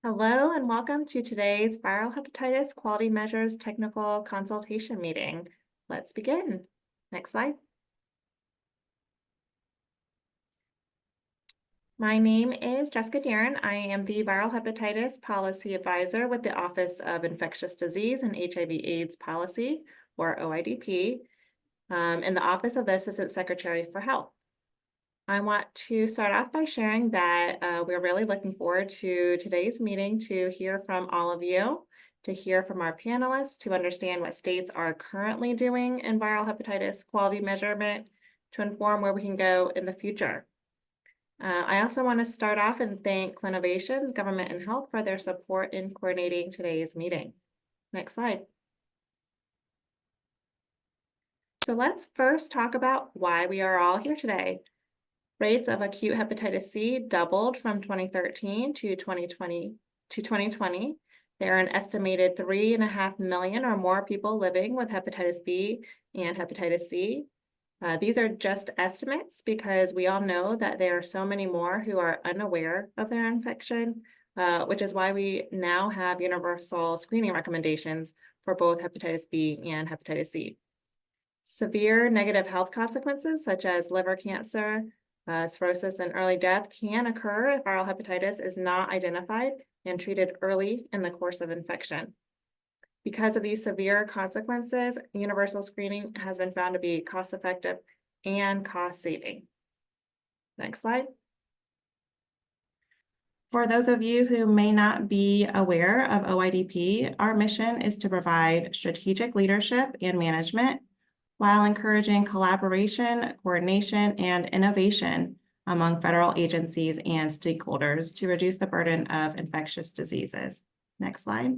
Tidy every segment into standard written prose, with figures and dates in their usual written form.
Hello and welcome to today's Viral Hepatitis Quality Measures Technical Consultation meeting. Let's begin. Next slide. My name is Jessica Darren. I am the Viral Hepatitis Policy Advisor with the Office of Infectious Disease and HIV/AIDS Policy, or OIDP, in the Office of the Assistant Secretary for Health. I want to start off by sharing that we're really looking forward to today's meeting to hear from all of you, to hear from our panelists, to understand what states are currently doing in viral hepatitis quality measurement, to inform where we can go in the future. I also want to start off and thank Clinovations, Government and Health for their support in coordinating today's meeting. Next slide. So let's first talk about why we are all here today. Rates of acute hepatitis C doubled from 2013 to 2020. There are an estimated 3.5 million or more people living with hepatitis B and hepatitis C. These are just estimates because we all know that there are so many more who are unaware of their infection, which is why we now have universal screening recommendations for both hepatitis B and hepatitis C. Severe negative health consequences such as liver cancer, cirrhosis, and early death can occur if viral hepatitis is not identified and treated early in the course of infection. Because of these severe consequences, universal screening has been found to be cost-effective and cost-saving. Next slide. For those of you who may not be aware of OIDP, our mission is to provide strategic leadership and management while encouraging collaboration, coordination, and innovation among federal agencies and stakeholders to reduce the burden of infectious diseases. Next slide.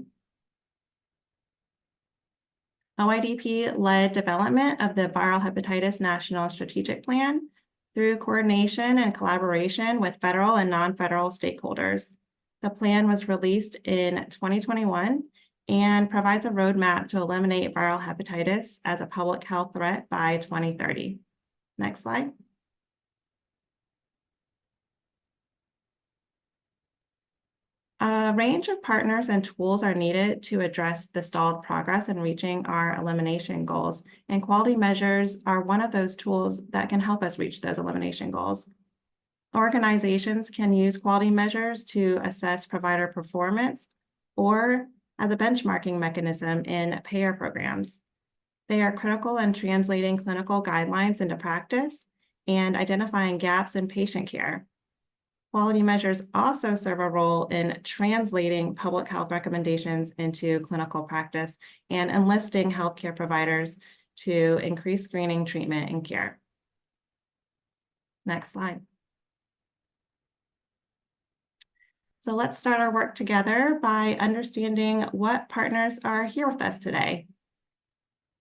OIDP led development of the Viral Hepatitis National Strategic Plan through coordination and collaboration with federal and non-federal stakeholders. The plan was released in 2021 and provides a roadmap to eliminate viral hepatitis as a public health threat by 2030. Next slide. A range of partners and tools are needed to address the stalled progress in reaching our elimination goals, and quality measures are one of those tools that can help us reach those elimination goals. Organizations can use quality measures to assess provider performance or as a benchmarking mechanism in payer programs. They are critical in translating clinical guidelines into practice and identifying gaps in patient care. Quality measures also serve a role in translating public health recommendations into clinical practice and enlisting healthcare providers to increase screening, treatment, and care. Next slide. So let's start our work together by understanding what partners are here with us today.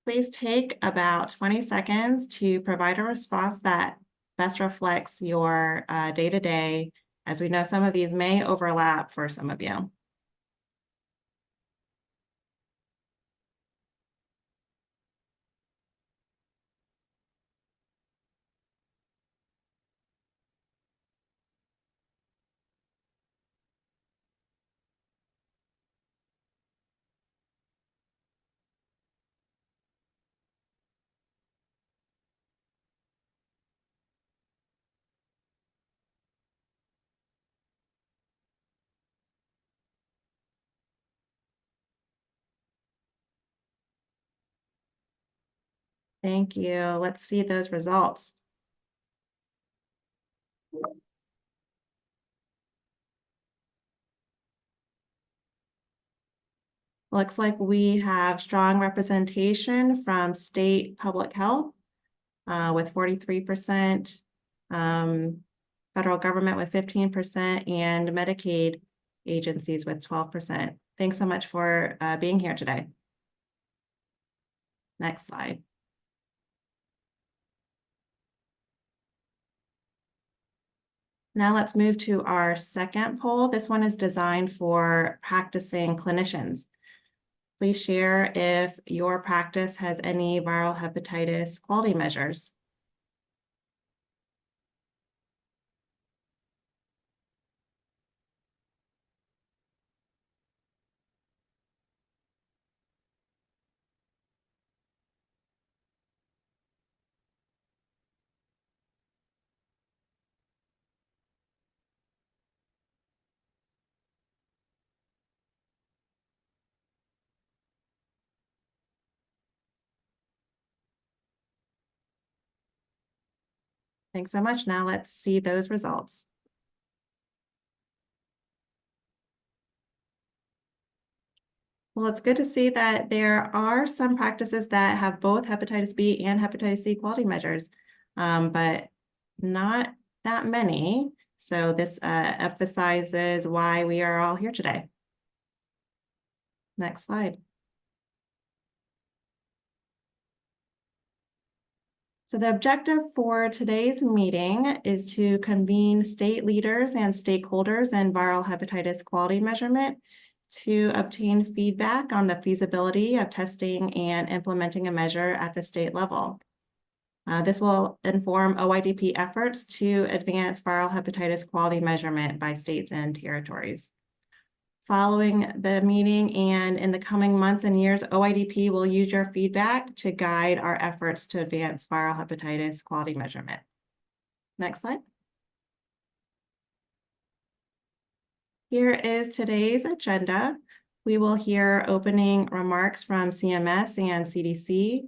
Please take about 20 seconds to provide a response that best reflects your day-to-day, as we know some of these may overlap for some of you. Thank you. Let's see those results. Looks like we have strong representation from state public health with 43%, federal government with 15%, and Medicaid agencies with 12%. Thanks so much for being here today. Next slide. Now let's move to our second poll. This one is designed for practicing clinicians. Please share if your practice has any viral hepatitis quality measures. Thanks so much. Now let's see those results. Well, it's good to see that there are some practices that have both hepatitis B and hepatitis C quality measures, but not that many. So this emphasizes why we are all here today. Next slide. So the objective for today's meeting is to convene state leaders and stakeholders in viral hepatitis quality measurement to obtain feedback on the feasibility of testing and implementing a measure at the state level. This will inform OIDP efforts to advance viral hepatitis quality measurement by states and territories. Following the meeting and in the coming months and years, OIDP will use your feedback to guide our efforts to advance viral hepatitis quality measurement. Next slide. Here is today's agenda. We will hear opening remarks from CMS and CDC.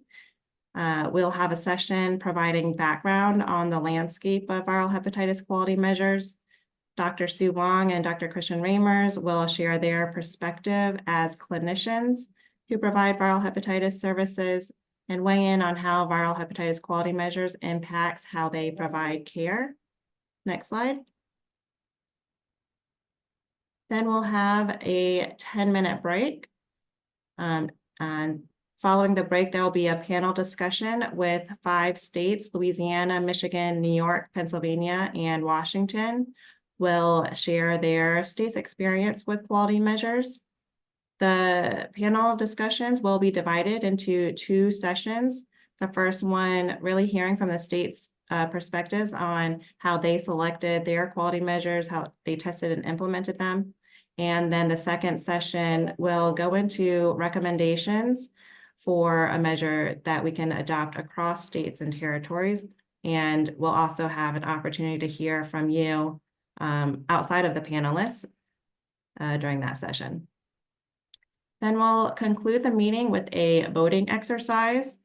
We'll have a session providing background on the landscape of viral hepatitis quality measures. Dr. Sue Wong and Dr. Christian Ramers will share their perspective as clinicians who provide viral hepatitis services and weigh in on how viral hepatitis quality measures impacts how they provide care. Next slide. Then we'll have a 10-minute break. And following the break, there will be a panel discussion with 5 states, Louisiana, Michigan, New York, Pennsylvania, and Washington. Will share their state's experience with quality measures. The panel discussions will be divided into 2 sessions. The first one really hearing from the state's perspectives on how they selected their quality measures, how they tested and implemented them. And then the second session will go into recommendations for a measure that we can adopt across states and territories. And we'll also have an opportunity to hear from you outside of the panelists during that session. Then we'll conclude the meeting with a voting exercise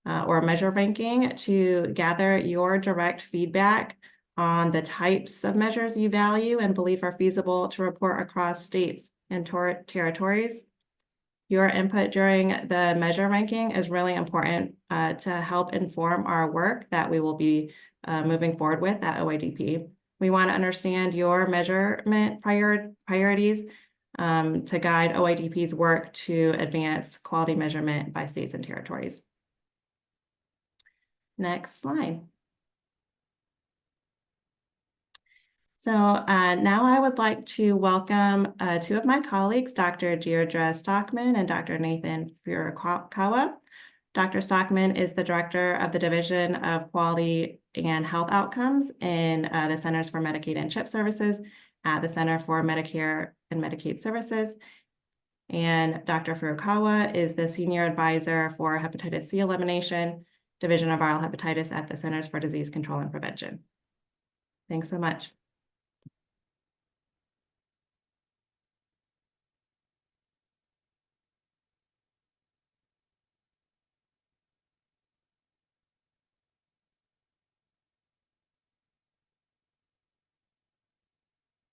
or measure ranking to gather your direct feedback on the types of measures you value and believe are feasible to report across states and territories. Your input during the measure ranking is really important to help inform our work that we will be moving forward with at OIDP. We want to understand your measurement priorities to guide OIDP's work to advance quality measurement by states and territories. Next slide. So now I would like to welcome 2 of my colleagues, Dr. Deirdre Stockman and Dr. Nathan Furukawa. Dr. Stockman is the director of the Division of Quality and Health Outcomes in the Centers for Medicaid and CHIP Services at the Center for Medicare and Medicaid Services. And Dr. Furukawa is the Senior Advisor for Hepatitis C Elimination, Division of Viral Hepatitis at the Centers for Disease Control and Prevention. Thanks so much.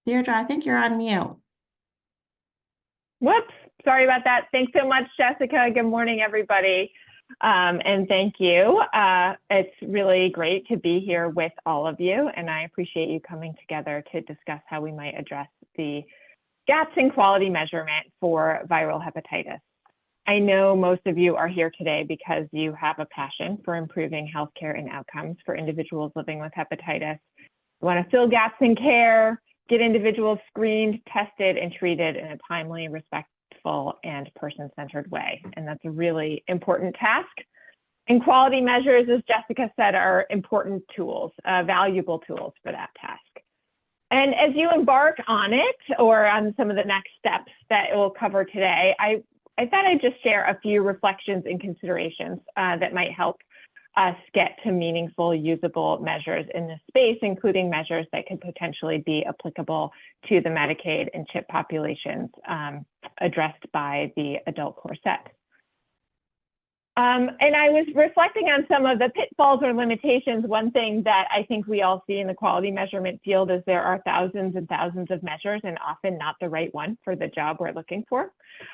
Deirdre, I think you're on mute. Whoops, sorry about that. Thanks so much, Jessica. Good morning, everybody. And thank you. It's really great to be here with all of you, and I appreciate you coming together to discuss how we might address the gaps in quality measurement for viral hepatitis. I know most of you are here today because you have a passion for improving healthcare and outcomes for individuals living with hepatitis. You want to fill gaps in care, get individuals screened, tested, and treated in a timely, respectful, and person-centered way. And that's a really important task. And quality measures, as Jessica said, are important tools, valuable tools for that task. And as you embark on it, or on some of the next steps that we'll cover today, I thought I'd just share a few reflections and considerations that might help us get to meaningful, usable measures in this space, including measures that could potentially be applicable to the Medicaid and CHIP populations addressed by the adult core set. And I was reflecting on some of the pitfalls or limitations. One thing that I think we all see in the quality measurement field is there are thousands and thousands of measures and often not the right one for the job we're looking for.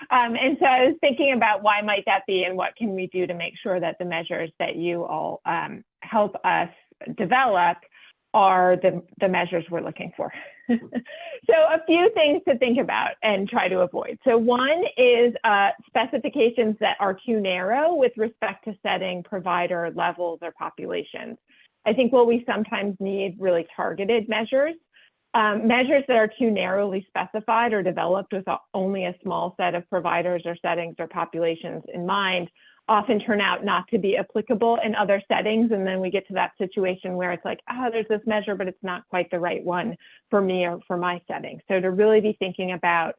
And so I was thinking about why might that be and what can we do to make sure that the measures that you all help us develop are the measures we're looking for. So a few things to think about and try to avoid. So one is specifications that are too narrow with respect to setting provider levels or populations. I think what we sometimes need really targeted measures. Measures that are too narrowly specified or developed with only a small set of providers or settings or populations in mind often turn out not to be applicable in other settings. And then we get to that situation where it's like, oh, there's this measure, but it's not quite the right one for me or for my setting. So to really be thinking about,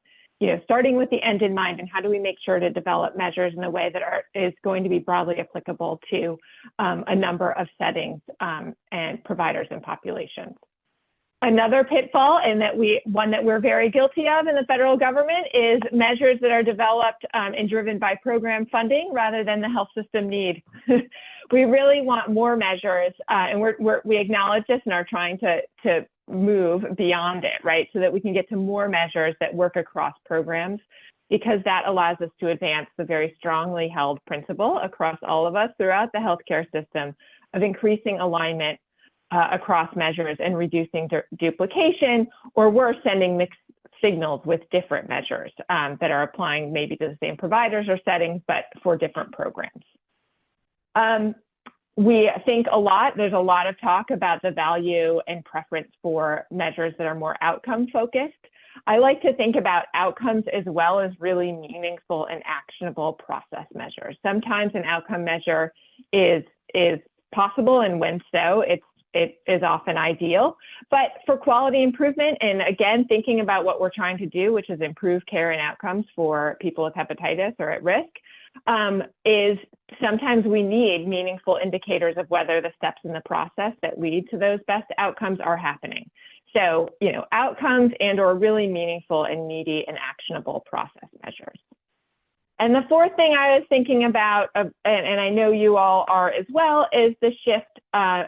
starting with the end in mind, and how do we make sure to develop measures in a way that is going to be broadly applicable to a number of settings and providers and populations. Another pitfall, and one that we're very guilty of in the federal government, is measures that are developed and driven by program funding rather than the health system need. We really want more measures, and we acknowledge this and are trying to move beyond it, right? So that we can get to more measures that work across programs, because that allows us to advance the very strongly held principle across all of us throughout the healthcare system of increasing alignment across measures and reducing duplication, or worse, sending mixed signals with different measures that are applying maybe to the same providers or settings, but for different programs. We think there's a lot of talk about the value and preference for measures that are more outcome focused. I like to think about outcomes as well as really meaningful and actionable process measures. Sometimes an outcome measure is possible, and when so, it is often ideal. But for quality improvement, and again, thinking about what we're trying to do, which is improve care and outcomes for people with hepatitis or at risk, is sometimes we need meaningful indicators of whether the steps in the process that lead to those best outcomes are happening. So, outcomes and or really meaningful and meaty and actionable process measures. And the fourth thing I was thinking about, and I know you all are as well, is the shift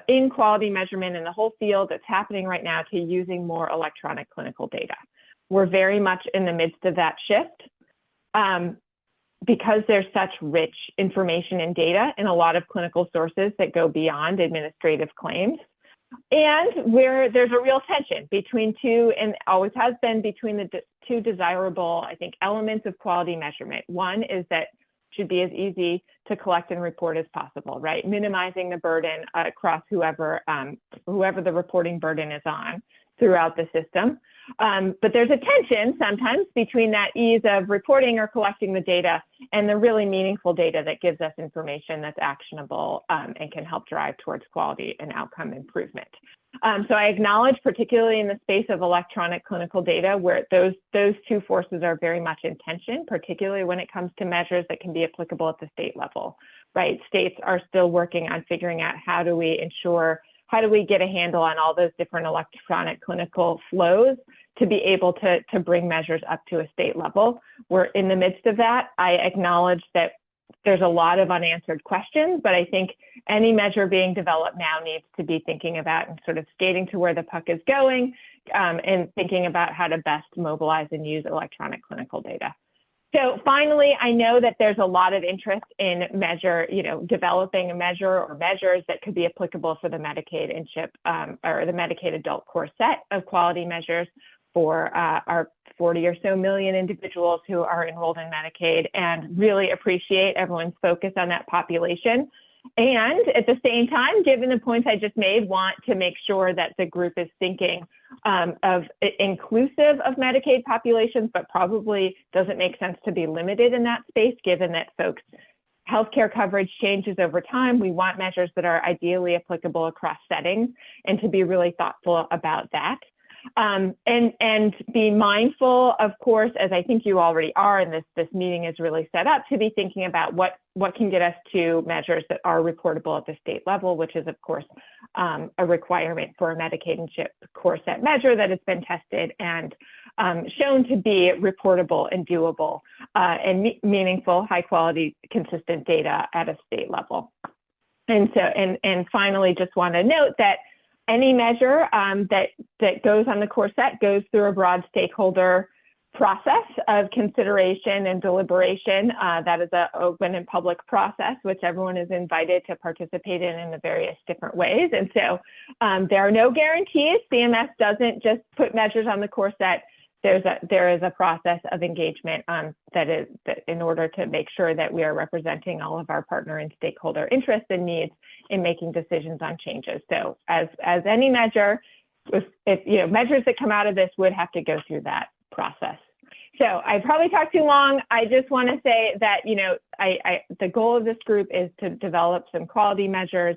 in quality measurement in the whole field that's happening right now to using more electronic clinical data. We're very much in the midst of that shift because there's such rich information and data in a lot of clinical sources that go beyond administrative claims. And where there's a real tension between two, and always has been, between the two desirable, I think, elements of quality measurement. One is that it should be as easy to collect and report as possible, right? Minimizing the burden across whoever the reporting burden is on throughout the system. But there's a tension sometimes between that ease of reporting or collecting the data and the really meaningful data that gives us information that's actionable and can help drive towards quality and outcome improvement. So I acknowledge, particularly in the space of electronic clinical data, where those two forces are very much in tension, particularly when it comes to measures that can be applicable at the state level, right? States are still working on figuring out how do we get a handle on all those different electronic clinical flows to be able to bring measures up to a state level. We're in the midst of that. I acknowledge that there's a lot of unanswered questions, but I think any measure being developed now needs to be thinking about and sort of skating to where the puck is going and thinking about how to best mobilize and use electronic clinical data. So finally, I know that there's a lot of interest in developing a measure or measures that could be applicable for the Medicaid and CHIP or the Medicaid adult core set of quality measures for our 40 or so million individuals who are enrolled in Medicaid, and really appreciate everyone's focus on that population. And at the same time, given the points I just made, want to make sure that the group is thinking of inclusive of Medicaid populations, but probably doesn't make sense to be limited in that space, given that folks' healthcare coverage changes over time. We want measures that are ideally applicable across settings, and to be really thoughtful about that. And be mindful, of course, as I think you already are, and this meeting is really set up to be thinking about what can get us to measures that are reportable at the state level, which is, of course, a requirement for a Medicaid and CHIP core set measure that has been tested and shown to be reportable and doable and meaningful, high quality, consistent data at a state level. And so, and finally, just want to note that any measure that goes on the core set goes through a broad stakeholder process of consideration and deliberation. That is an open and public process, which everyone is invited to participate in the various different ways. And so there are no guarantees. CMS doesn't just put measures on the core set. There is a process of engagement that in order to make sure that we are representing all of our partner and stakeholder interests and needs in making decisions on changes. So as any measure, if you know, measures that come out of this would have to go through that process. So I probably talked too long. I just want to say that, you know, the goal of this group is to develop some quality measures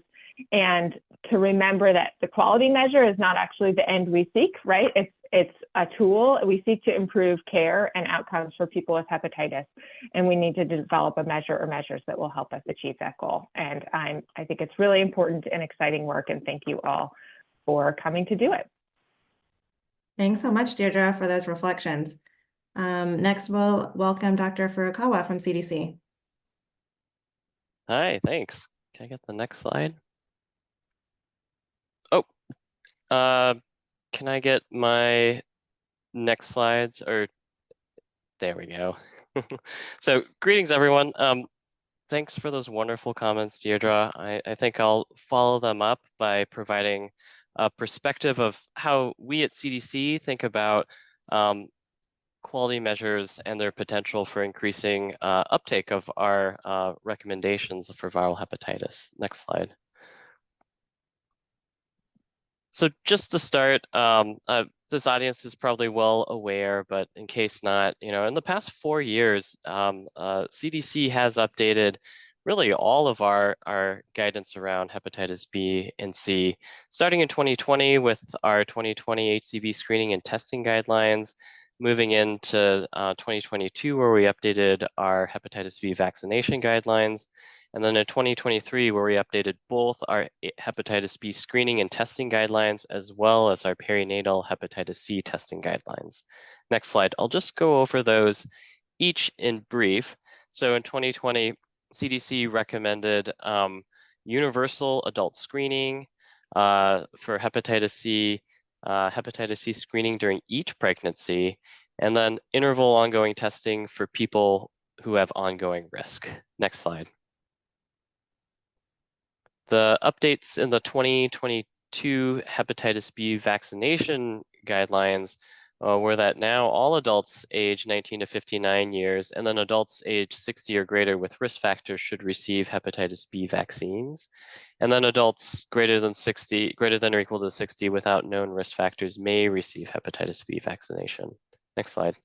and to remember that the quality measure is not actually the end we seek, right? It's a tool. We seek to improve care and outcomes for people with hepatitis, and we need to develop a measure or measures that will help us achieve that goal. And I think it's really important and exciting work, and thank you all for coming to do it. Thanks so much, Deirdre, for those reflections. Next, we'll welcome Dr. Furukawa from CDC. Hi, thanks. Can I get the next slide? Oh, can I get my next slides? Or there we go. So greetings, everyone. Thanks for those wonderful comments, Deirdre. I think I'll follow them up by providing a perspective of how we at CDC think about quality measures and their potential for increasing uptake of our recommendations for viral hepatitis. Next slide. So just to start, this audience is probably well aware, but in case not, you know, in the past 4 years, CDC has updated really all of our guidance around hepatitis B and C, starting in 2020 with our 2020 HCV screening and testing guidelines, moving into 2022 where we updated our hepatitis B vaccination guidelines, and then in 2023 where we updated both our hepatitis B screening and testing guidelines as well as our perinatal hepatitis C testing guidelines. Next slide. I'll just go over those each in brief. So in 2020, CDC recommended universal adult screening for hepatitis C screening during each pregnancy, and then interval ongoing testing for people who have ongoing risk. Next slide. The updates in the 2022 hepatitis B vaccination guidelines were that now all adults age 19 to 59 years and then adults age 60 or greater with risk factors should receive hepatitis B vaccines. And then adults greater than or equal to 60 without known risk factors may receive hepatitis B vaccination. Next slide.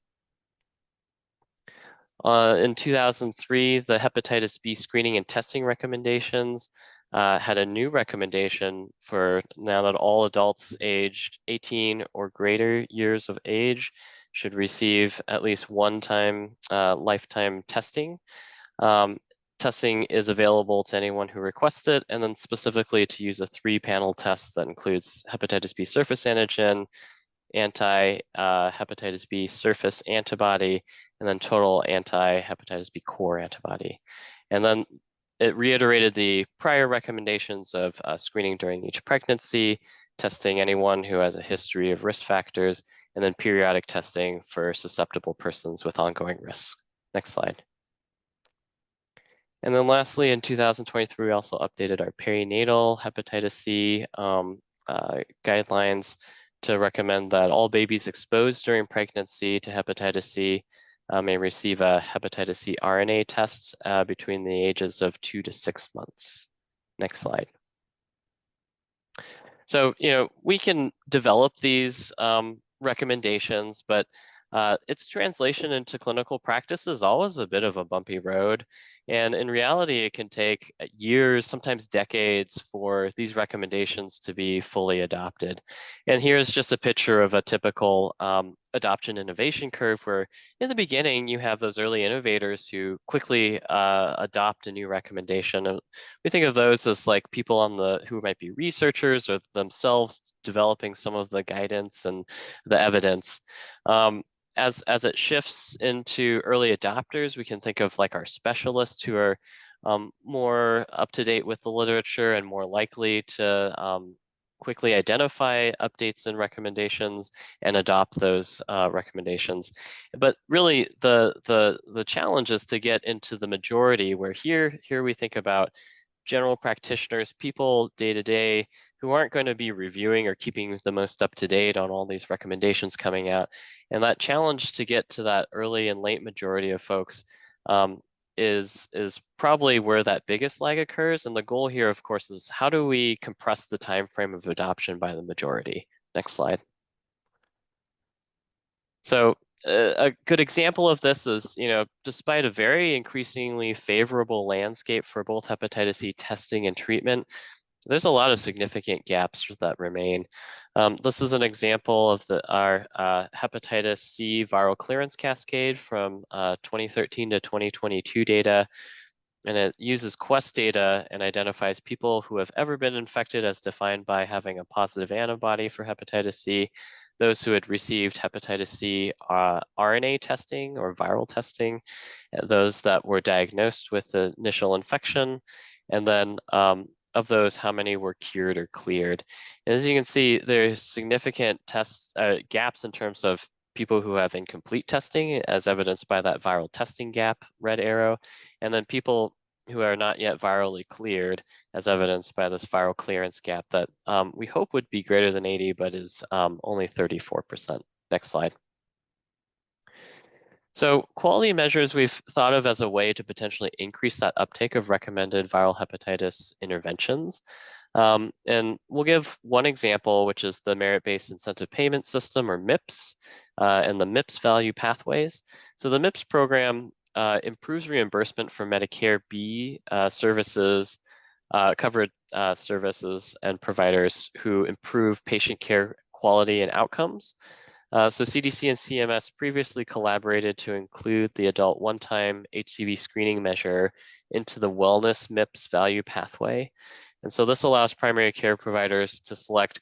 In 2003, the hepatitis B screening and testing recommendations had a new recommendation for now that all adults aged 18 or greater years of age should receive at least one time lifetime testing. Testing is available to anyone who requests it, and then specifically to use a 3-panel test that includes hepatitis B surface antigen, anti-hepatitis B surface antibody, and then total anti-hepatitis B core antibody. And then it reiterated the prior recommendations of screening during each pregnancy, testing anyone who has a history of risk factors, and then periodic testing for susceptible persons with ongoing risk. Next slide. And then lastly, in 2023, we also updated our perinatal hepatitis C guidelines to recommend that all babies exposed during pregnancy to hepatitis C may receive a hepatitis C RNA test between the ages of 2 to 6 months. Next slide. So, you know, we can develop these recommendations, but its translation into clinical practice is always a bit of a bumpy road. And in reality, it can take years, sometimes decades, for these recommendations to be fully adopted. And here's just a picture of a typical adoption innovation curve where in the beginning, you have those early innovators who quickly adopt a new recommendation. And we think of those as like people who might be researchers or themselves developing some of the guidance and the evidence. As it shifts into early adopters, we can think of like our specialists who are more up to date with the literature and more likely to quickly identify updates and recommendations and adopt those recommendations. But really, the challenge is to get into the majority, where here we think about general practitioners, people day to day who aren't going to be reviewing or keeping the most up to date on all these recommendations coming out. And that challenge to get to that early and late majority of folks is probably where that biggest lag occurs. And the goal here, of course, is how do we compress the time frame of adoption by the majority? Next slide. So a good example of this is, despite a very increasingly favorable landscape for both hepatitis C testing and treatment, there's a lot of significant gaps that remain. This is an example of our hepatitis C viral clearance cascade from 2013 to 2022 data. And it uses Quest data and identifies people who have ever been infected as defined by having a positive antibody for hepatitis C, those who had received hepatitis C RNA testing or viral testing, those that were diagnosed with the initial infection, and then of those, how many were cured or cleared. And as you can see, there's significant gaps in terms of people who have incomplete testing, as evidenced by that viral testing gap, red arrow, and then people who are not yet virally cleared, as evidenced by this viral clearance gap that we hope would be greater than 80, but is only 34%. Next slide. So quality measures we've thought of as a way to potentially increase that uptake of recommended viral hepatitis interventions. And we'll give one example, which is the Merit-Based Incentive Payment System, or MIPS, and the MIPS value pathways. So the MIPS program improves reimbursement for Medicare B services, covered services and providers who improve patient care quality and outcomes. So CDC and CMS previously collaborated to include the adult one-time HCV screening measure into the wellness MIPS value pathway. And so this allows primary care providers to select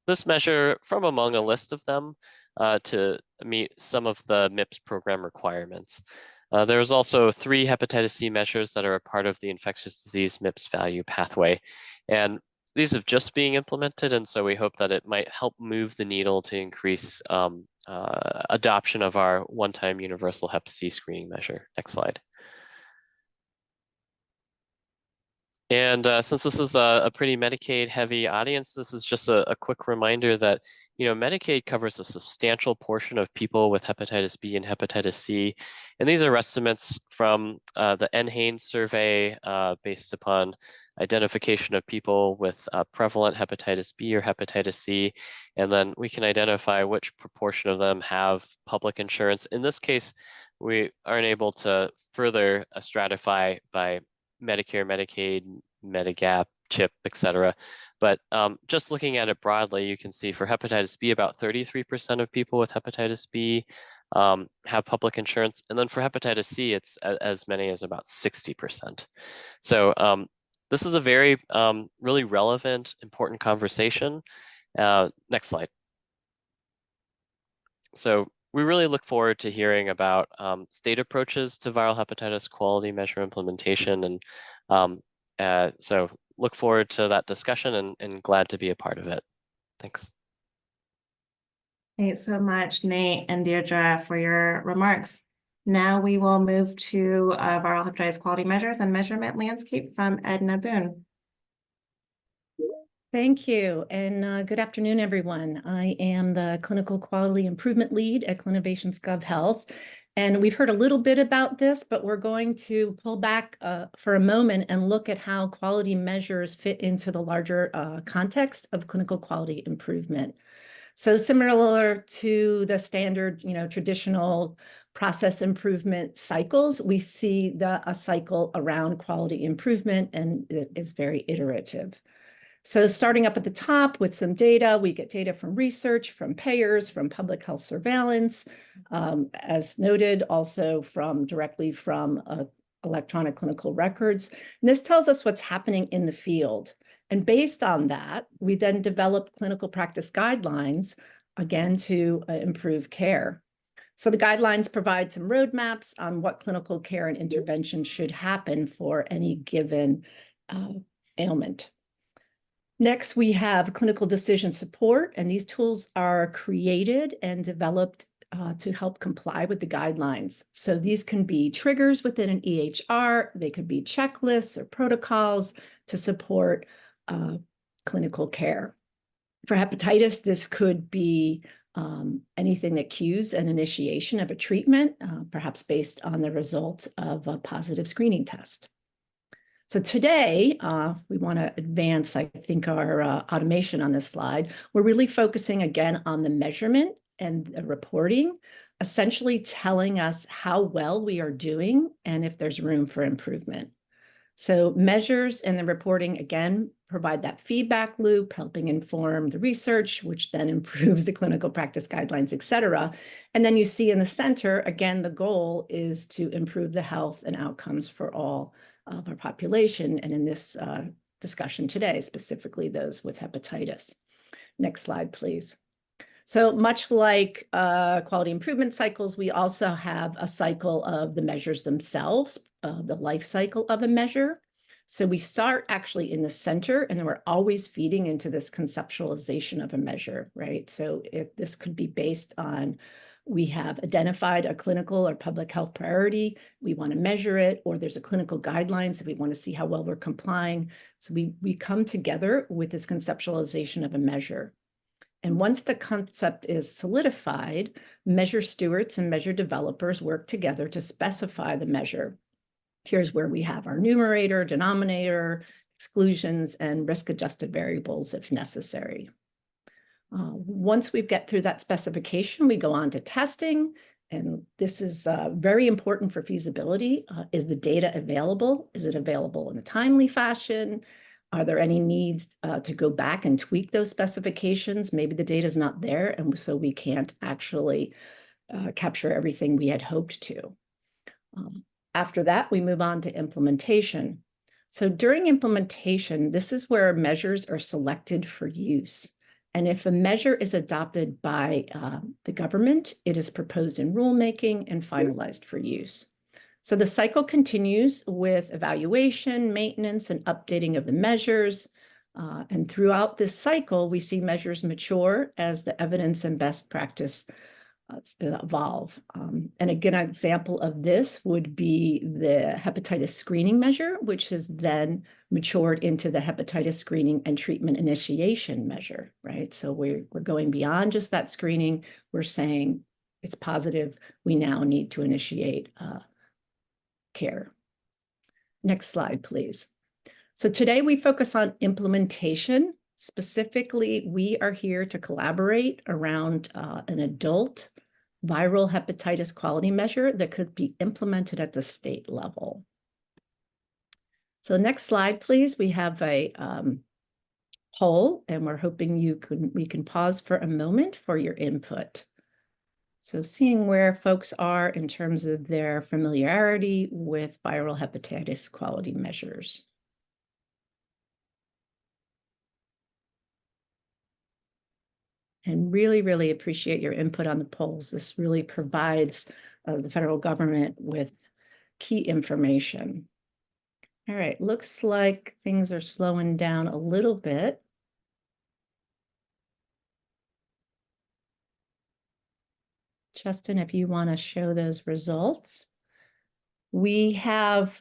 this measure from among a list of them to meet some of the MIPS program requirements. There's also 3 hepatitis C measures that are a part of the infectious disease MIPS value pathway. And these have just being implemented, and so we hope that it might help move the needle to increase adoption of our one-time universal hep C screening measure. Next slide. And since this is a pretty Medicaid-heavy audience, this is just a quick reminder that Medicaid covers a substantial portion of people with hepatitis B and hepatitis C, and these are estimates from the NHANES survey based upon identification of people with prevalent hepatitis B or hepatitis C, and then we can identify which proportion of them have public insurance. In this case, we aren't able to further stratify by Medicare, Medicaid, Medigap, CHIP, etc. But just looking at it broadly, you can see for hepatitis B, about 33% of people with hepatitis B have public insurance. And then for hepatitis C, it's as many as about 60%. So this is a very really relevant, important conversation. Next slide. So we really look forward to hearing about state approaches to viral hepatitis quality measure implementation. And so look forward to that discussion and glad to be a part of it. Thanks. Thanks so much, Nate and Deirdre, for your remarks. Now we will move to viral hepatitis quality measures and measurement landscape from Edna Boone. Thank you, and good afternoon, everyone. I am the Clinical Quality Improvement Lead at Consultation.gov Health, and we've heard a little bit about this, but we're going to pull back for a moment and look at how quality measures fit into the larger context of clinical quality improvement. So similar to the standard, traditional process improvement cycles, we see a cycle around quality improvement, and it is very iterative. So starting up at the top with some data, we get data from research, from payers, from public health surveillance, as noted, also directly from electronic clinical records. And this tells us what's happening in the field. And based on that, we then develop clinical practice guidelines, again, to improve care. So the guidelines provide some roadmaps on what clinical care and intervention should happen for any given ailment. Next, we have clinical decision support, and these tools are created and developed to help comply with the guidelines. So these can be triggers within an EHR, they could be checklists or protocols to support clinical care. For hepatitis, this could be anything that cues an initiation of a treatment, perhaps based on the result of a positive screening test. So today, we want to advance, I think, our automation on this slide. We're really focusing again on the measurement and the reporting, essentially telling us how well we are doing and if there's room for improvement. So measures and the reporting, again, provide that feedback loop, helping inform the research, which then improves the clinical practice guidelines, et cetera. And then you see in the center, again, the goal is to improve the health and outcomes for all of our population, and in this discussion today, specifically those with hepatitis. Next slide, please. So much like quality improvement cycles, we also have a cycle of the measures themselves, the life cycle of a measure. So we start actually in the center, and then we're always feeding into this conceptualization of a measure, right? So this could be based on, we have identified a clinical or public health priority, we want to measure it, or there's a clinical guidelines if we want to see how well we're complying. So we come together with this conceptualization of a measure. And once the concept is solidified, measure stewards and measure developers work together to specify the measure. Here's where we have our numerator, denominator, exclusions, and risk-adjusted variables if necessary. Once we get through that specification, we go on to testing, and this is very important for feasibility. Is the data available? Is it available in a timely fashion? Are there any needs to go back and tweak those specifications? Maybe the data is not there, and so we can't actually capture everything we had hoped to. After that, we move on to implementation. So during implementation, this is where measures are selected for use. And if a measure is adopted by the government, it is proposed in rulemaking and finalized for use. So the cycle continues with evaluation, maintenance, and updating of the measures. And throughout this cycle, we see measures mature as the evidence and best practice evolve. And again, an example of this would be the hepatitis screening measure, which has then matured into the hepatitis screening and treatment initiation measure, right? So we're going beyond just that screening. We're saying it's positive. We now need to initiate care. Next slide, please. So today we focus on implementation. Specifically, we are here to collaborate around an adult viral hepatitis quality measure that could be implemented at the state level. So next slide, please. We have a poll, and we're hoping we can pause for a moment for your input. So seeing where folks are in terms of their familiarity with viral hepatitis quality measures. And really, really appreciate your input on the polls. This really provides the federal government with key information. All right, looks like things are slowing down a little bit. Justin, if you want to show those results. We have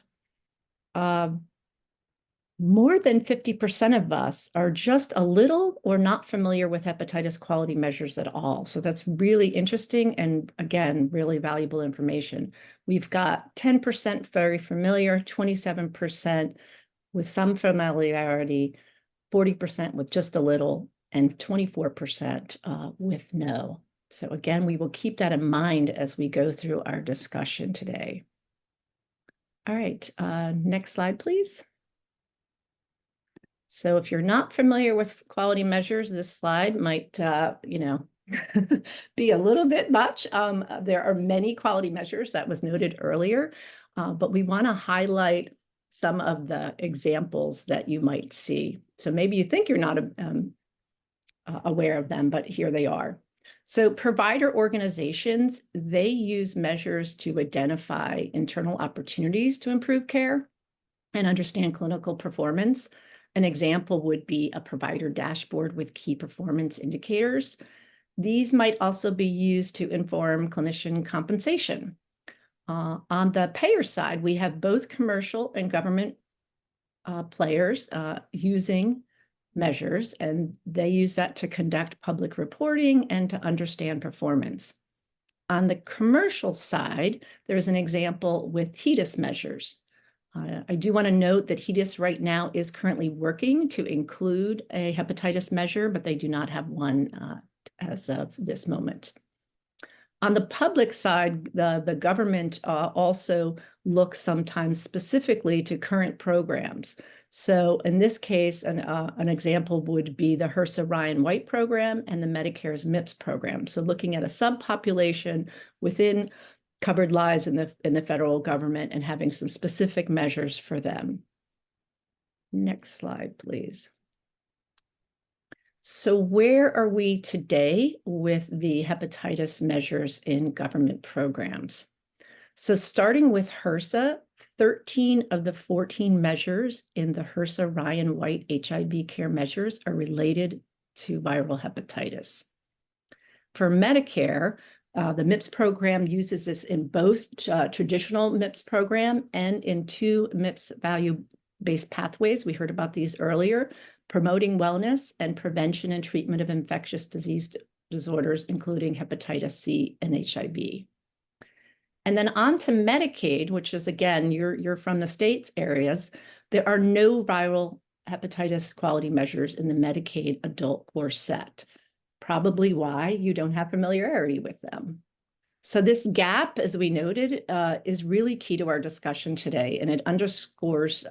more than 50% of us are just a little or not familiar with hepatitis quality measures at all. So that's really interesting and, again, really valuable information. We've got 10% very familiar, 27% with some familiarity, 40% with just a little, and 24% with no. So again, we will keep that in mind as we go through our discussion today. All right, next slide, please. So if you're not familiar with quality measures, this slide might, be a little bit much. There are many quality measures that was noted earlier, but we want to highlight some of the examples that you might see. So maybe you think you're not aware of them, but here they are. So provider organizations, they use measures to identify internal opportunities to improve care and understand clinical performance. An example would be a provider dashboard with key performance indicators. These might also be used to inform clinician compensation. On the payer side, we have both commercial and government players using measures, and they use that to conduct public reporting and to understand performance. On the commercial side, there's an example with HEDIS measures. I do want to note that HEDIS right now is currently working to include a hepatitis measure, but they do not have one as of this moment. On the public side, the government also looks sometimes specifically to current programs. So in this case, an example would be the HRSA Ryan White program and the Medicare's MIPS program. So looking at a subpopulation within covered lives in the federal government and having some specific measures for them. Next slide, please. So where are we today with the hepatitis measures in government programs? So starting with HRSA, 13 of the 14 measures in the HRSA Ryan White HIV care measures are related to viral hepatitis. For Medicare, the MIPS program uses this in both traditional MIPS program and in two MIPS value-based pathways. We heard about these earlier, promoting wellness and prevention and treatment of infectious disease disorders, including hepatitis C and HIV. And then on to Medicaid, which is, again, you're from the states areas. There are no viral hepatitis quality measures in the Medicaid adult core set. Probably why you don't have familiarity with them. So this gap, as we noted, is really key to our discussion today, and it underscores,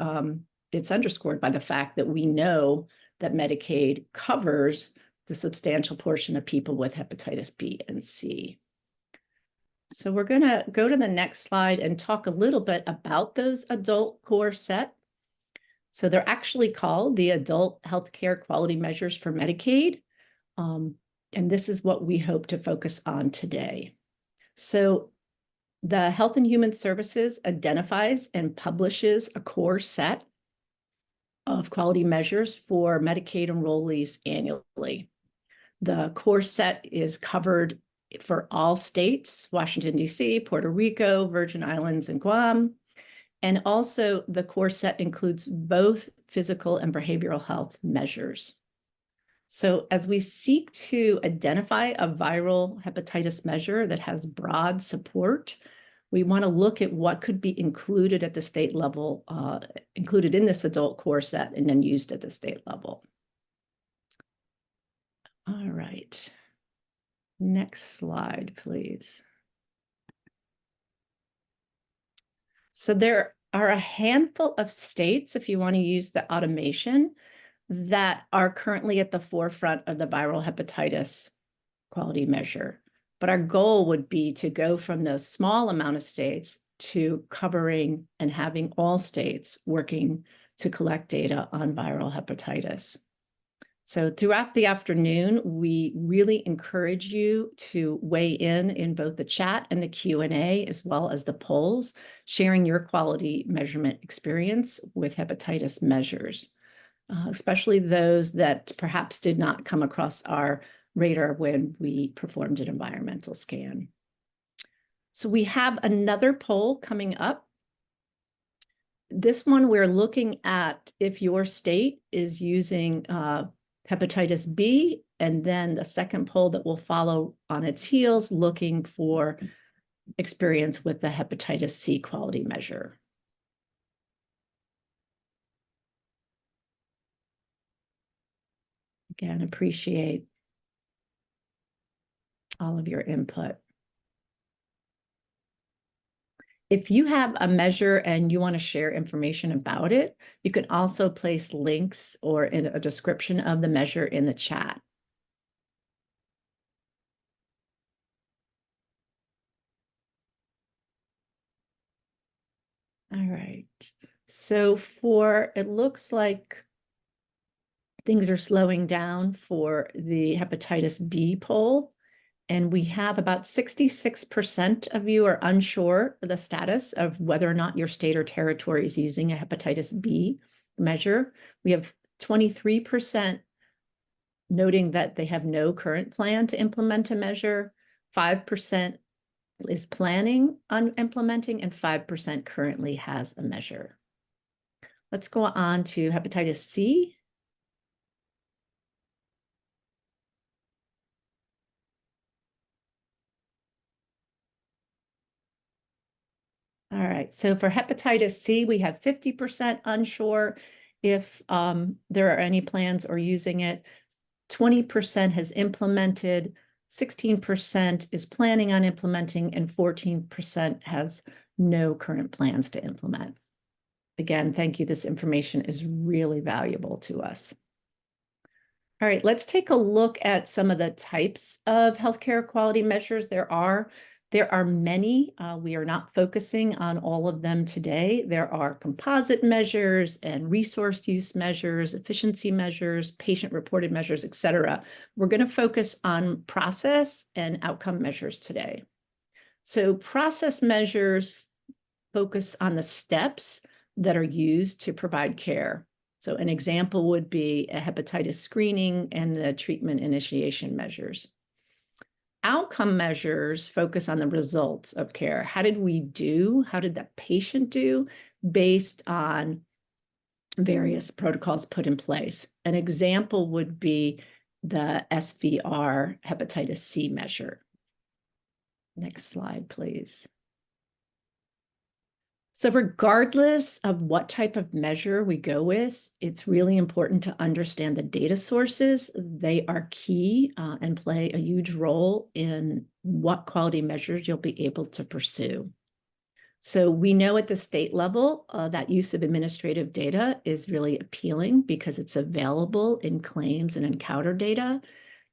it's underscored by the fact that we know that Medicaid covers the substantial portion of people with hepatitis B and C. So we're going to go to the next slide and talk a little bit about those adult core set. So they're actually called the Adult Healthcare Quality Measures for Medicaid. And this is what we hope to focus on today. So the Health and Human Services identifies and publishes a core set of quality measures for Medicaid enrollees annually. The core set is covered for all states, Washington, D.C., Puerto Rico, Virgin Islands, and Guam. And also the core set includes both physical and behavioral health measures. So as we seek to identify a viral hepatitis measure that has broad support, we want to look at what could be included at the state level, included in this adult core set and then used at the state level. All right. Next slide, please. So there are a handful of states, if you want to use the automation, that are currently at the forefront of the viral hepatitis quality measure. But our goal would be to go from those small amount of states to covering and having all states working to collect data on viral hepatitis. So throughout the afternoon, we really encourage you to weigh in both the chat and the Q&A, as well as the polls, sharing your quality measurement experience with hepatitis measures. Especially those that perhaps did not come across our radar when we performed an environmental scan. So we have another poll coming up. This one, we're looking at if your state is using hepatitis B, and then the second poll that will follow on its heels, looking for experience with the hepatitis C quality measure. Again, appreciate all of your input. If you have a measure and you want to share information about it, you can also place links or in a description of the measure in the chat. All right. So it looks like things are slowing down for the hepatitis B poll. And we have about 66% of you are unsure of the status of whether or not your state or territory is using a hepatitis B measure. We have 23% noting that they have no current plan to implement a measure. 5% is planning on implementing, and 5% currently has a measure. Let's go on to hepatitis C. All right, so for hepatitis C, we have 50% unsure if there are any plans or using it. 20% has implemented, 16% is planning on implementing, and 14% has no current plans to implement. Again, thank you. This information is really valuable to us. All right, let's take a look at some of the types of healthcare quality measures there are. There are many. We are not focusing on all of them today. There are composite measures and resource use measures, efficiency measures, patient-reported measures, et cetera. We're going to focus on process and outcome measures today. So process measures focus on the steps that are used to provide care. So an example would be a hepatitis screening and the treatment initiation measures. Outcome measures focus on the results of care. How did we do? How did the patient do based on various protocols put in place? An example would be the SVR hepatitis C measure. Next slide, please. So regardless of what type of measure we go with, it's really important to understand the data sources. They are key and play a huge role in what quality measures you'll be able to pursue. So we know at the state level that use of administrative data is really appealing because it's available in claims and encounter data.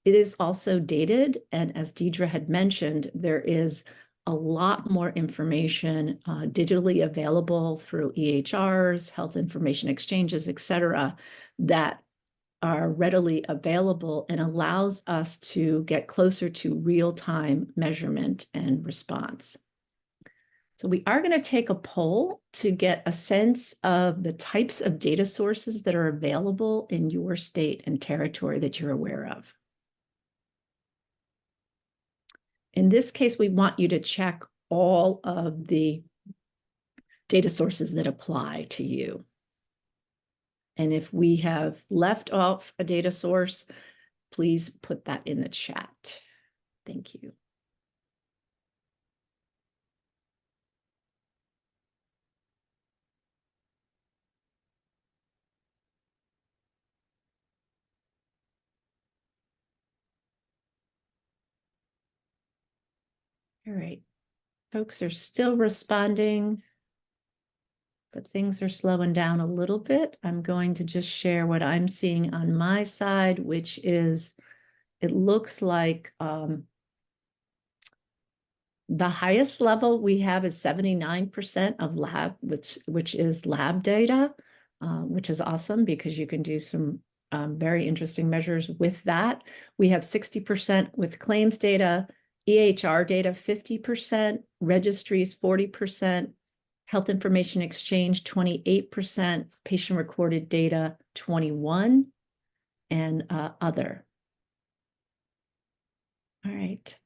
It is also dated, and as Deidre had mentioned, there is a lot more information digitally available through EHRs, health information exchanges, et cetera, that are readily available and allows us to get closer to real-time measurement and response. So we are going to take a poll to get a sense of the types of data sources that are available in your state and territory that you're aware of. In this case, we want you to check all of the data sources that apply to you. And if we have left off a data source, please put that in the chat. Thank you. All right, folks are still responding, but things are slowing down a little bit. I'm going to just share what I'm seeing on my side, which is, it looks like the highest level we have is 79% of lab, which is lab data, which is awesome because you can do some very interesting measures with that. We have 60% with claims data, EHR data 50%, registries 40%, health information exchange 28%, patient recorded data 21%, and other. All right.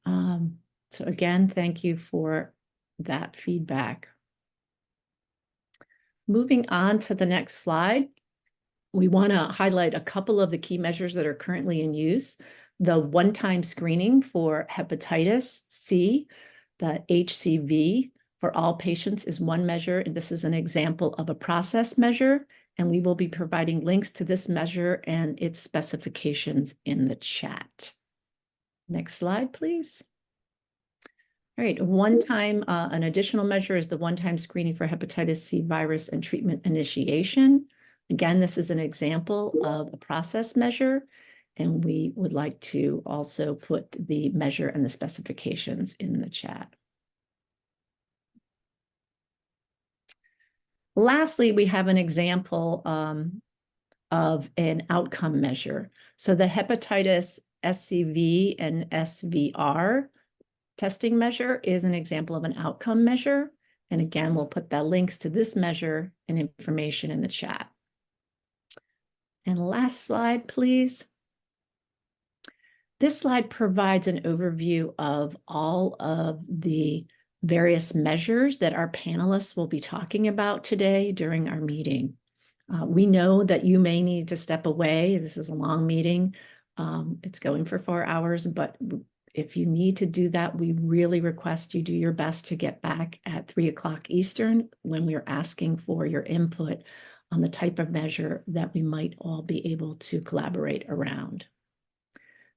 So again, thank you for that feedback. Moving on to the next slide, we want to highlight a couple of the key measures that are currently in use. The one-time screening for hepatitis C, the HCV for all patients is one measure, and this is an example of a process measure. and we will be providing links to this measure and its specifications in the chat. Next slide, please. All right, an additional measure is the one-time screening for hepatitis C virus and treatment initiation. Again, this is an example of a process measure, and we would like to also put the measure and the specifications in the chat. Lastly, we have an example of an outcome measure. So the hepatitis SCV and SVR testing measure is an example of an outcome measure. And again, we'll put the links to this measure and information in the chat. And last slide, please. This slide provides an overview of all of the various measures that our panelists will be talking about today during our meeting. We know that you may need to step away. This is a long meeting. It's going for 4 hours, but if you need to do that, we really request you do your best to get back at 3 o'clock Eastern when we're asking for your input on the type of measure that we might all be able to collaborate around.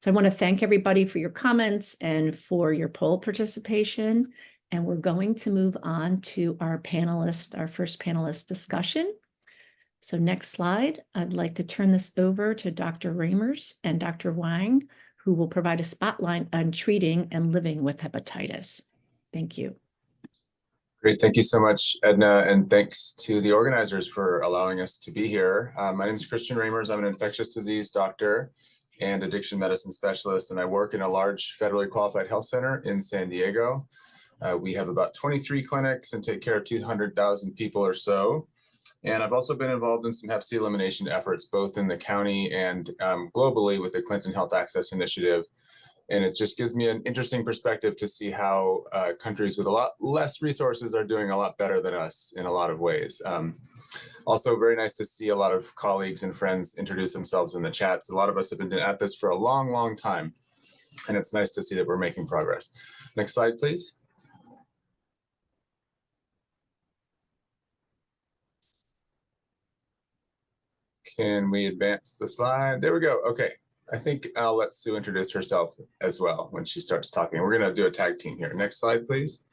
So I want to thank everybody for your comments and for your poll participation. And we're going to move on to our first panelist discussion. So next slide, I'd like to turn this over to Dr. Ramers and Dr. Wang, who will provide a spotlight on treating and living with hepatitis. Thank you. Great, thank you so much, Edna, and thanks to the organizers for allowing us to be here. My name is Christian Ramers. I'm an infectious disease doctor and addiction medicine specialist, and I work in a large federally qualified health center in San Diego. We have about 23 clinics and take care of 200,000 people or so. And I've also been involved in some Hep C elimination efforts, both in the county and globally with the Clinton Health Access Initiative. And it just gives me an interesting perspective to see how countries with a lot less resources are doing a lot better than us in a lot of ways. Also very nice to see a lot of colleagues and friends introduce themselves in the chats. A lot of us have been at this for a long, long time. And it's nice to see that we're making progress. Next slide, please. Can we advance the slide? There we go. Okay. I think I'll let Sue introduce herself as well when she starts talking. We're going to do a tag team here. Next slide, please.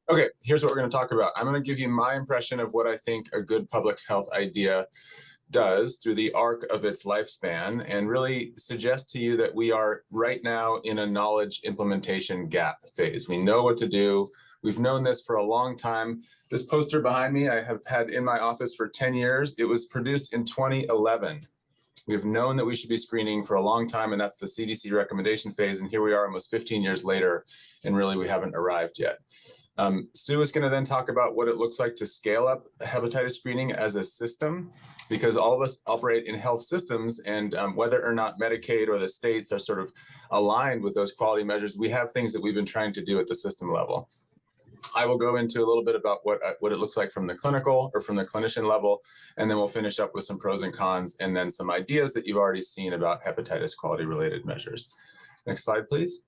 Okay, here's what we're going to talk about. I'm going to give you my impression of what I think a good public health idea does through the arc of its lifespan, and really suggest to you that we are right now in a knowledge implementation gap phase. We know what to do. We've known this for a long time. This poster behind me, I have had in my office for 10 years. It was produced in 2011. We've known that we should be screening for a long time, and that's the CDC recommendation phase. And here we are almost 15 years later, and really we haven't arrived yet. Sue is going to then talk about what it looks like to scale up hepatitis screening as a system, because all of us operate in health systems, and whether or not Medicaid or the states are sort of aligned with those quality measures, we have things that we've been trying to do at the system level. I will go into a little bit about what it looks like from the clinical or from the clinician level, and then we'll finish up with some pros and cons, and then some ideas that you've already seen about hepatitis quality related measures. Next slide, please.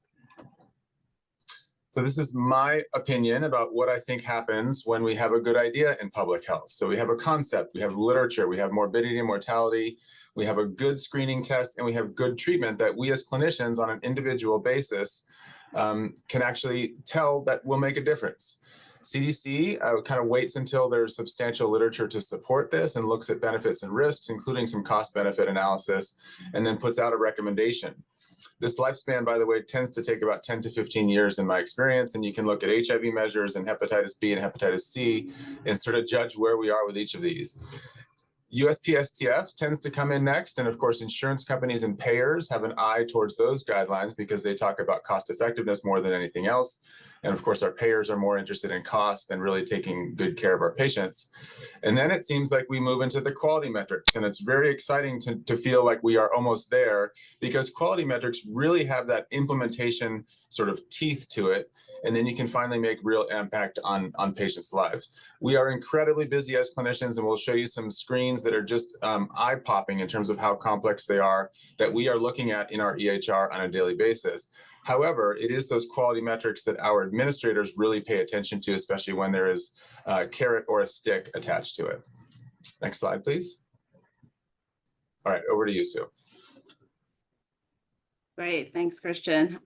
So this is my opinion about what I think happens when we have a good idea in public health. So we have a concept, we have literature, we have morbidity and mortality, we have a good screening test, and we have good treatment that we as clinicians on an individual basis can actually tell that will make a difference. CDC kind of waits until there's substantial literature to support this and looks at benefits and risks, including some cost-benefit analysis, and then puts out a recommendation. This lifespan, by the way, tends to take about 10 to 15 years in my experience, and you can look at HIV measures and hepatitis B and hepatitis C and sort of judge where we are with each of these. USPSTF tends to come in next, and of course insurance companies and payers have an eye towards those guidelines because they talk about cost effectiveness more than anything else. And of course our payers are more interested in cost than really taking good care of our patients. And then it seems like we move into the quality metrics, and it's very exciting to feel like we are almost there, because quality metrics really have that implementation sort of teeth to it, and then you can finally make real impact on patients' lives. We are incredibly busy as clinicians, and we'll show you some screens that are just eye-popping in terms of how complex they are that we are looking at in our EHR on a daily basis. However, it is those quality metrics that our administrators really pay attention to, especially when there is a carrot or a stick attached to it. Next slide, please. All right, over to you, Sue. Great, thanks, Christian.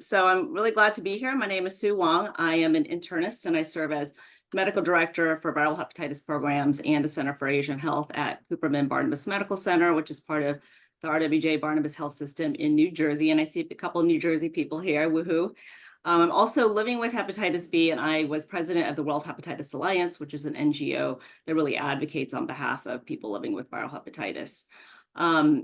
So I'm really glad to be here. My name is Sue Wong. I am an internist and I serve as medical director for viral hepatitis programs and the Center for Asian Health at Cooperman-Barnabas Medical Center, which is part of the RWJ Barnabas Health System in New Jersey. And I see a couple of New Jersey people here, woohoo. I'm also living with hepatitis B, and I was president of the World Hepatitis Alliance, which is an NGO that really advocates on behalf of people living with viral hepatitis.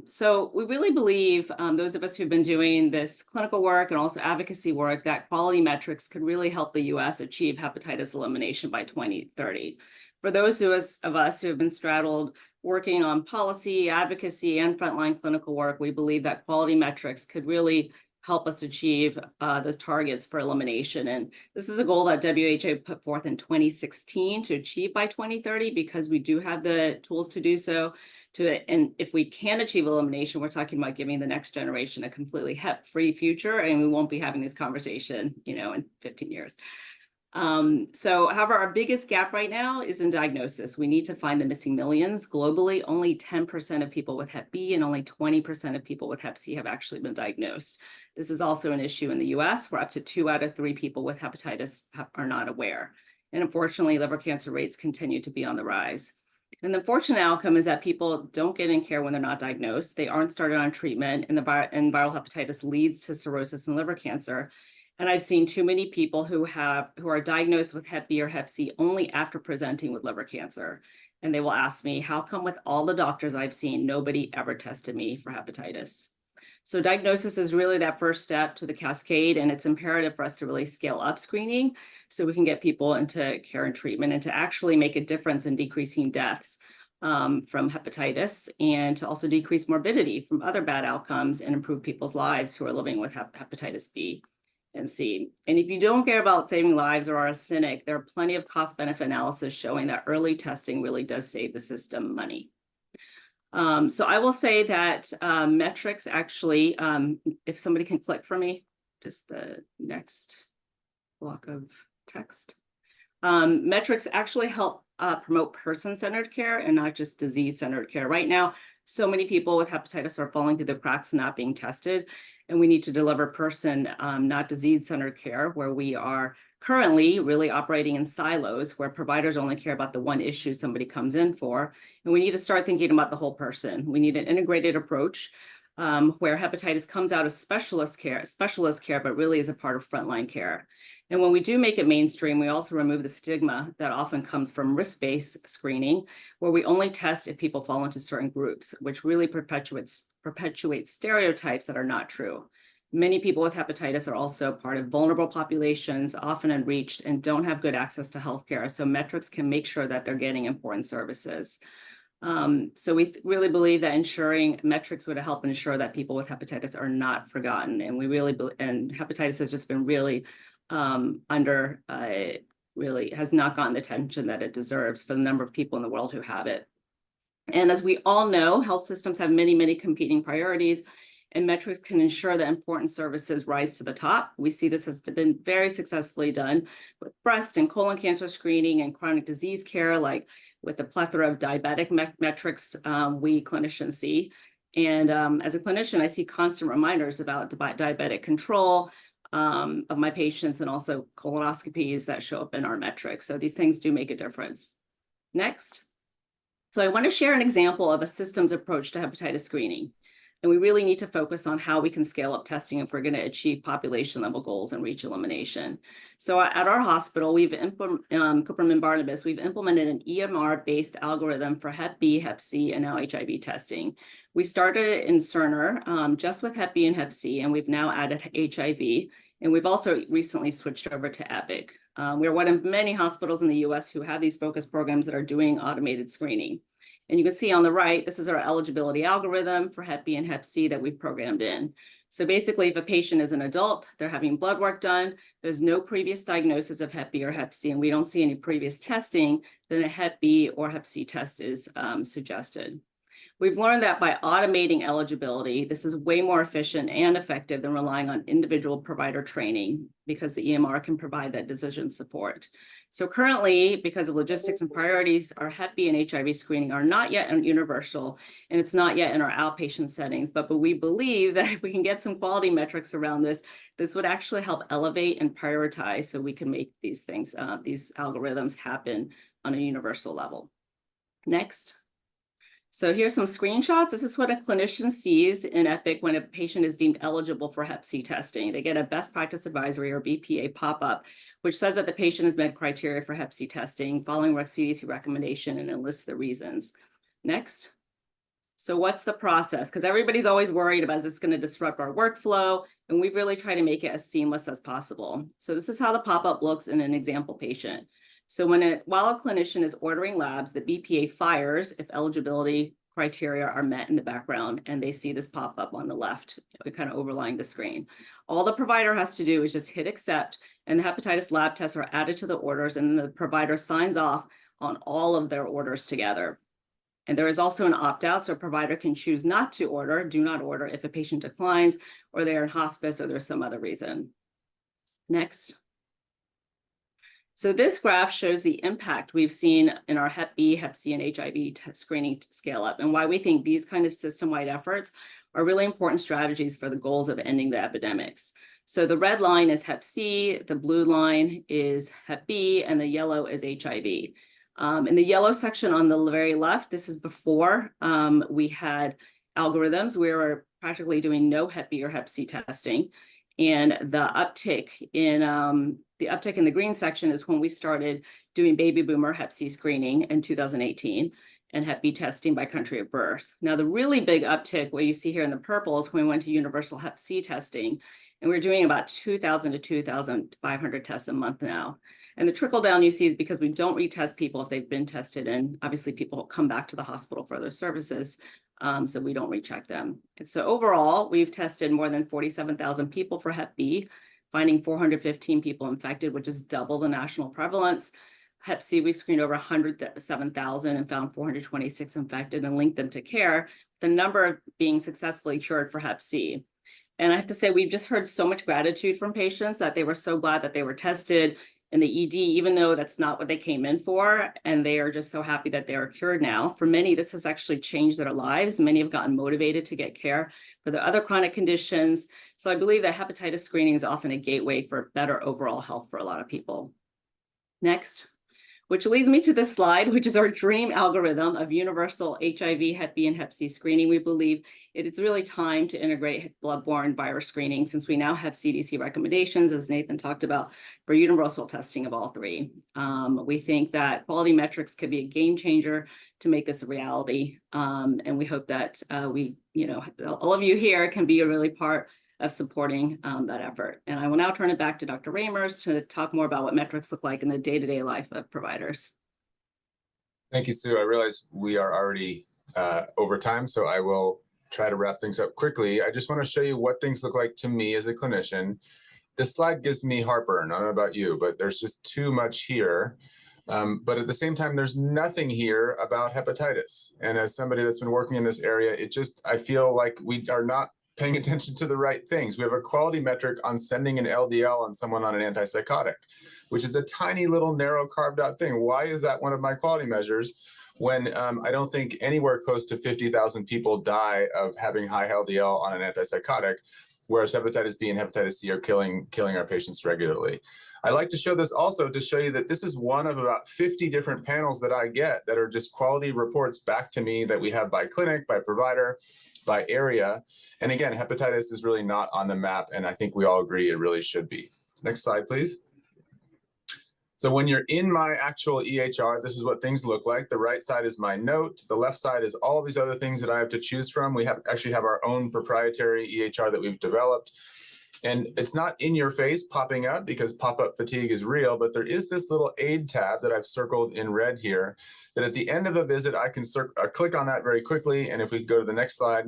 So we really believe, those of us who've been doing this clinical work and also advocacy work, that quality metrics could really help the US achieve hepatitis elimination by 2030. For those of us who have been straddled working on policy, advocacy, and frontline clinical work, we believe that quality metrics could really help us achieve those targets for elimination. And this is a goal that WHO put forth in 2016 to achieve by 2030, because we do have the tools to do so. And if we can achieve elimination, we're talking about giving the next generation a completely HEP-free future, and we won't be having this conversation, in 15 years. However, our biggest gap right now is in diagnosis. We need to find the missing millions. Globally, only 10% of people with Hep B and only 20% of people with Hep C have actually been diagnosed. This is also an issue in the US, where up to 2 out of 3 people with hepatitis are not aware. And unfortunately, liver cancer rates continue to be on the rise. And the unfortunate outcome is that people don't get in care when they're not diagnosed. They aren't started on treatment, and viral hepatitis leads to cirrhosis and liver cancer. And I've seen too many people who are diagnosed with Hep B or Hep C only after presenting with liver cancer. And they will ask me, how come with all the doctors I've seen, nobody ever tested me for hepatitis? So diagnosis is really that first step to the cascade, and it's imperative for us to really scale up screening so we can get people into care and treatment, and to actually make a difference in decreasing deaths from hepatitis, and to also decrease morbidity from other bad outcomes and improve people's lives who are living with hepatitis B and C. And if you don't care about saving lives or are a cynic, there are plenty of cost-benefit analysis showing that early testing really does save the system money. So I will say that metrics actually, if somebody can click for me, just the next block of text. Metrics actually help promote person-centered care and not just disease-centered care. Right now, so many people with hepatitis are falling through the cracks and not being tested. And we need to deliver person, not disease-centered care, where we are currently really operating in silos, where providers only care about the one issue somebody comes in for. And we need to start thinking about the whole person. We need an integrated approach where hepatitis comes out as specialist care, but really is a part of frontline care. And when we do make it mainstream, we also remove the stigma that often comes from risk-based screening, where we only test if people fall into certain groups, which really perpetuates stereotypes that are not true. Many people with hepatitis are also part of vulnerable populations, often unreached, and don't have good access to healthcare. So metrics can make sure that they're getting important services. So we really believe that ensuring metrics would help ensure that people with hepatitis are not forgotten. And and hepatitis has just been really really has not gotten the attention that it deserves for the number of people in the world who have it. And as we all know, health systems have many, many competing priorities, and metrics can ensure that important services rise to the top. We see this has been very successfully done with breast and colon cancer screening and chronic disease care, like with the plethora of diabetic metrics we clinicians see. And as a clinician, I see constant reminders about diabetic control of my patients, and also colonoscopies that show up in our metrics. So these things do make a difference. Next. So I want to share an example of a systems approach to hepatitis screening. And we really need to focus on how we can scale up testing if we're going to achieve population level goals and reach elimination. So at our hospital, Cooperman-Barnabas, we've implemented an EMR-based algorithm for Hep B, Hep C, and now HIV testing. We started in Cerner just with Hep B and Hep C, and we've now added HIV. And we've also recently switched over to Epic. We're one of many hospitals in the US who have these focus programs that are doing automated screening. And you can see on the right, this is our eligibility algorithm for Hep B and Hep C that we've programmed in. So basically, if a patient is an adult, they're having blood work done, there's no previous diagnosis of Hep B or Hep C, and we don't see any previous testing, then a Hep B or Hep C test is suggested. We've learned that by automating eligibility, this is way more efficient and effective than relying on individual provider training because the EMR can provide that decision support. So currently, because of logistics and priorities, our Hep B and HIV screening are not yet universal, and it's not yet in our outpatient settings, but we believe that if we can get some quality metrics around this, this would actually help elevate and prioritize so we can make these things, these algorithms happen on a universal level. Next. So here's some screenshots. This is what a clinician sees in Epic when a patient is deemed eligible for Hep C testing. They get a best practice advisory or BPA pop-up, which says that the patient has met criteria for Hep C testing following CDC recommendation and then lists the reasons. Next. So what's the process? Because everybody's always worried about, is this going to disrupt our workflow? And we've really tried to make it as seamless as possible. So this is how the pop-up looks in an example patient. So while a clinician is ordering labs, the BPA fires if eligibility criteria are met in the background, and they see this pop up on the left, kind of overlying the screen. All the provider has to do is just hit accept, and the hepatitis lab tests are added to the orders, and the provider signs off on all of their orders together. And there is also an opt-out, so a provider can choose not to order, do not order, if a patient declines, or they're in hospice, or there's some other reason. Next. So this graph shows the impact we've seen in our Hep B, Hep C, and HIV screening scale up, and why we think these kind of system-wide efforts are really important strategies for the goals of ending the epidemics. So the red line is Hep C, the blue line is Hep B, and the yellow is HIV. In the yellow section on the very left, this is before we had algorithms. We were practically doing no Hep B or Hep C testing. And the uptick in the green section is when we started doing baby boomer Hep C screening in 2018 and Hep B testing by country of birth. Now, the really big uptick, what you see here in the purple, is when we went to universal Hep C testing, and we're doing about 2,000 to 2,500 tests a month now. And the trickle down you see is because we don't retest people if they've been tested, and obviously people come back to the hospital for their services. So we don't recheck them. And so overall, we've tested more than 47,000 people for Hep B, finding 415 people infected, which is double the national prevalence. Hep C, we've screened over 107,000 and found 426 infected and linked them to care, the number being successfully cured for Hep C. And I have to say, we've just heard so much gratitude from patients that they were so glad that they were tested in the ED, even though that's not what they came in for, and they are just so happy that they are cured now. For many, this has actually changed their lives. Many have gotten motivated to get care for their other chronic conditions. So I believe that hepatitis screening is often a gateway for better overall health for a lot of people. Next. Which leads me to this slide, which is our dream algorithm of universal HIV, Hep B, and Hep C screening. We believe it is really time to integrate bloodborne virus screening, since we now have CDC recommendations, as Nathan talked about, for universal testing of all three. We think that quality metrics could be a game changer to make this a reality. And we hope that all of you here can be a really part of supporting that effort. And I will now turn it back to Dr. Ramers to talk more about what metrics look like in the day-to-day life of providers. Thank you, Sue. I realize we are already over time, so I will try to wrap things up quickly. I just want to show you what things look like to me as a clinician. This slide gives me heartburn. I don't know about you, but there's just too much here. But at the same time, there's nothing here about hepatitis. And as somebody that's been working in this area, I feel like we are not paying attention to the right things. We have a quality metric on sending an LDL on someone on an antipsychotic, which is a tiny little narrow carved out thing. Why is that one of my quality measures when I don't think anywhere close to 50,000 people die of having high LDL on an antipsychotic, whereas hepatitis B and hepatitis C are killing our patients regularly. I like to show this also to show you that this is one of about 50 different panels that I get that are just quality reports back to me that we have by clinic, by provider, by area. And again, hepatitis is really not on the map, and I think we all agree it really should be. Next slide, please. So when you're in my actual EHR, this is what things look like. The right side is my note. The left side is all these other things that I have to choose from. We actually have our own proprietary EHR that we've developed. And it's not in your face popping up because pop-up fatigue is real, but there is this little aid tab that I've circled in red here that at the end of a visit, I can click on that very quickly. And if we go to the next slide,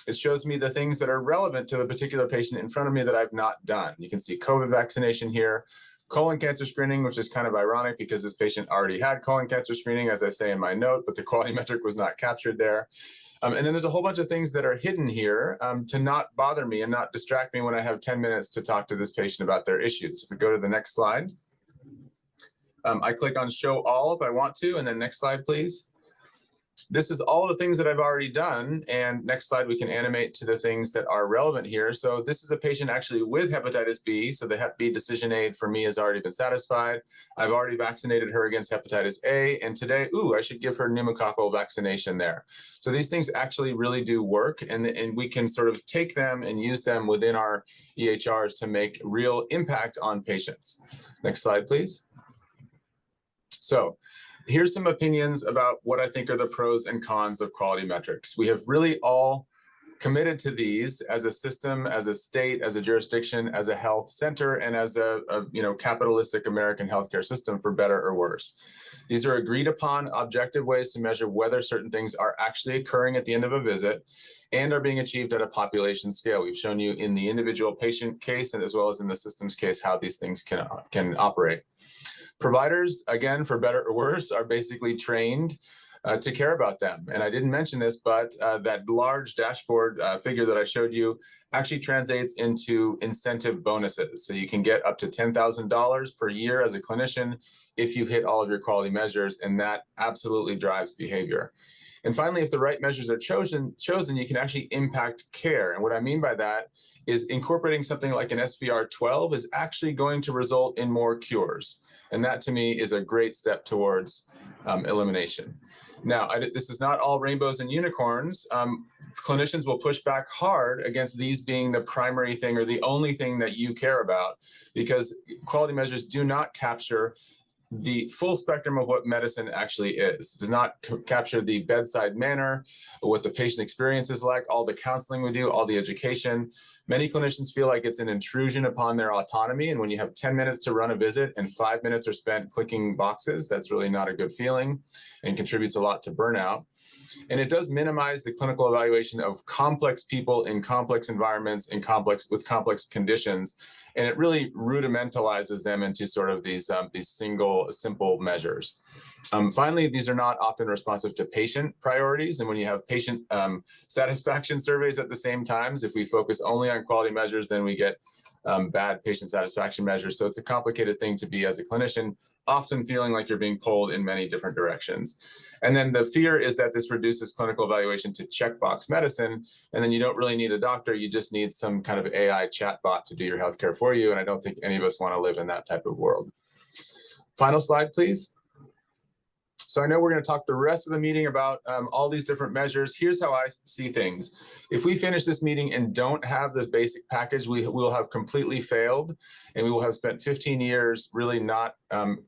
it shows me the things that are relevant to the particular patient in front of me that I've not done. You can see COVID vaccination here, colon cancer screening, which is kind of ironic because this patient already had colon cancer screening, as I say in my note, but the quality metric was not captured there. And then there's a whole bunch of things that are hidden here to not bother me and not distract me when I have 10 minutes to talk to this patient about their issues. If we go to the next slide, I click on show all if I want to, and then next slide, please. This is all the things that I've already done. And next slide, we can animate to the things that are relevant here. So this is a patient actually with hepatitis B. So the Hep B decision aid for me has already been satisfied. I've already vaccinated her against hepatitis A. And today, I should give her pneumococcal vaccination there. So these things actually really do work. And we can sort of take them and use them within our EHRs to make real impact on patients. Next slide, please. So here's some opinions about what I think are the pros and cons of quality metrics. We have really all committed to these as a system, as a state, as a jurisdiction, as a health center, and as a capitalistic American healthcare system, for better or worse. These are agreed upon objective ways to measure whether certain things are actually occurring at the end of a visit and are being achieved at a population scale. We've shown you in the individual patient case and as well as in the systems case how these things can operate. Providers, again, for better or worse, are basically trained to care about them. And I didn't mention this, but that large dashboard figure that I showed you actually translates into incentive bonuses. So you can get up to $10,000 per year as a clinician if you hit all of your quality measures, and that absolutely drives behavior. And finally, if the right measures are chosen, you can actually impact care. And what I mean by that is incorporating something like an SVR12 is actually going to result in more cures. And that to me is a great step towards elimination. Now, this is not all rainbows and unicorns. Clinicians will push back hard against these being the primary thing or the only thing that you care about, because quality measures do not capture the full spectrum of what medicine actually is. It does not capture the bedside manner, what the patient experience is like, all the counseling we do, all the education. Many clinicians feel like it's an intrusion upon their autonomy. And when you have 10 minutes to run a visit and 5 minutes are spent clicking boxes, that's really not a good feeling and contributes a lot to burnout. And it does minimize the clinical evaluation of complex people in complex environments with complex conditions. And it really rudimentalizes them into sort of these simple measures. Finally, these are not often responsive to patient priorities. And when you have patient satisfaction surveys at the same times, if we focus only on quality measures, then we get bad patient satisfaction measures. So it's a complicated thing to be as a clinician, often feeling like you're being pulled in many different directions. And then the fear is that this reduces clinical evaluation to checkbox medicine. And then you don't really need a doctor. You just need some kind of AI chatbot to do your healthcare for you. And I don't think any of us want to live in that type of world. Final slide, please. So I know we're going to talk the rest of the meeting about all these different measures. Here's how I see things. If we finish this meeting and don't have this basic package, we will have completely failed, and we will have spent 15 years really not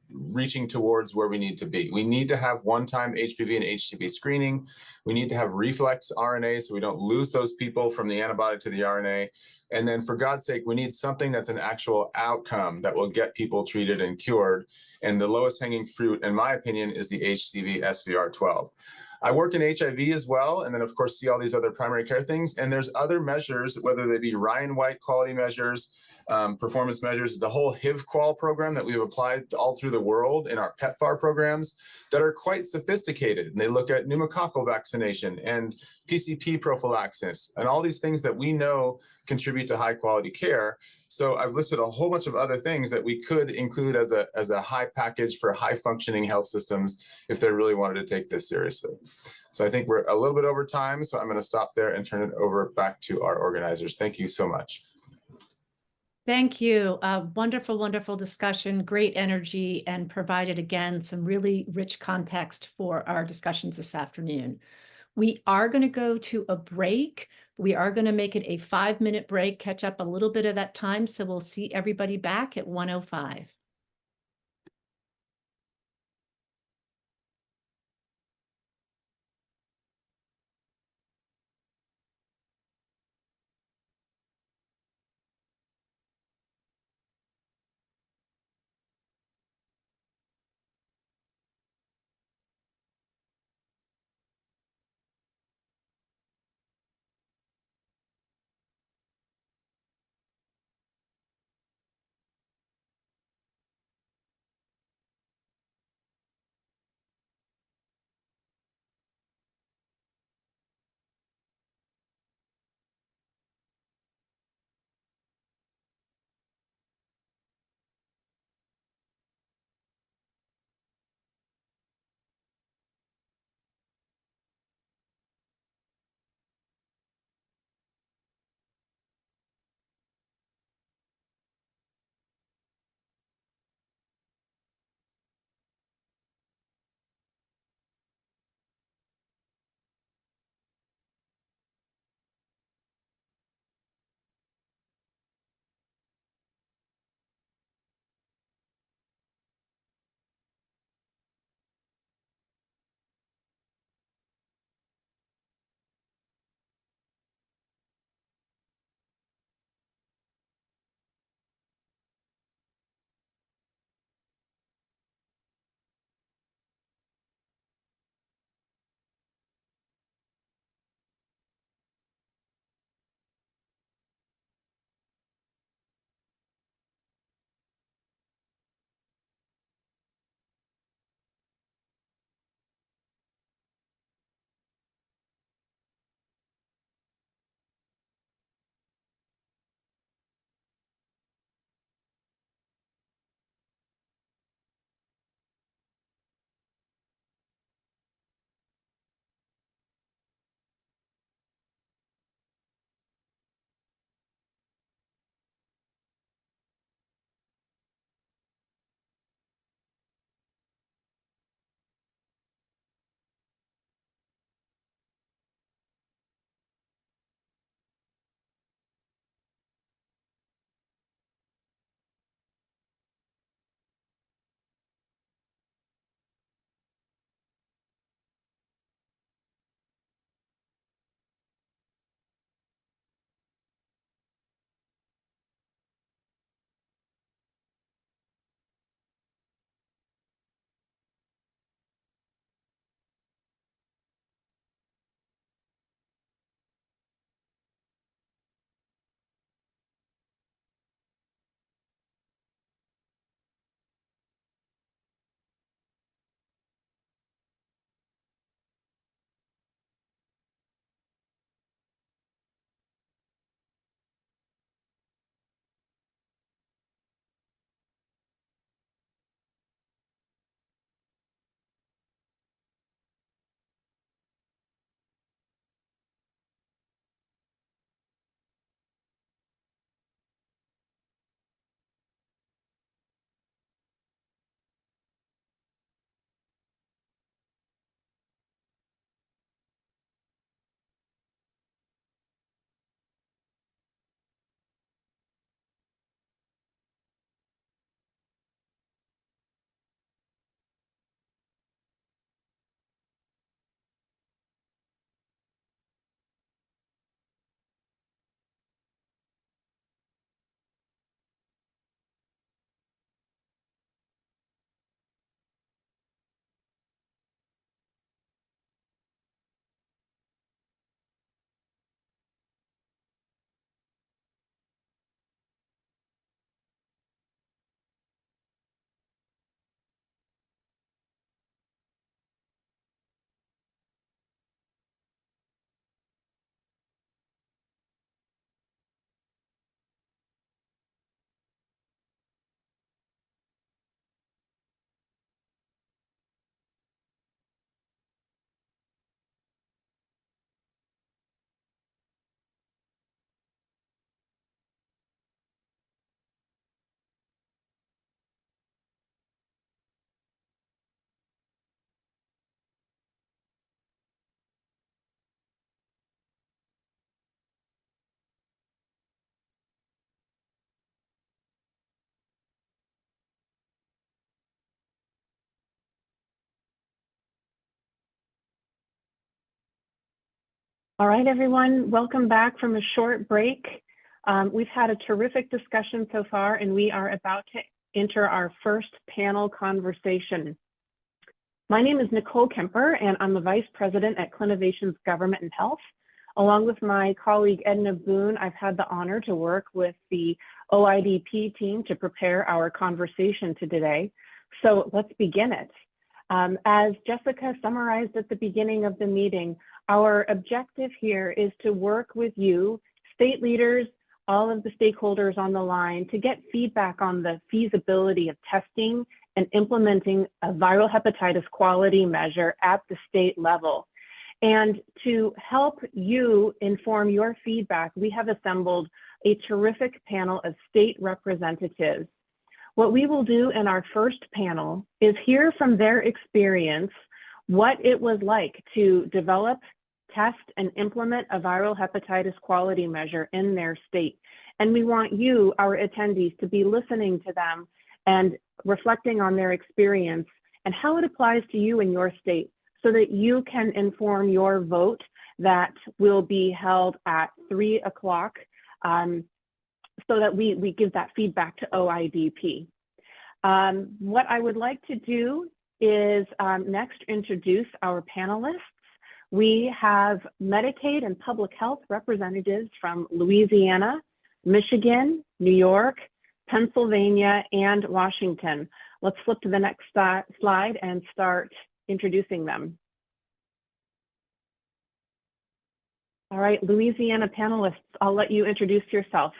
reaching towards where we need to be. We need to have one-time HPV and HCV screening. We need to have reflex RNA so we don't lose those people from the antibody to the RNA. And then for God's sake, we need something that's an actual outcome that will get people treated and cured. And the lowest hanging fruit, in my opinion, is the HCV SVR12. I work in HIV as well, and then of course see all these other primary care things. And there's other measures, whether they be Ryan White quality measures, performance measures, the whole HIV-Qual program that we've applied all through the world in our PEPFAR programs that are quite sophisticated. And they look at pneumococcal vaccination and PCP prophylaxis and all these things that we know contribute to high quality care. So I've listed a whole bunch of other things that we could include as a high package for high functioning health systems if they really wanted to take this seriously. So I think we're a little bit over time, so I'm going to stop there and turn it over back to our organizers. Thank you so much. Thank you. Wonderful, wonderful discussion, great energy, and provided again some really rich context for our discussions this afternoon. We are going to go to a break. We are going to make it a 5-minute break, catch up a little bit of that time. So we'll see everybody back at 1:05. All right, everyone, welcome back from a short break. We've had a terrific discussion so far, and we are about to enter our first panel conversation. My name is Nicole Kemper, and I'm the Vice President at Clinovation's Government and Health. Along with my colleague Edna Boone, I've had the honor to work with the OIDP team to prepare our conversation today. So let's begin it. As Jessica summarized at the beginning of the meeting, our objective here is to work with you, state leaders, all of the stakeholders on the line, to get feedback on the feasibility of testing and implementing a viral hepatitis quality measure at the state level. And to help you inform your feedback, we have assembled a terrific panel of state representatives. What we will do in our first panel is hear from their experience what it was like to develop, test, and implement a viral hepatitis quality measure in their state. And we want you, our attendees, to be listening to them and reflecting on their experience and how it applies to you in your state, so that you can inform your vote that will be held at 3 o'clock, so that we give that feedback to OIDP. What I would like to do is next introduce our panelists. We have Medicaid and public health representatives from Louisiana, Michigan, New York, Pennsylvania, and Washington. Let's flip to the next slide and start introducing them. All right, Louisiana panelists, I'll let you introduce yourself.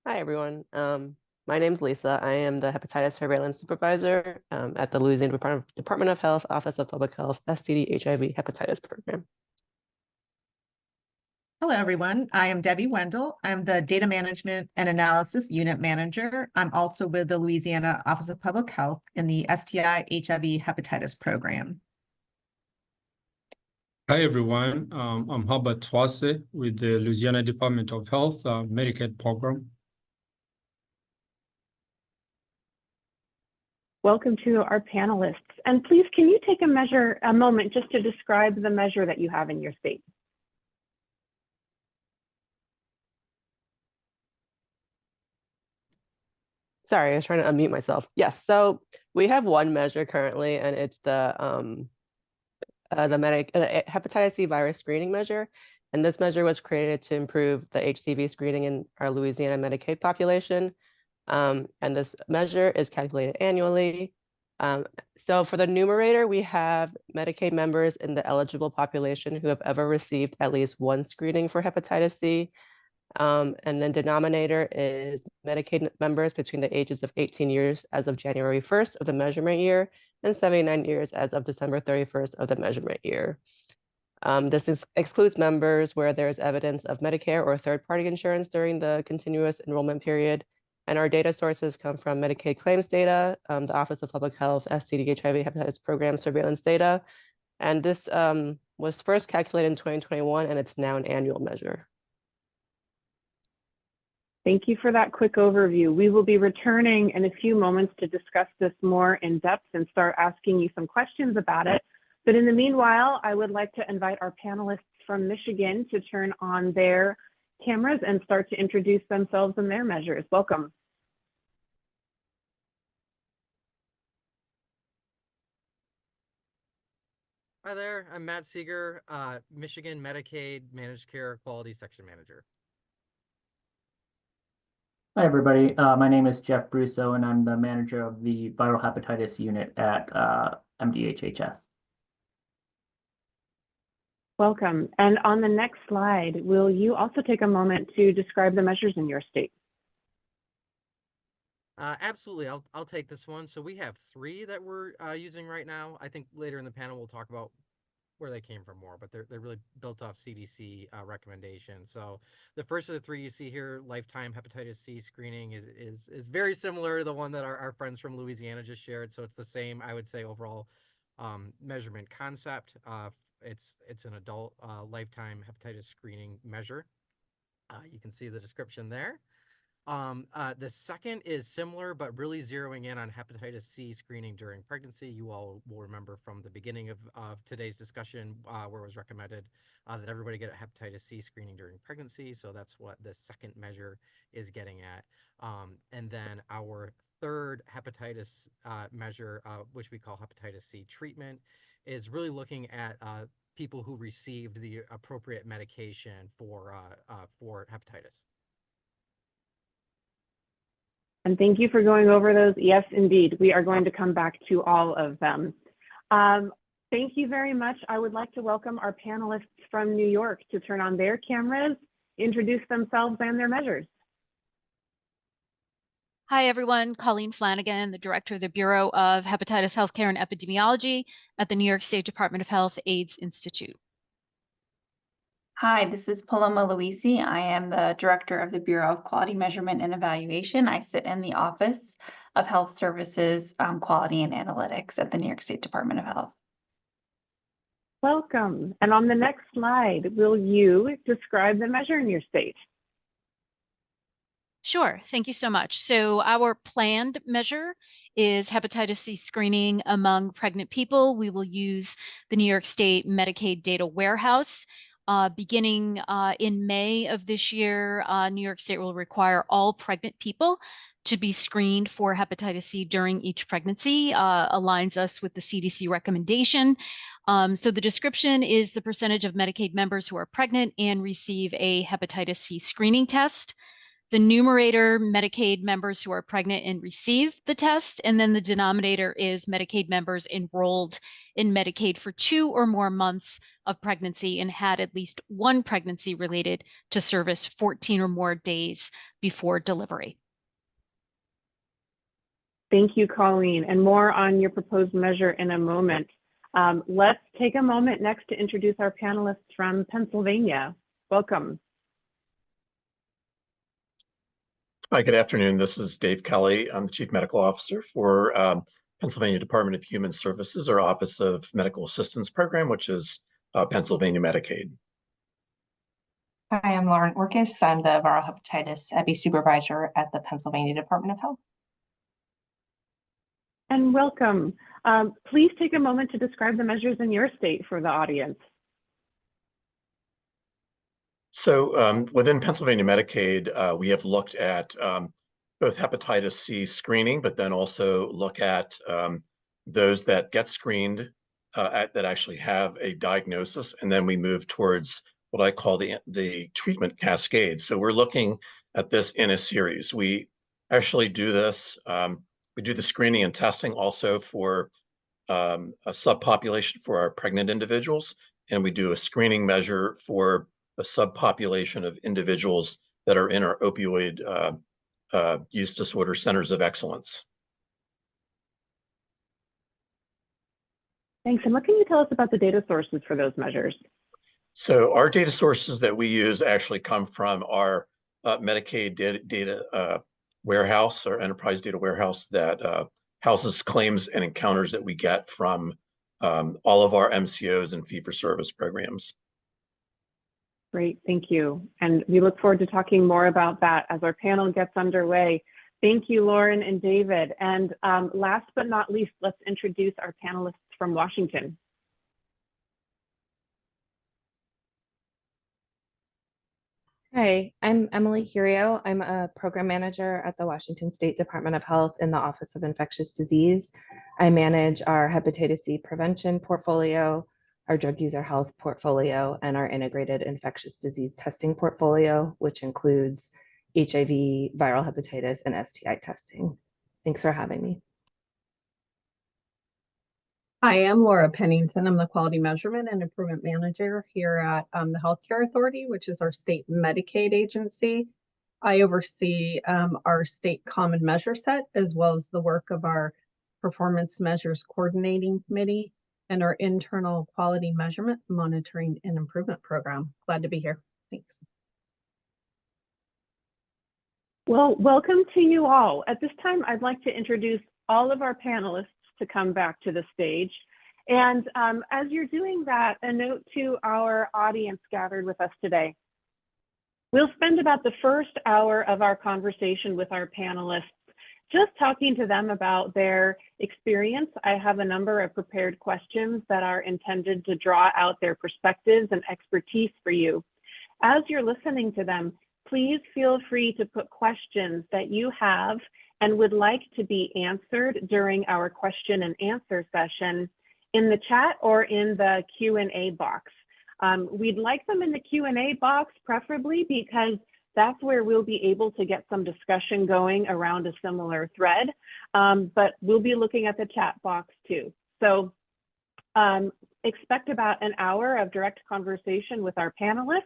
Hi, everyone. My name's Lisa. I am the Hepatitis Surveillance Supervisor at the Louisiana Department of Health, Office of Public Health, STD HIV Hepatitis Program. Hello, everyone. I am Debbie Wendell. I'm the Data Management and Analysis Unit Manager. I'm also with the Louisiana Office of Public Health in the STI HIV Hepatitis Program. Hi, everyone. I'm Herbert Twase with the Louisiana Department of Health Medicaid Program. Welcome to our panelists. And please, can you take a moment just to describe the measure that you have in your state? Sorry, I was trying to unmute myself. Yes, so we have one measure currently, and it's the hepatitis C virus screening measure. And this measure was created to improve the HCV screening in our Louisiana Medicaid population. And this measure is calculated annually. So for the numerator, we have Medicaid members in the eligible population who have ever received at least one screening for hepatitis C. And then denominator is Medicaid members between the ages of 18 years as of January 1st of the measurement year and 79 years as of December 31st of the measurement year. This excludes members where there is evidence of Medicare or third-party insurance during the continuous enrollment period. And our data sources come from Medicaid claims data, the Office of Public Health, STD HIV Hepatitis Program surveillance data. And this was first calculated in 2021, and it's now an annual measure. Thank you for that quick overview. We will be returning in a few moments to discuss this more in depth and start asking you some questions about it. But in the meanwhile, I would like to invite our panelists from Michigan to turn on their cameras and start to introduce themselves and their measures. Welcome. Hi there, I'm Matt Seeger, Michigan Medicaid Managed Care Quality Section Manager. Hi, everybody. My name is Jeff Brusso, and I'm the manager of the Viral Hepatitis Unit at MDHHS. Welcome. And on the next slide, will you also take a moment to describe the measures in your state? Absolutely, I'll take this one. So we have 3 that we're using right now. I think later in the panel we'll talk about where they came from more, but they're really built off CDC recommendations. So the first of the 3 you see here, lifetime hepatitis C screening, is very similar to the one that our friends from Louisiana just shared. So it's the same, I would say, overall measurement concept. It's an adult lifetime hepatitis screening measure. You can see the description there. The second is similar, but really zeroing in on hepatitis C screening during pregnancy. You all will remember from the beginning of today's discussion where it was recommended that everybody get a hepatitis C screening during pregnancy. So that's what the second measure is getting at. And then our third hepatitis measure, which we call hepatitis C treatment, is really looking at people who received the appropriate medication for hepatitis. And thank you for going over those. Yes, indeed. We are going to come back to all of them. Thank you very much. I would like to welcome our panelists from New York to turn on their cameras, introduce themselves and their measures. Hi, everyone. Colleen Flanagan, the Director of the Bureau of Hepatitis Healthcare and Epidemiology at the New York State Department of Health AIDS Institute. Hi, this is Paloma Luisi. I am the Director of the Bureau of Quality Measurement and Evaluation. I sit in the Office of Health Services, Quality and Analytics at the New York State Department of Health. Welcome. And on the next slide, will you describe the measure in your state? Sure, thank you so much. So our planned measure is hepatitis C screening among pregnant people. We will use the New York State Medicaid Data Warehouse. Beginning in May of this year, New York State will require all pregnant people to be screened for hepatitis C during each pregnancy, aligns us with the CDC recommendation. So the description is the percentage of Medicaid members who are pregnant and receive a hepatitis C screening test. The numerator, Medicaid members who are pregnant and receive the test, and then the denominator is Medicaid members enrolled in Medicaid for 2 or more months of pregnancy and had at least one pregnancy related to service 14 or more days before delivery. Thank you, Colleen, and more on your proposed measure in a moment. Let's take a moment next to introduce our panelists from Pennsylvania. Welcome. Hi, good afternoon. This is Dave Kelly. I'm the Chief Medical Officer for Pennsylvania Department of Human Services, or Office of Medical Assistance Program, which is Pennsylvania Medicaid. Hi, I'm Lauren Orkis. I'm the Viral Hepatitis Epi Supervisor at the Pennsylvania Department of Health. And welcome. Please take a moment to describe the measures in your state for the audience. So within Pennsylvania Medicaid, we have looked at both hepatitis C screening, but then also look at those that get screened that actually have a diagnosis, and then we move towards what I call the treatment cascade. So we're looking at this in a series. We actually do this, we do the screening and testing also for a subpopulation for our pregnant individuals, and we do a screening measure for a subpopulation of individuals that are in our opioid use disorder centers of excellence. Thanks. And what can you tell us about the data sources for those measures? So our data sources that we use actually come from our Medicaid data warehouse, or enterprise data warehouse, that houses claims and encounters that we get from all of our MCOs and fee-for-service programs. Great, thank you. And we look forward to talking more about that as our panel gets underway. Thank you, Lauren and David. And last but not least, let's introduce our panelists from Washington. Hi, I'm Emily Curio. I'm a program manager at the Washington State Department of Health in the Office of Infectious Disease. I manage our hepatitis C prevention portfolio, our drug user health portfolio, and our integrated infectious disease testing portfolio, which includes HIV, viral hepatitis, and STI testing. Thanks for having me. Hi, I'm Laura Pennington. I'm the Quality Measurement and Improvement Manager here at the Healthcare Authority, which is our state Medicaid agency. I oversee our state common measure set, as well as the work of our Performance Measures Coordinating Committee and our internal Quality Measurement, Monitoring, and Improvement Program. Glad to be here. Thanks. Well, welcome to you all. At this time, I'd like to introduce all of our panelists to come back to the stage. And as you're doing that, a note to our audience gathered with us today. We'll spend about the first hour of our conversation with our panelists just talking to them about their experience. I have a number of prepared questions that are intended to draw out their perspectives and expertise for you. As you're listening to them, please feel free to put questions that you have and would like to be answered during our question and answer session in the chat or in the Q&A box. We'd like them in the Q&A box preferably because that's where we'll be able to get some discussion going around a similar thread, but we'll be looking at the chat box too. So expect about an hour of direct conversation with our panelists,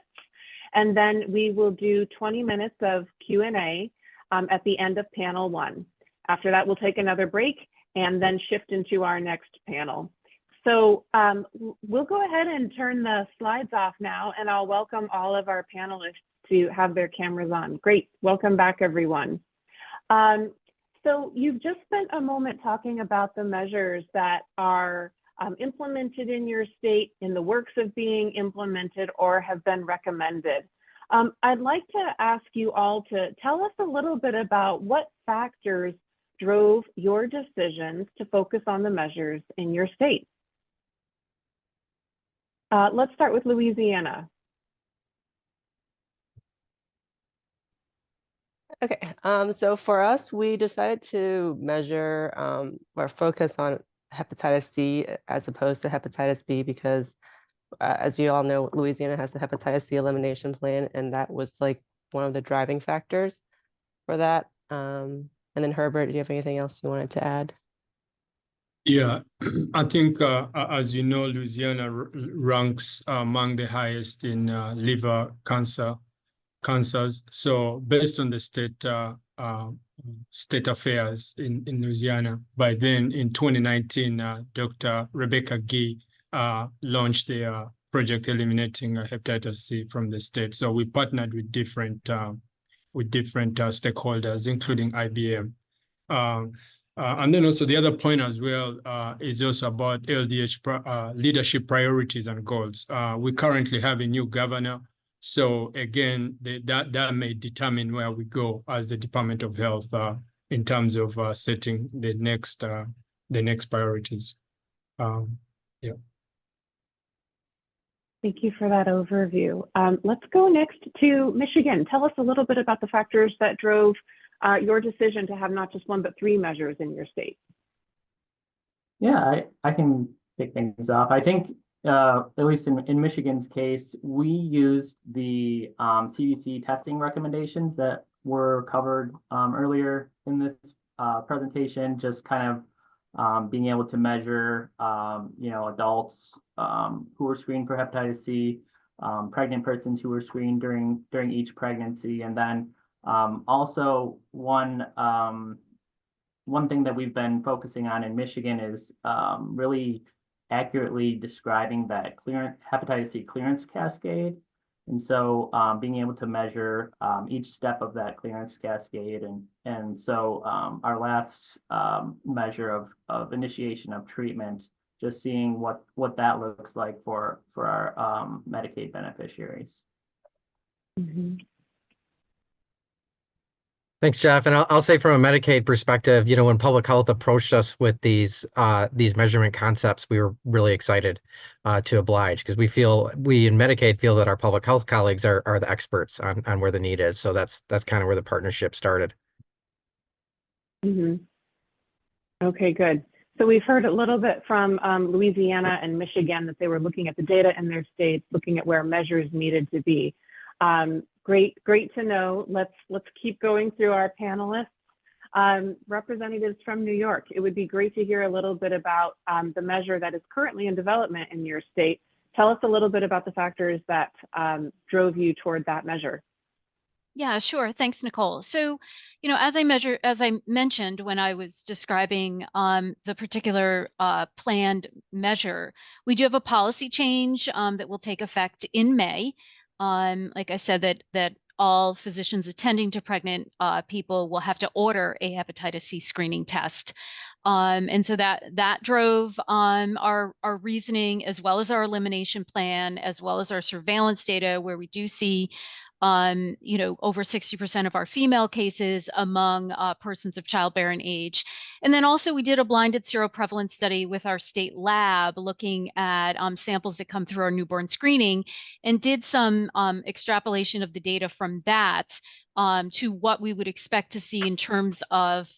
and then we will do 20 minutes of Q&A at the end of panel 1. After that, we'll take another break and then shift into our next panel. So we'll go ahead and turn the slides off now, and I'll welcome all of our panelists to have their cameras on. Great, welcome back everyone. So you've just spent a moment talking about the measures that are implemented in your state, in the works of being implemented, or have been recommended. I'd like to ask you all to tell us a little bit about what factors drove your decisions to focus on the measures in your state. Let's start with Louisiana. Okay, so for us, we decided to measure or focus on hepatitis C as opposed to hepatitis B because, as you all know, Louisiana has the hepatitis C elimination plan, and that was like one of the driving factors for that. And then Herbert, do you have anything else you wanted to add? Yeah, I think, as you know, Louisiana ranks among the highest in liver cancers. So based on the state affairs in Louisiana, by then in 2019, Dr. Rebecca Gee launched the project eliminating hepatitis C from the state. So we partnered with different stakeholders, including IBM. And then also the other point as well is also about LDH leadership priorities and goals. We currently have a new governor. So again, that may determine where we go as the Department of Health in terms of setting the next priorities. Yeah. Thank you for that overview. Let's go next to Michigan. Tell us a little bit about the factors that drove your decision to have not just 1, but 3 measures in your state. Yeah, I can kick things off. I think, at least in Michigan's case, we used the CDC testing recommendations that were covered earlier in this presentation, just kind of being able to measure, adults who were screened for hepatitis C, pregnant persons who were screened during each pregnancy, and then also one thing that we've been focusing on in Michigan is really accurately describing that hepatitis C clearance cascade. And so being able to measure each step of that clearance cascade. And so our last measure of initiation of treatment, just seeing what that looks like for our Medicaid beneficiaries. Mm-hmm. Thanks, Jeff. And I'll say from a Medicaid perspective, when public health approached us with these measurement concepts, we were really excited to oblige because we in Medicaid feel that our public health colleagues are the experts on where the need is. So that's kind of where the partnership started. Mm-hmm. Okay, good. So we've heard a little bit from Louisiana and Michigan that they were looking at the data in their states, looking at where measures needed to be. Great to know. Let's keep going through our panelists. Representatives from New York, it would be great to hear a little bit about the measure that is currently in development in your state. Tell us a little bit about the factors that drove you toward that measure. Yeah, sure. Thanks, Nicole. So, as I mentioned when I was describing the particular planned measure, we do have a policy change that will take effect in May. Like I said, that all physicians attending to pregnant people will have to order a hepatitis C screening test. And so that drove our reasoning, as well as our elimination plan, as well as our surveillance data, where we do see over 60% of our female cases among persons of childbearing age. And then also we did a blinded seroprevalence study with our state lab looking at samples that come through our newborn screening and did some extrapolation of the data from that to what we would expect to see in terms of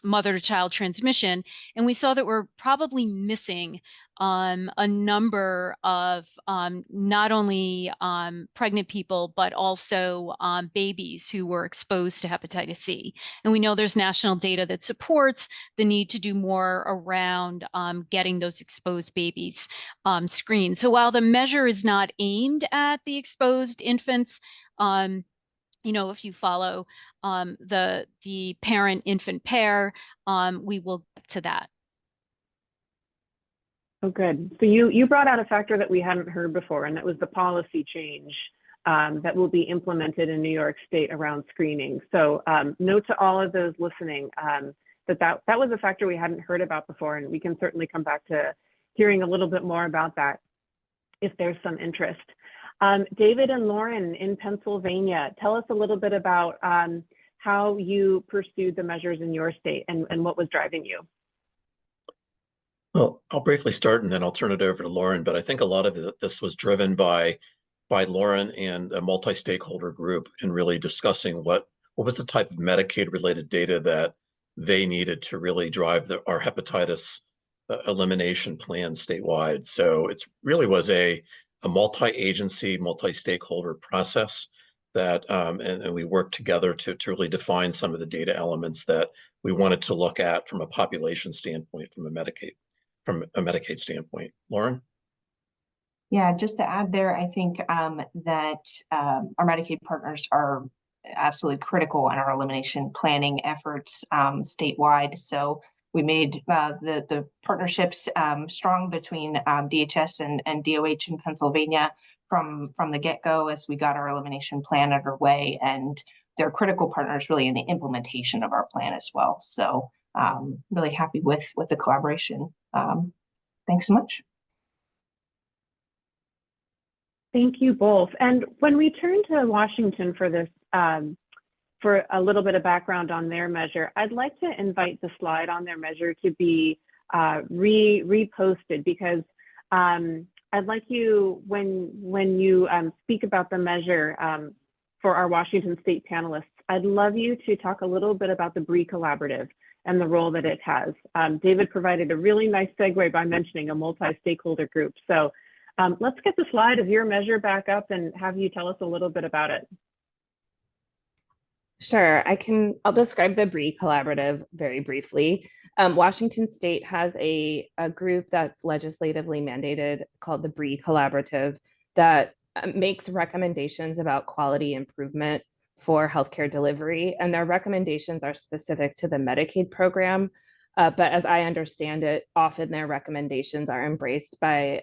mother-to-child transmission. And we saw that we're probably missing a number of not only pregnant people, but also babies who were exposed to hepatitis C. And we know there's national data that supports the need to do more around getting those exposed babies screened. So while the measure is not aimed at the exposed infants, if you follow the parent-infant pair, we will get to that. Oh, good. So you brought out a factor that we hadn't heard before, and that was the policy change that will be implemented in New York State around screening. So note to all of those listening that was a factor we hadn't heard about before, and we can certainly come back to hearing a little bit more about that if there's some interest. David and Lauren in Pennsylvania, tell us a little bit about how you pursued the measures in your state and what was driving you. Well, I'll briefly start and then I'll turn it over to Lauren, but I think a lot of this was driven by Lauren and a multi-stakeholder group in really discussing what was the type of Medicaid-related data that they needed to really drive our hepatitis elimination plan statewide. So it really was a multi-agency, multi-stakeholder process that, and we worked together to really define some of the data elements that we wanted to look at from a population standpoint, from a Medicaid standpoint. Lauren? Yeah, just to add there, I think that our Medicaid partners are absolutely critical in our elimination planning efforts statewide. So we made the partnerships strong between DHS and DOH in Pennsylvania from the get-go as we got our elimination plan underway, and they're critical partners really in the implementation of our plan as well. So really happy with the collaboration. Thanks so much. Thank you both. And when we turn to Washington for this, for a little bit of background on their measure, I'd like to invite the slide on their measure to be reposted, because I'd like you, when you speak about the measure for our Washington State panelists, I'd love you to talk a little bit about the BRIE Collaborative and the role that it has. David provided a really nice segue by mentioning a multi-stakeholder group. So let's get the slide of your measure back up and have you tell us a little bit about it. Sure, I'll describe the BRIE Collaborative very briefly. Washington State has a group that's legislatively mandated called the BRIE Collaborative that makes recommendations about quality improvement for healthcare delivery, and their recommendations are specific to the Medicaid program. But as I understand it, often their recommendations are embraced by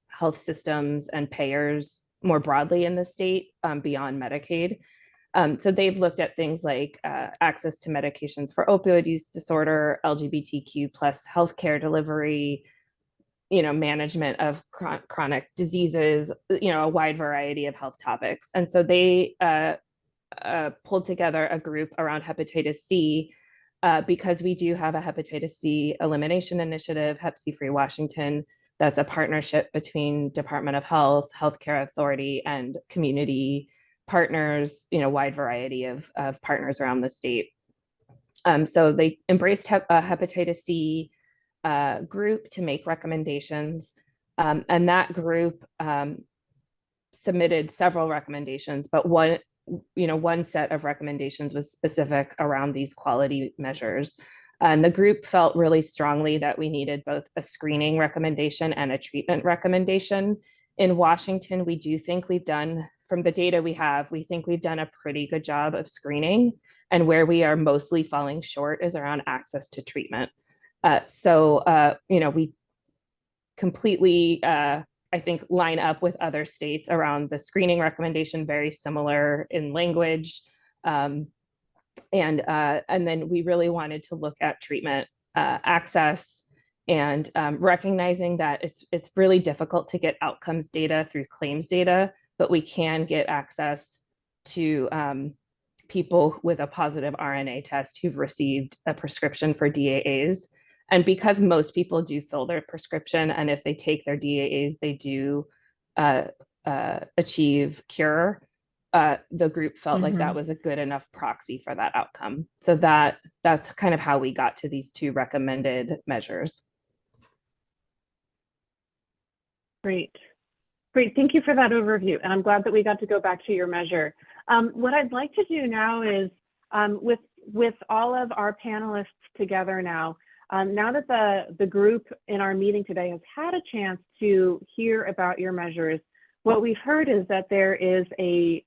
health systems and payers more broadly in the state beyond Medicaid. So they've looked at things like access to medications for opioid use disorder, LGBTQ plus healthcare delivery, management of chronic diseases, a wide variety of health topics. And so they pulled together a group around hepatitis C because we do have a hepatitis C elimination initiative, Hep C Free Washington, that's a partnership between Department of Health, Healthcare Authority, and community partners, wide variety of partners around the state. So they embraced a hepatitis C group to make recommendations, and that group submitted several recommendations, but one set of recommendations was specific around these quality measures. And the group felt really strongly that we needed both a screening recommendation and a treatment recommendation. In Washington, we do think we've done, from the data we have, we think we've done a pretty good job of screening, and where we are mostly falling short is around access to treatment. We completely, I think, line up with other states around the screening recommendation, very similar in language. And then we really wanted to look at treatment access and recognizing that it's really difficult to get outcomes data through claims data, but we can get access to people with a positive RNA test who've received a prescription for DAAs. And because most people do fill their prescription, and if they take their DAAs, they do achieve cure, the group felt like that was a good enough proxy for that outcome. So that's kind of how we got to these two recommended measures. Great. Great, thank you for that overview. And I'm glad that we got to go back to your measure. What I'd like to do now is with all of our panelists together now, now that the group in our meeting today has had a chance to hear about your measures, what we've heard is that there's a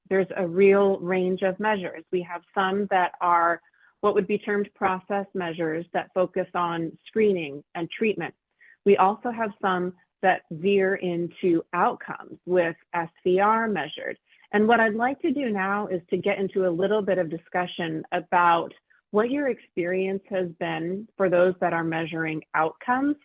real range of measures. We have some that are what would be termed process measures that focus on screening and treatment. We also have some that veer into outcomes with SVR measured. And what I'd like to do now is to get into a little bit of discussion about what your experience has been for those that are measuring outcomes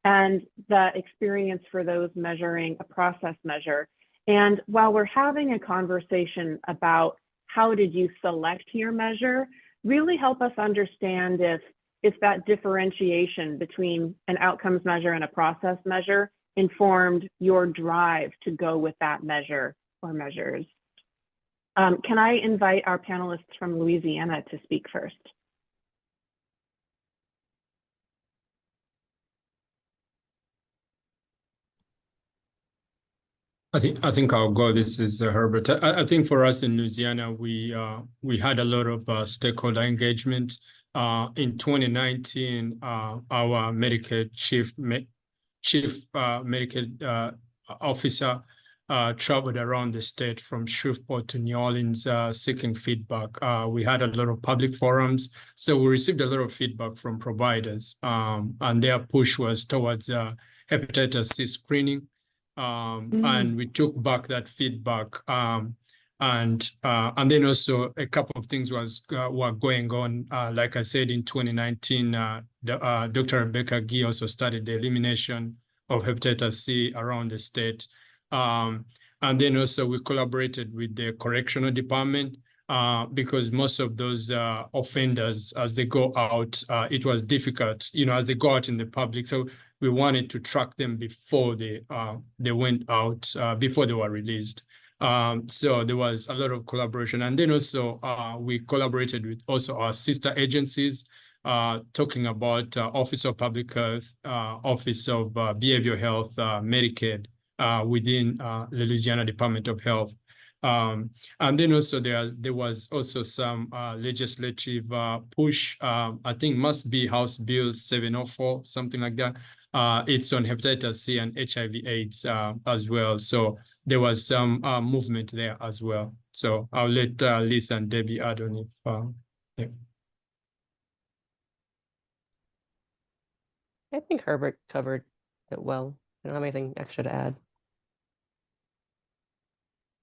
and the experience for those measuring a process measure. And while we're having a conversation about how did you select your measure, really help us understand if that differentiation between an outcomes measure and a process measure informed your drive to go with that measure or measures. Can I invite our panelists from Louisiana to speak first? I think I'll go. This is Herbert. I think for us in Louisiana, we had a lot of stakeholder engagement. In 2019, our Medicaid chief Medicaid officer traveled around the state from Shreveport to New Orleans seeking feedback. We had a lot of public forums, so we received a lot of feedback from providers, and their push was towards hepatitis C screening. And we took back that feedback, and then also a couple of things were going on. Like I said, in 2019, Dr. Rebecca Gee also started the elimination of hepatitis C around the state. And then also we collaborated with the correctional department because most of those offenders, as they go out, it was difficult, as they go out in the public. So we wanted to track them before they went out, before they were released. So there was a lot of collaboration. And then also we collaborated with also our sister agencies, talking about Office of Public Health, Office of Behavioral Health, Medicaid, within the Louisiana Department of Health. And then also there was also some legislative push, I think must be House Bill 704, something like that. It's on hepatitis C and HIV/AIDS as well. So there was some movement there as well. So I'll let Lisa and Debbie add on if, yeah. I think Herbert covered it well. I don't have anything extra to add.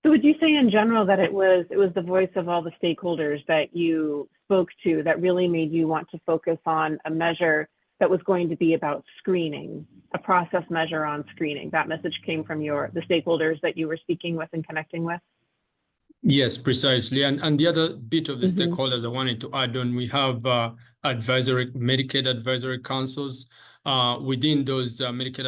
So would you say in general that it was the voice of all the stakeholders that you spoke to that really made you want to focus on a measure that was going to be about screening, a process measure on screening? That message came from the stakeholders that you were speaking with and connecting with? Yes, precisely. And the other bit of the stakeholders I wanted to add on, we have Medicaid advisory councils. Within those Medicaid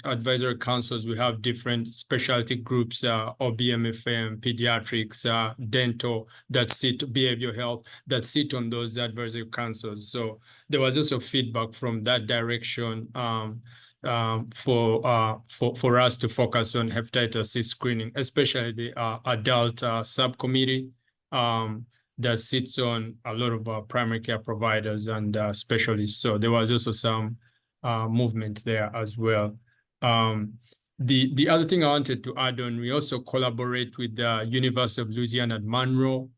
advisory councils, we have different specialty groups, OBMFM, pediatrics, dental, that sit, behavioral health, that sit on those advisory councils. So there was also feedback from that direction for us to focus on hepatitis C screening, especially the adult subcommittee that sits on a lot of primary care providers and specialists. So there was also some movement there as well. The other thing I wanted to add on, we also collaborate with the University of Louisiana at Monroe.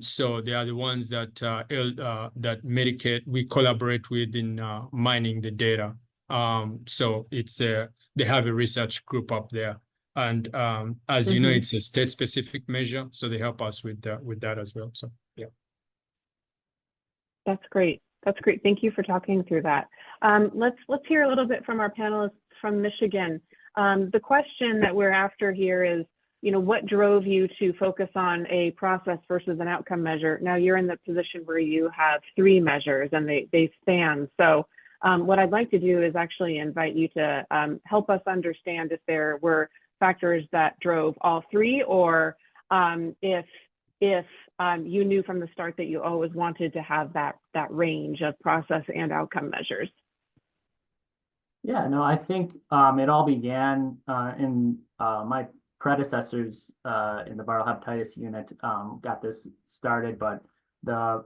So they are the ones that that Medicaid we collaborate with in mining the data. So it's they have a research group up there, and as you know, it's a state-specific measure, so they help us with that as well. So yeah, that's great. That's great. Thank you for talking through that. Let's hear a little bit from our panelists from Michigan. The question that we're after here is, what drove you to focus on a process versus an outcome measure? Now you're in the position where you have 3 measures and they span. So what I'd like to do is actually invite you to help us understand if there were factors that drove all 3, or if you knew from the start that you always wanted to have that range of process and outcome measures. Yeah, no, I think it all began in my predecessors in the viral hepatitis unit got this started, but the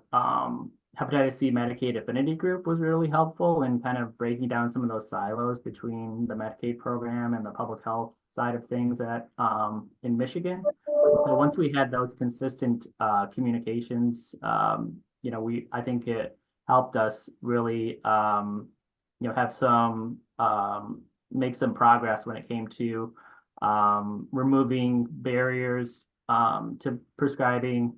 hepatitis C Medicaid affinity group was really helpful in kind of breaking down some of those silos between the Medicaid program and the public health side of things in Michigan. So once we had those consistent communications, I think it helped us really have some make some progress when it came to removing barriers to prescribing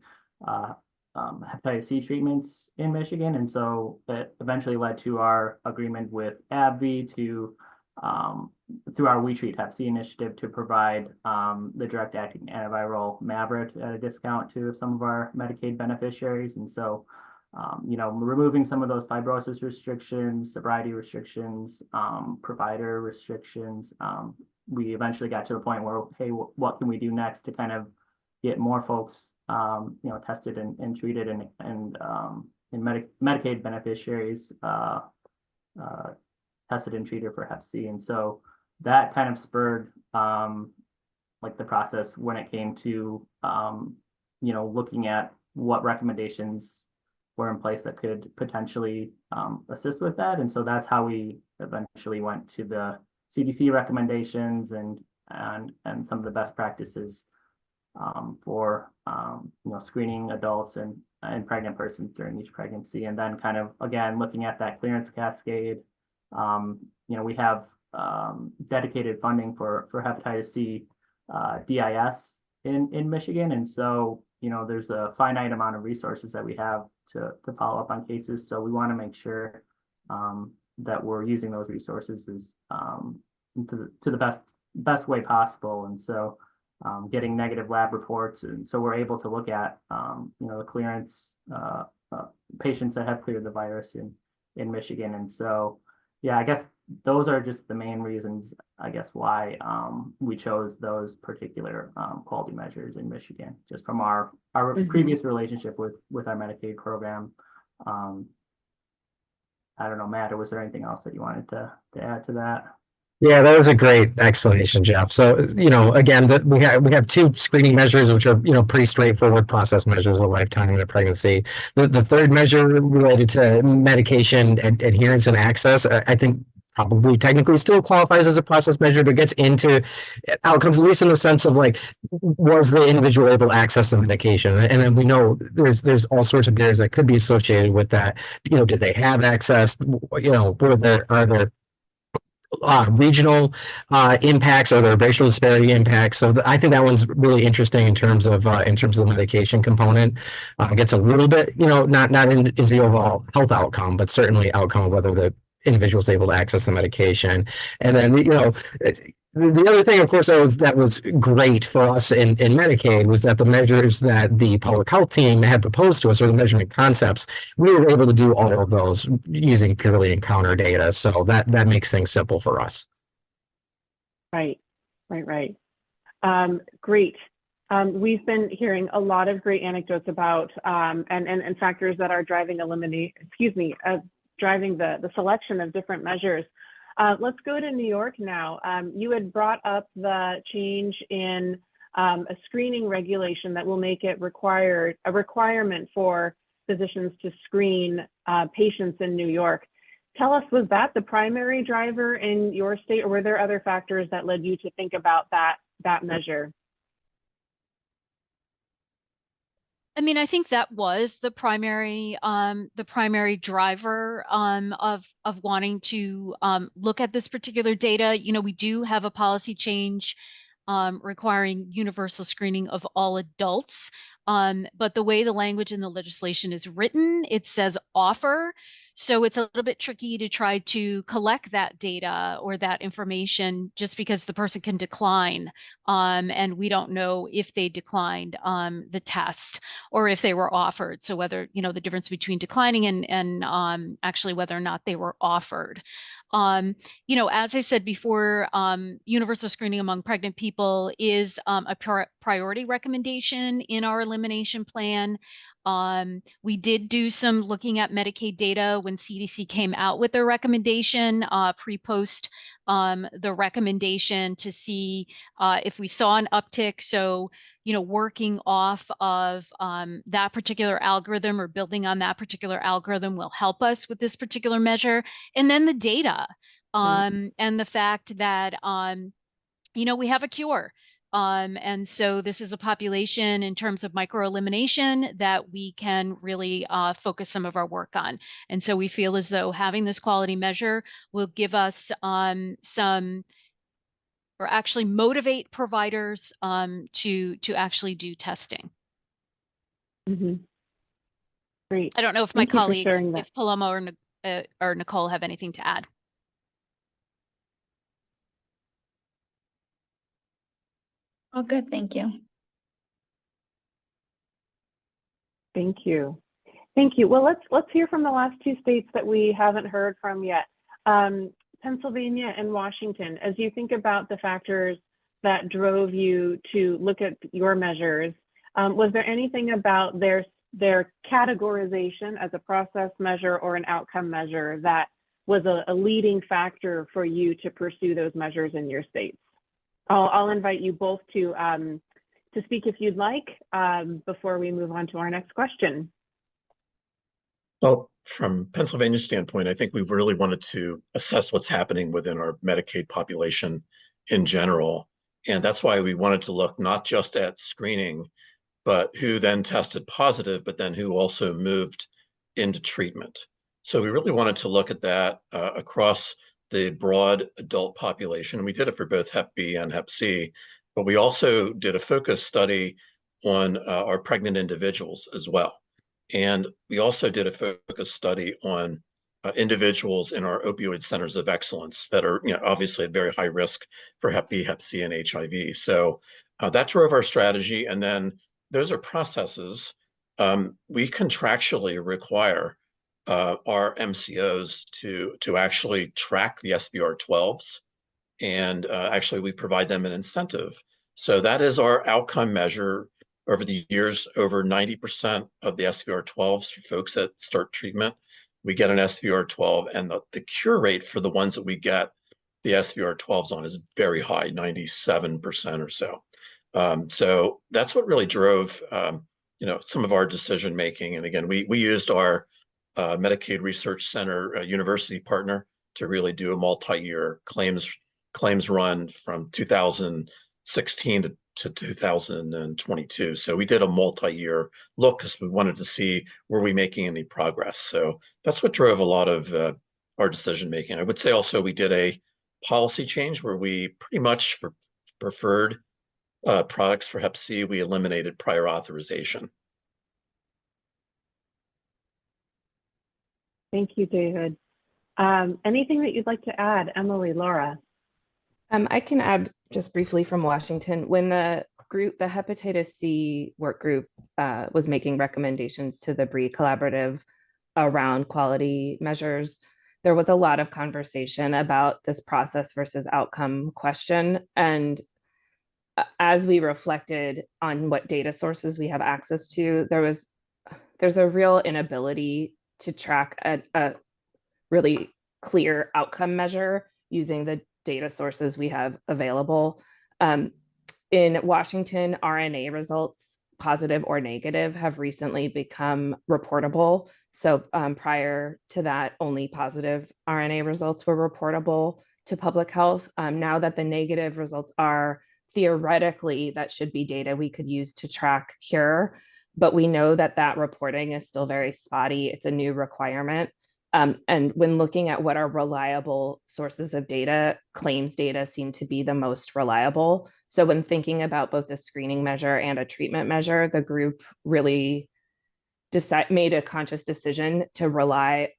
hepatitis C treatments in Michigan. And so it eventually led to our agreement with AbbVie to through our We Treat Hep C initiative to provide the direct acting antiviral Mavyret at a discount to some of our Medicaid beneficiaries. And so removing some of those fibrosis restrictions, sobriety restrictions, provider restrictions, we eventually got to the point where, hey, what can we do next to kind of get more folks, tested and treated and Medicaid beneficiaries tested and treated for Hep C. And so that kind of spurred the process when it came to looking at what recommendations were in place that could potentially assist with that. And so that's how we eventually went to the CDC recommendations and some of the best practices for screening adults and pregnant persons during each pregnancy. And then kind of again looking at that clearance cascade. We have dedicated funding for hepatitis C DIS in Michigan, and so there's a finite amount of resources that we have to follow up on cases. So we want to make sure that we're using those resources to the best way possible. And so getting negative lab reports, and so we're able to look at the clearance patients that have cleared the virus in Michigan. And so yeah, I guess those are just the main reasons, I guess, why we chose those particular quality measures in Michigan, just from our previous relationship with our Medicaid program. I don't know, Matt, or was there anything else that you wanted to add to that? Yeah, that was a great explanation, Jeff. So, again, we have 2 screening measures, which are, pretty straightforward process measures of lifetime and a pregnancy. The third measure related to medication adherence and access, I think probably technically still qualifies as a process measure, but gets into outcomes, at least in the sense of was the individual able to access the medication? And then we know there's all sorts of barriers that could be associated with that. Did they have access? Are there regional impacts, or there racial disparity impacts? So I think that one's really interesting in terms of the medication component. It gets a little bit, not into the overall health outcome, but certainly outcome of whether the individual is able to access the medication. And then the other thing, of course, that was great for us in Medicaid was that the measures that the public health team had proposed to us, or the measurement concepts, we were able to do all of those using purely encounter data. So that makes things simple for us. Right. Great. We've been hearing a lot of great anecdotes about and factors that are driving driving the selection of different measures. Let's go to New York now. You had brought up the change in a screening regulation that will make it a requirement for physicians to screen patients in New York. Tell us, was that the primary driver in your state, or were there other factors that led you to think about that measure? I mean, I think that was the primary driver of wanting to look at this particular data. We do have a policy change requiring universal screening of all adults, but the way the language in the legislation is written, it says offer. So it's a little bit tricky to try to collect that data or that information just because the person can decline. And we don't know if they declined the test or if they were offered. So whether, the difference between declining and actually whether or not they were offered. As I said before, universal screening among pregnant people is a priority recommendation in our elimination plan. We did do some looking at Medicaid data when CDC came out with their recommendation, pre-post the recommendation to see if we saw an uptick. So, working off of that particular algorithm or building on that particular algorithm will help us with this particular measure. And then the data and the fact that, we have a cure. And so this is a population in terms of microelimination that we can really focus some of our work on. And so we feel as though having this quality measure will give us or actually motivate providers to actually do testing. Great. I don't know if my Thank you for colleagues, sharing that. if Paloma or Nicole have anything to add. Oh, good. Thank you. Thank you. Thank you. Well, let's hear from the last two states that we haven't heard from yet. Pennsylvania and Washington, as you think about the factors that drove you to look at your measures, was there anything about their categorization as a process measure or an outcome measure that was a leading factor for you to pursue those measures in your states? I'll invite you both to speak if you'd like before we move on to our next question. Well, from Pennsylvania's standpoint, I think we really wanted to assess what's happening within our Medicaid population in general. And that's why we wanted to look not just at screening, but who then tested positive, but then who also moved into treatment. So we really wanted to look at that across the broad adult population. And we did it for both Hep B and Hep C, but we also did a focus study on our pregnant individuals as well. And we also did a focus study on individuals in our opioid centers of excellence that are obviously at very high risk for Hep B, Hep C, and HIV. So that drove our strategy. And then those are processes. We contractually require our MCOs to actually track the SVR12s, and actually we provide them an incentive. So that is our outcome measure. Over the years, over 90% of the SVR12s for folks that start treatment, we get an SVR12, and the cure rate for the ones that we get the SVR12s on is very high, 97% or so. So that's what really drove some of our decision making. And again, we used our Medicaid Research Center university partner to really do a multi-year claims run from 2016 to 2022. So we did a multi-year look because we wanted to see, were we making any progress? So that's what drove a lot of our decision making. I would say also we did a policy change where we pretty much for preferred products for Hep C, we eliminated prior authorization. Thank you, David. Anything that you'd like to add, Emily, Laura? I can add just briefly from Washington. When the Hepatitis C work group was making recommendations to the BRIE collaborative around quality measures, there was a lot of conversation about this process versus outcome question. And as we reflected on what data sources we have access to, there's a real inability to track a really clear outcome measure using the data sources we have available. In Washington, RNA results, positive or negative, have recently become reportable. So prior to that, only positive RNA results were reportable to public health. Now that the negative results are, theoretically, that should be data we could use to track cure, but we know that that reporting is still very spotty. It's a new requirement. And when looking at what are reliable sources of data, claims data seem to be the most reliable. So when thinking about both a screening measure and a treatment measure, the group really made a conscious decision to rely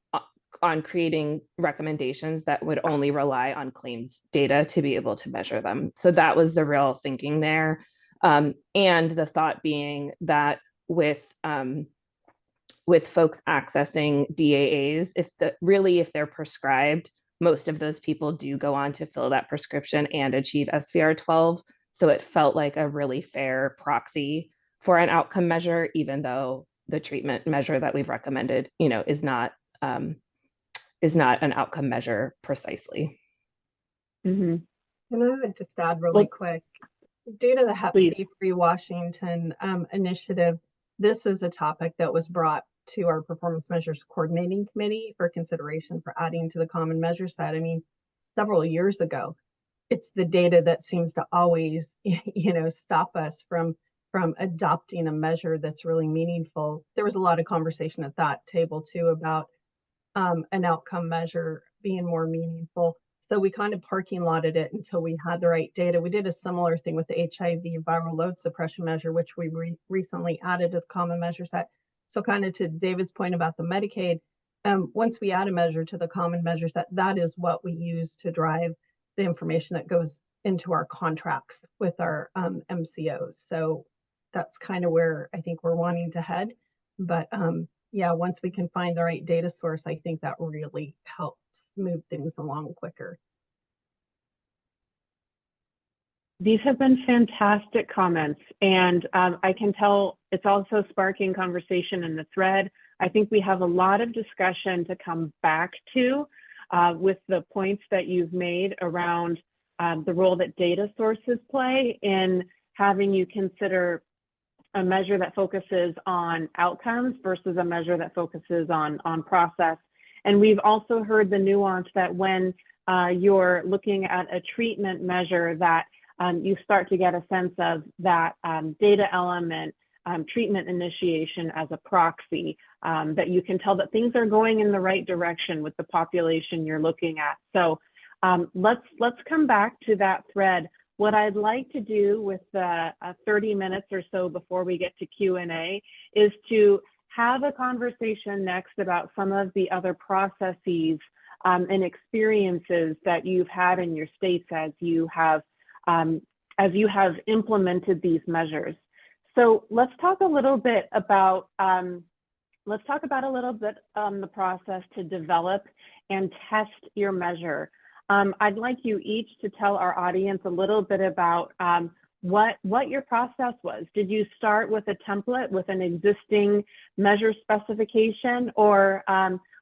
on creating recommendations that would only rely on claims data to be able to measure them. So that was the real thinking there. And the thought being that with folks accessing DAAs, if they're prescribed, most of those people do go on to fill that prescription and achieve SVR12. So it felt like a really fair proxy for an outcome measure, even though the treatment measure that we've recommended, is not an outcome measure precisely. And I would just add really quick, due to the Hep C Free Washington initiative, this is a topic that was brought to our performance measures coordinating committee for consideration for adding to the common measure set. I mean, several years ago. It's the data that seems to always, stop us from adopting a measure that's really meaningful. There was a lot of conversation at that table too about an outcome measure being more meaningful. So we kind of parking lotted it until we had the right data. We did a similar thing with the HIV viral load suppression measure, which we recently added to the common measure set. So kind of to David's point about the Medicaid, once we add a measure to the common measure set, that is what we use to drive the information that goes into our contracts with our MCOs. So that's kind of where I think we're wanting to head. But yeah, once we can find the right data source, I think that really helps move things along quicker. These have been fantastic comments, and I can tell it's also sparking conversation in the thread. I think we have a lot of discussion to come back to with the points that you've made around the role that data sources play in having you consider a measure that focuses on outcomes versus a measure that focuses on process. And we've also heard the nuance that when you're looking at a treatment measure that you start to get a sense of that data element, treatment initiation as a proxy, that you can tell that things are going in the right direction with the population you're looking at. So let's come back to that thread. What I'd like to do with the 30 minutes or so before we get to Q&A is to have a conversation next about some of the other processes and experiences that you've had in your states as you have implemented these measures. So let's talk a little bit about the process to develop and test your measure. I'd like you each to tell our audience a little bit about what your process was. Did you start with a template with an existing measure specification, or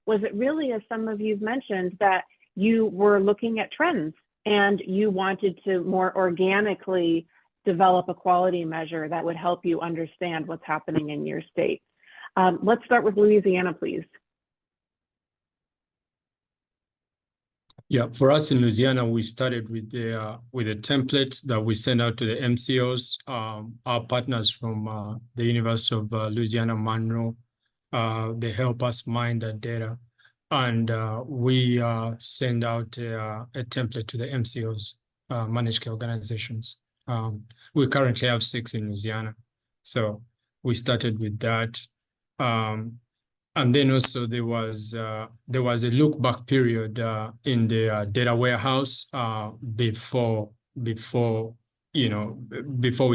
was it really, as some of you've mentioned, that you were looking at trends and you wanted to more organically develop a quality measure that would help you understand what's happening in your state? Let's start with Louisiana, please. Yeah, for us in Louisiana, we started with the template that we sent out to the MCOs, our partners from the University of Louisiana Monroe. They help us mine that data, and we send out a template to the MCOs, managed care organizations. We currently have 6 in Louisiana, so we started with that. And then also there was a look back period in the data warehouse before we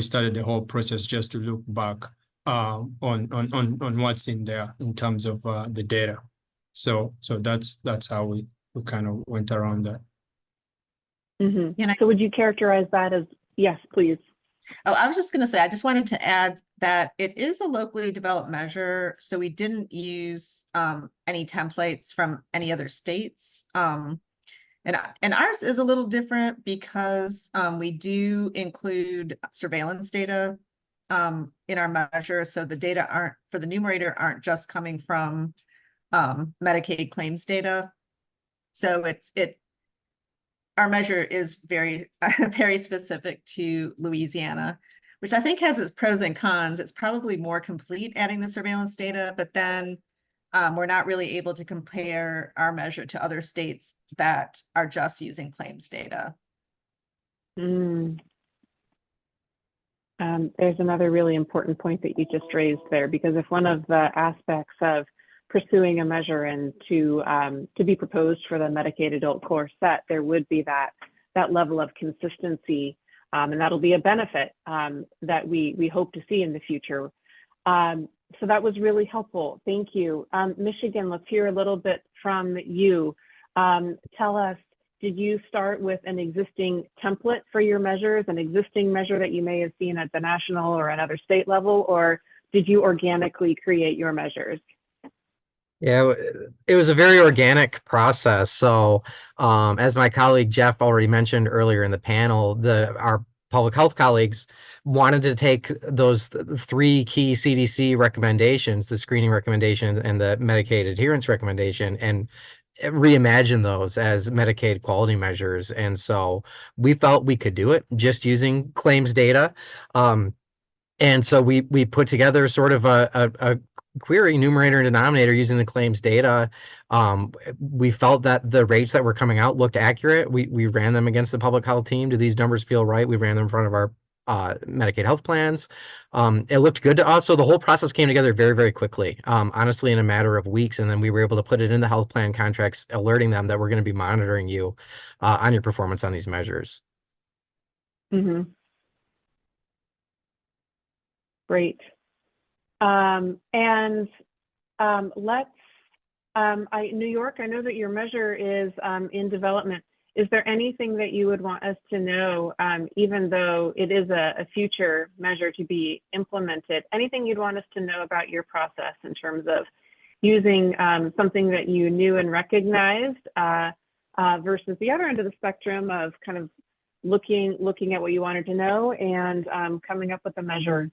started the whole process, just to look back on what's in there in terms of the data. So that's how we kind of went around that. Mm-hmm. So would you characterize that as, yes, please. Oh, I was just going to say, I just wanted to add that it is a locally developed measure, so we didn't use any templates from any other states. And ours is a little different because we do include surveillance data in our measure, so the data for the numerator aren't just coming from Medicaid claims data. So our measure is very very specific to Louisiana, which I think has its pros and cons. It's probably more complete adding the surveillance data, but then we're not really able to compare our measure to other states that are just using claims data. There's another really important point that you just raised there, because if one of the aspects of pursuing a measure and to be proposed for the Medicaid adult core set, there would be that level of consistency, and that'll be a benefit that we hope to see in the future. So that was really helpful. Thank you. Michigan, let's hear a little bit from you. Tell us, did you start with an existing template for your measures, an existing measure that you may have seen at the national or another state level, or did you organically create your measures? Yeah, it was a very organic process. So, as my colleague Jeff already mentioned earlier in the panel, our public health colleagues wanted to take those three key CDC recommendations, the screening recommendation and the Medicaid adherence recommendation, and reimagine those as Medicaid quality measures. And so we felt we could do it just using claims data. And so we put together sort of a query numerator and denominator using the claims data. We felt that the rates that were coming out looked accurate. We ran them against the public health team. Do these numbers feel right? We ran them in front of our Medicaid health plans. It looked good to us. So the whole process came together very, very quickly, honestly, in a matter of weeks. And then we were able to put it in the health plan contracts, alerting them that we're going to be monitoring you on your performance on these measures. Mm-hmm. Great. New York, I know that your measure is in development. Is there anything that you would want us to know, even though it is a future measure to be implemented, anything you'd want us to know about your process in terms of using something that you knew and recognized versus the other end of the spectrum of kind of looking at what you wanted to know and coming up with a measure?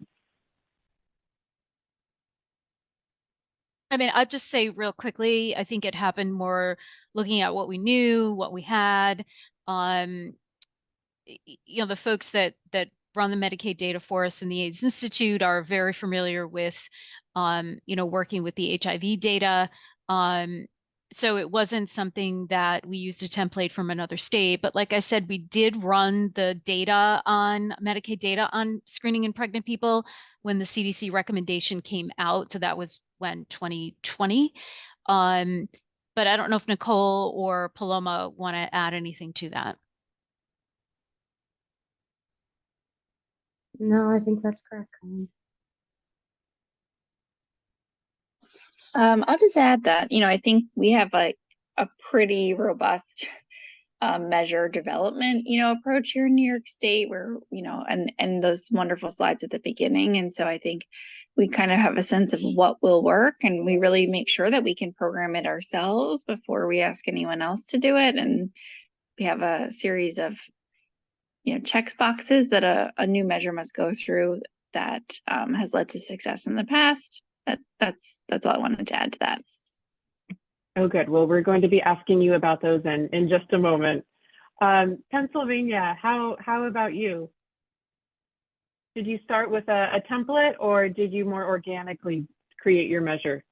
I mean, I'll just say real quickly, I think it happened more looking at what we knew, what we had. The folks that run the Medicaid data for us in the AIDS Institute are very familiar with, working with the HIV data. So it wasn't something that we used a template from another state, but like I said, we did run the data on Medicaid data on screening in pregnant people when the CDC recommendation came out. So that was when 2020. But I don't know if Nicole or Paloma want to add anything to that. No, I think that's correct. I'll just add that, I think we have like a pretty robust measure development, approach here in New York State where, and those wonderful slides at the beginning. And so I think we kind of have a sense of what will work, and we really make sure that we can program it ourselves before we ask anyone else to do it. And we have a series of, checks boxes that a new measure must go through that has led to success in the past. That's all I wanted to add to that. Oh, good. Well, we're going to be asking you about those in just a moment. Pennsylvania, how about you? Did you start with a template, or did you more organically create your measure?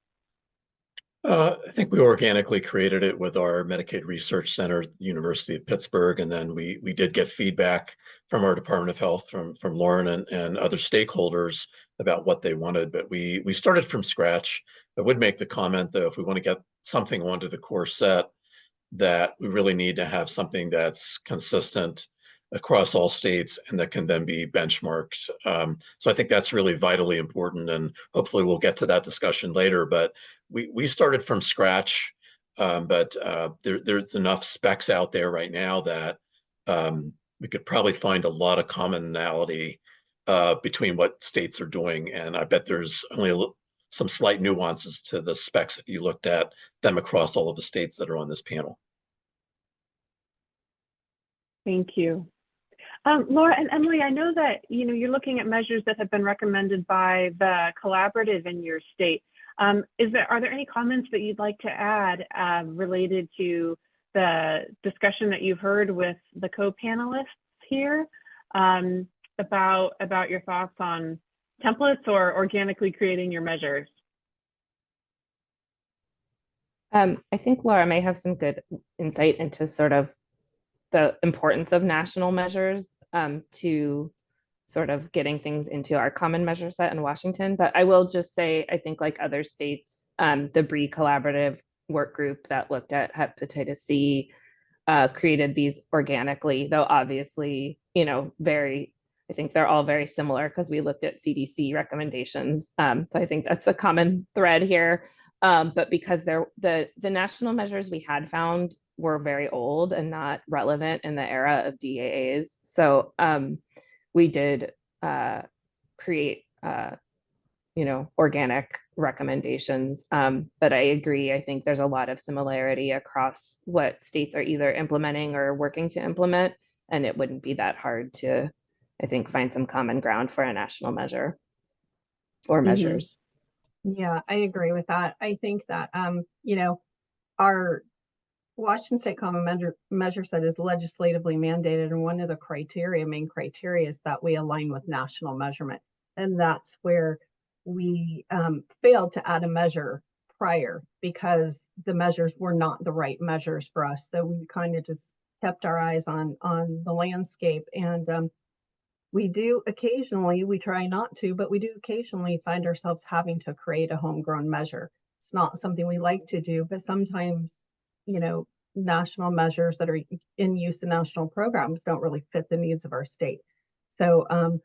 I think we organically created it with our Medicaid Research Center at the University of Pittsburgh, and then we did get feedback from our Department of Health, from Lauren and other stakeholders about what they wanted. But we started from scratch. I would make the comment, though, if we want to get something onto the core set, that we really need to have something that's consistent across all states and that can then be benchmarked. So I think that's really vitally important, and hopefully we'll get to that discussion later. But we started from scratch, but there's enough specs out there right now that we could probably find a lot of commonality between what states are doing. And I bet there's only some slight nuances to the specs if you looked at them across all of the states that are on this panel. Thank you. Laura and Emily, I know that you're looking at measures that have been recommended by the collaborative in your state. Are there any comments that you'd like to add related to the discussion that you've heard with the co-panelists here about your thoughts on templates or organically creating your measures? I think Laura may have some good insight into sort of the importance of national measures to sort of getting things into our common measure set in Washington. But I will just say, I think like other states, the BRIE collaborative work group that looked at hepatitis C created these organically, though obviously, you know, I think they're all very similar because we looked at CDC recommendations. So I think that's a common thread here. But because the national measures we had found were very old and not relevant in the era of DAAs. So we did create, you know, organic recommendations. But I agree, I think there's a lot of similarity across what states are either implementing or working to implement, and it wouldn't be that hard to, I think, find some common ground for a national measure or measures. Yeah, I agree with that. I think that, you know, our Washington State Common Measure Set is legislatively mandated, and one of the main criteria is that we align with national measurement. And that's where we failed to add a measure prior because the measures were not the right measures for us. So we kind of just kept our eyes on the landscape. And we do occasionally, we try not to, but we do occasionally find ourselves having to create a homegrown measure. It's not something we like to do, but sometimes, you know, national measures that are in use in national programs don't really fit the needs of our state. So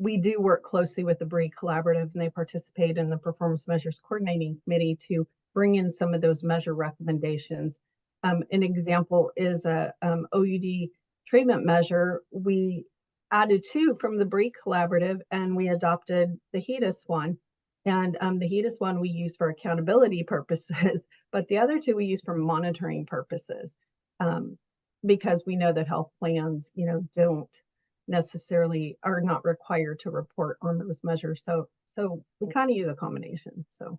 we do work closely with the BRIE Collaborative, and they participate in the Performance Measures Coordinating Committee to bring in some of those measure recommendations. An example is a OUD treatment measure. We added 2 from the BRIE Collaborative, and we adopted the HEDIS one. And the HEDIS one we use for accountability purposes, but the other 2 we use for monitoring purposes, because we know that health plans, you know, are not required to report on those measures. So we kind of use a combination. So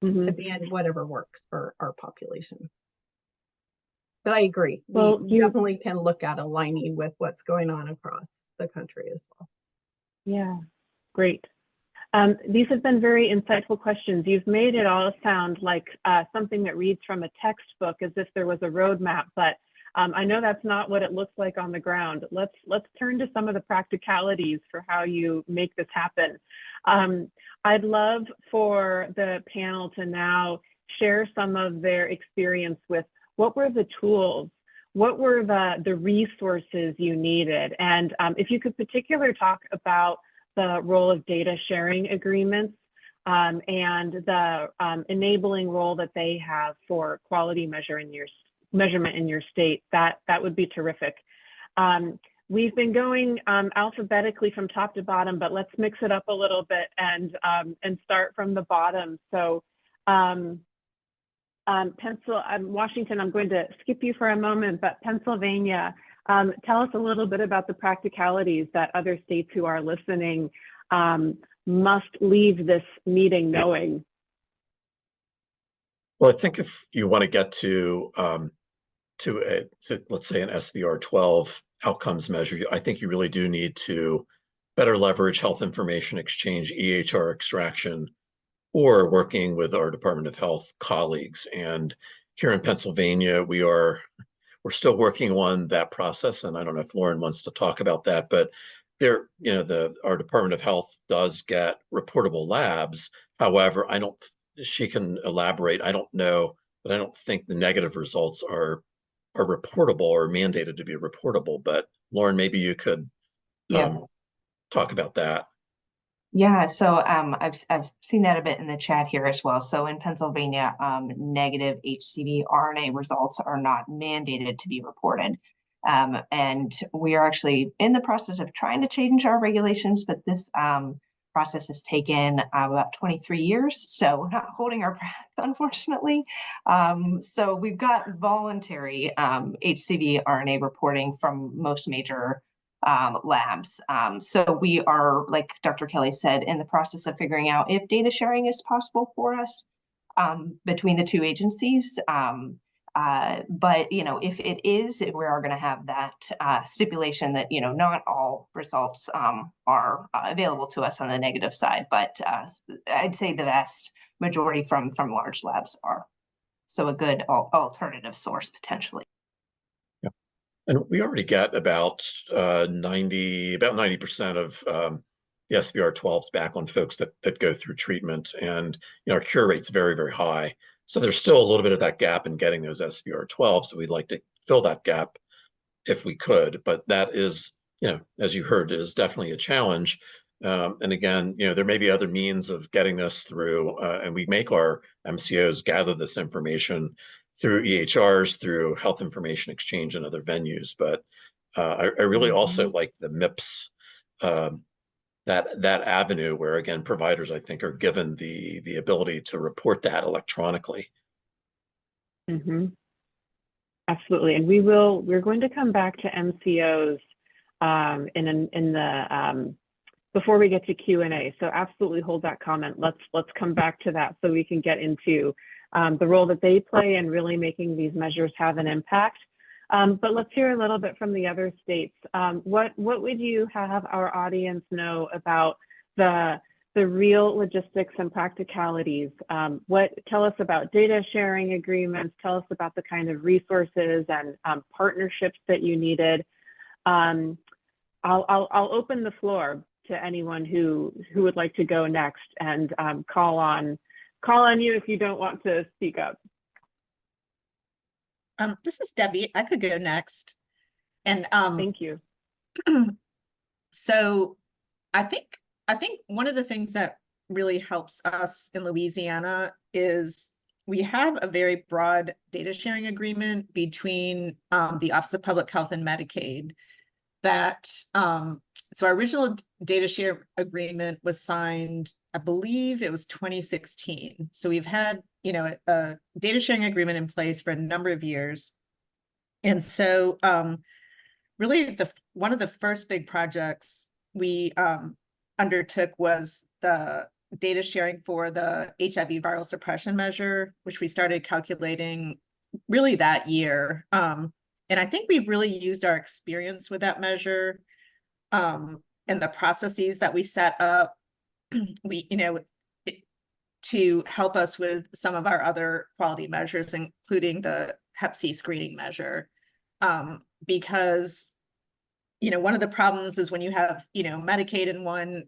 at the end, whatever works for our population. But I agree. Well, we definitely can look at aligning with what's going on across the country as well. Yeah, great. These have been very insightful questions. You've made it all sound like something that reads from a textbook as if there was a roadmap, but I know that's not what it looks like on the ground. Let's turn to some of the practicalities for how you make this happen. I'd love for the panel to now share some of their experience with what were the tools, what were the resources you needed, and if you could particularly talk about the role of data sharing agreements and the enabling role that they have for quality measurement in your state, that would be terrific. We've been going alphabetically from top to bottom, but let's mix it up a little bit and start from the bottom. So Washington, I'm going to skip you for a moment, but Pennsylvania, tell us a little bit about the practicalities that other states who are listening must leave this meeting knowing. Well, I think if you want to get to let's say an SVR 12 outcomes measure, I think you really do need to better leverage health information exchange, EHR extraction, or working with our Department of Health colleagues. And here in Pennsylvania, we're still working on that process. And I don't know if Lauren wants to talk about that, but there, you know, our Department of Health does get reportable labs. However, she can elaborate. I don't know, but I don't think the negative results are reportable or mandated to be reportable. But Lauren, maybe you could talk about that. Yeah, so I've seen that a bit in the chat here as well. So in Pennsylvania, negative HCV RNA results are not mandated to be reported. And we are actually in the process of trying to change our regulations, but this process has taken about 23 years. So we're not holding our breath, unfortunately. So we've got voluntary HCV RNA reporting from most major labs. So we are, like Dr. Kelly said, in the process of figuring out if data sharing is possible for us between the 2 agencies. But, you know, if it is, we are going to have that stipulation that, you know, not all results are available to us on the negative side, but I'd say the vast majority from large labs are. So a good alternative source potentially. And we already get about 90% of the SVR12s back on folks that go through treatment, and our cure rate's very, very high. So there's still a little bit of that gap in getting those SVR12. So we'd like to fill that gap if we could, but that is, as you heard, is definitely a challenge. And again, there may be other means of getting this through, and we make our MCOs gather this information through EHRs, through health information exchange and other venues. But I really also like the MIPS, that avenue where, again, providers, I think, are given the ability to report that electronically. Absolutely, and we're going to come back to MCOs before we get to Q&A. So absolutely hold that comment. Let's come back to that so we can get into the role that they play in really making these measures have an impact. But let's hear a little bit from the other states. What would you have our audience know about the real logistics and practicalities? Tell us about data sharing agreements. Tell us about the kind of resources and partnerships that you needed. I'll open the floor to anyone who would like to go next, and call on you if you don't want to speak up. This is Debbie. I could go next. And thank you. So I think one of the things that really helps us in Louisiana is we have a very broad data sharing agreement between the Office of Public Health and Medicaid. So our original data share agreement was signed, I believe it was 2016. So we've had, a data sharing agreement in place for a number of years. And so really one of the first big projects we undertook was the data sharing for the HIV viral suppression measure, which we started calculating really that year. And I think we've really used our experience with that measure and the processes that we set up, to help us with some of our other quality measures, including the Hep C screening measure. Because, one of the problems is when you have, Medicaid in one,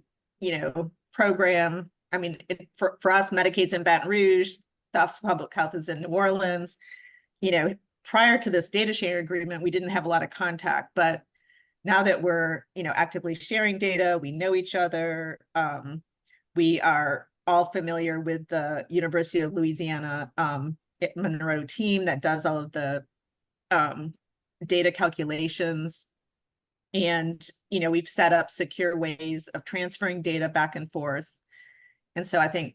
program. I mean, for us, Medicaid's in Baton Rouge, the Office of Public Health is in New Orleans. Prior to this data sharing agreement, we didn't have a lot of contact, but now that we're, actively sharing data, we know each other. We are all familiar with the University of Louisiana Monroe team that does all of the data calculations. And, we've set up secure ways of transferring data back and forth. And so I think,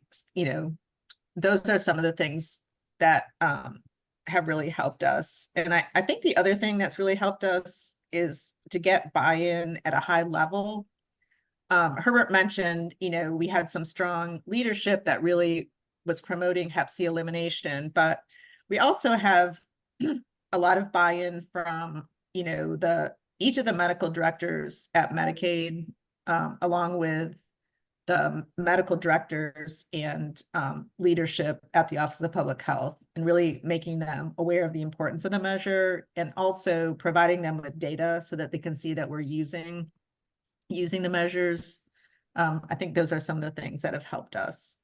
those are some of the things that have really helped us. And I think the other thing that's really helped us is to get buy-in at a high level. Herbert mentioned, we had some strong leadership that really was promoting Hep C elimination, but we also have a lot of buy-in from, each of the medical directors at Medicaid, along with the medical directors and leadership at the Office of Public Health, and really making them aware of the importance of the measure, and also providing them with data so that they can see that we're using the measures. I think those are some of the things that have helped us.